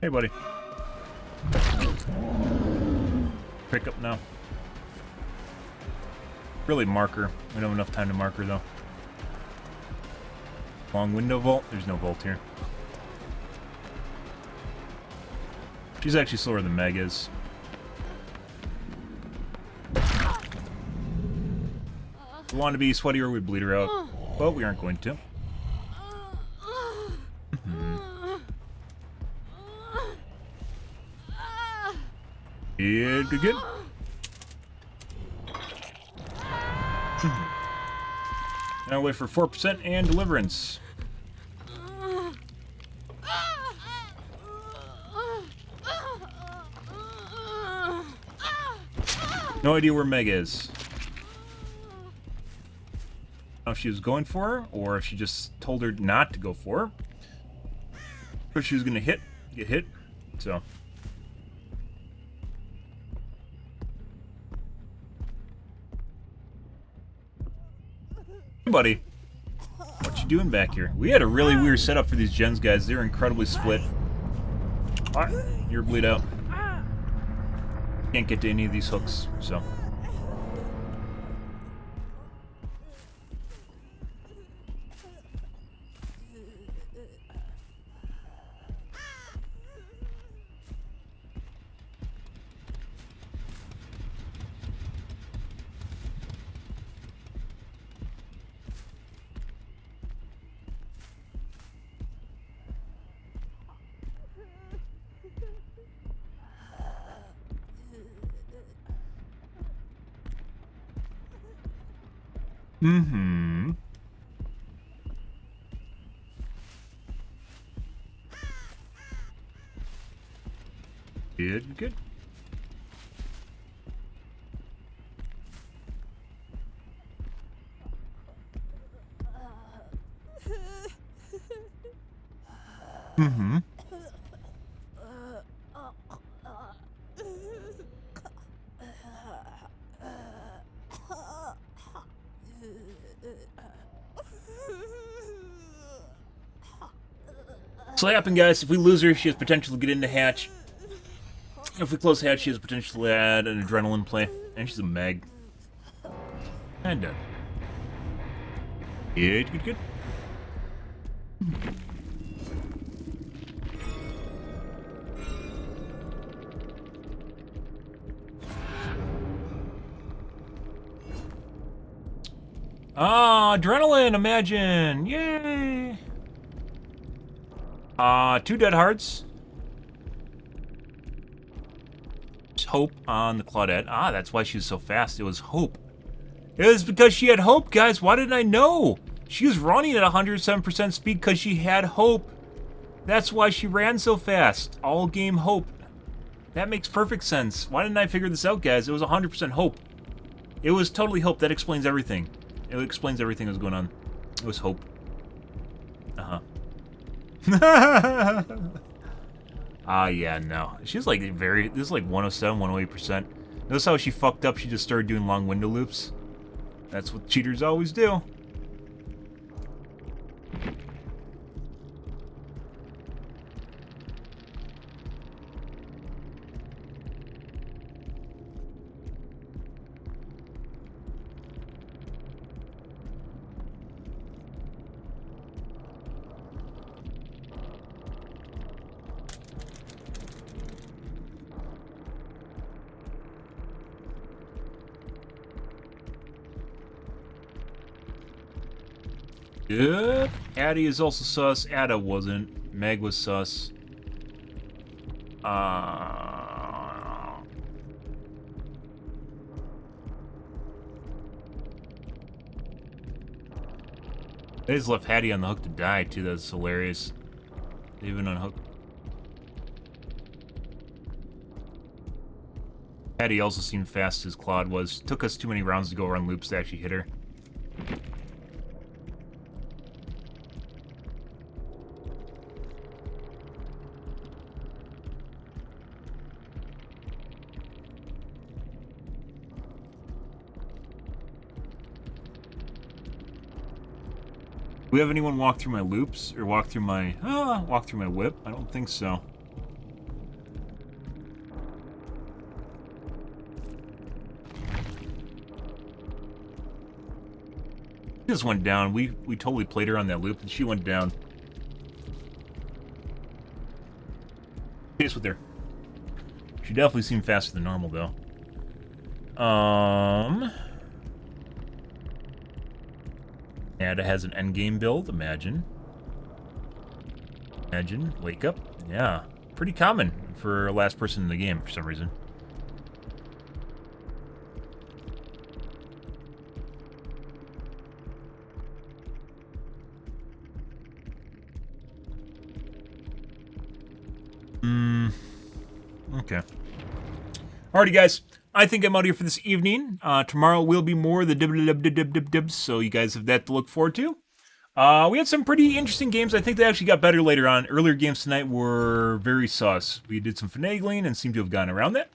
Hey, buddy. Pick up now. Really marker. We don't have enough time to marker though. Long window vault? There's no vault here. She's actually slower than Meg is. If we want to be sweatier, we'd bleed her out. But we aren't going to. Yeah, good. Now wait for 4% and deliverance. No idea where Meg is. I don't know if she was going for her, or if she just told her not to go for her. But she was gonna get hit, so. Hey, buddy. What you doing back here? We had a really weird setup for these gens, guys. They're incredibly split. Alright, you're bleed out. Can't get to any of these hooks, so. Mm-hmm. Good, good. Mm-hmm. Slapping, guys. If we lose her, she has potential to get into hatch. If we close hatch, she has potential to add an adrenaline play. And she's a mag. And dead. Good, good, good. Ah, adrenaline, imagine! Yay! 2 dead hearts. There's hope on the Claudette. Ah, that's why she was so fast. It was hope. It was because she had hope, guys. Why didn't I know? She was running at 107% speed because she had hope. That's why she ran so fast. All game hope. That makes perfect sense. Why didn't I figure this out, guys? It was 100% hope. It was totally hope. That explains everything. It explains everything that was going on. It was hope. Uh-huh. Yeah, no. She's like this is like 107, 108%. Notice how she fucked up? She just started doing long window loops. That's what cheaters always do. Good. Addie is also sus. Ada wasn't. Meg was sus. They just left Hattie on the hook to die, too. That's hilarious. They even unhooked. Hattie also seemed fast as Claude was. Took us too many rounds to go around loops to actually hit her. Do we have anyone walk through my loops? Or walk through my whip? I don't think so. She just went down. We totally played her on that loop and she went down. Chase with her. She definitely seemed faster than normal though. Ada has an endgame build, imagine. Imagine, wake up. Yeah, pretty common for last person in the game for some reason. Okay. Alrighty, guys. I think I'm out here for this evening. Tomorrow will be more of the dibs, so you guys have that to look forward to. We had some pretty interesting games. I think they actually got better later on. Earlier games tonight were very sus. We did some finagling and seem to have gotten around that.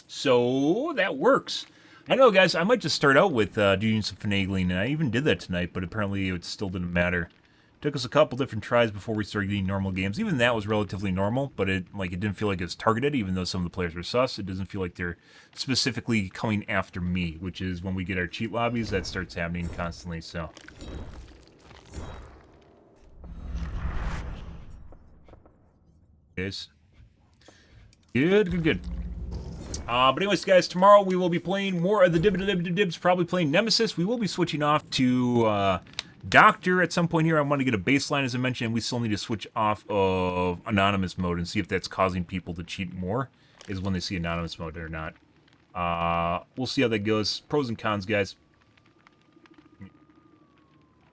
So that works. I know, guys, I might just start out with doing some finagling, and I even did that tonight, but apparently it still didn't matter. Took us a couple different tries before we started getting normal games. Even that was relatively normal, but it didn't feel like it's targeted, even though some of the players were sus. It doesn't feel like they're specifically coming after me, which is when we get our cheat lobbies, that starts happening constantly, so. Guys. Good. But anyways, guys, tomorrow we will be playing more of the dibs, probably playing Nemesis. We will be switching off to, Doctor at some point here. I want to get a baseline, as I mentioned. We still need to switch off of anonymous mode and see if that's causing people to cheat more, is when they see anonymous mode or not. We'll see how that goes. Pros and cons, guys.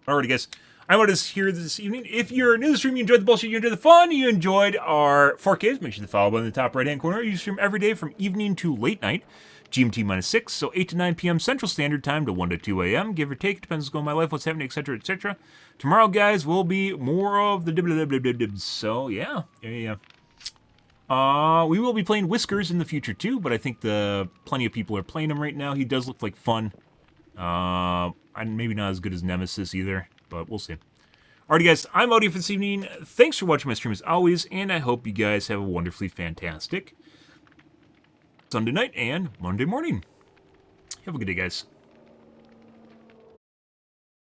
Alrighty, guys. I'm out of here this evening. If you're new to the stream, you enjoyed the bullshit, you enjoyed the fun, you enjoyed our 4Ks, make sure to follow button in the top right-hand corner. You stream every day from evening to late night, GMT -6, so 8 to 9 p.m. Central Standard Time to 1 to 2 a.m., give or take. Depends what's going on in my life, what's happening, etc., etc. Tomorrow, guys, will be more of the dibs. So, yeah. We will be playing Whiskers in the future, too, but I think plenty of people are playing him right now. He does look like fun. And maybe not as good as Nemesis either, but we'll see. Alrighty, guys, I'm out here for this evening. Thanks for watching my stream as always, and I hope you guys have a wonderfully fantastic Sunday night and Monday morning. Have a good day, guys.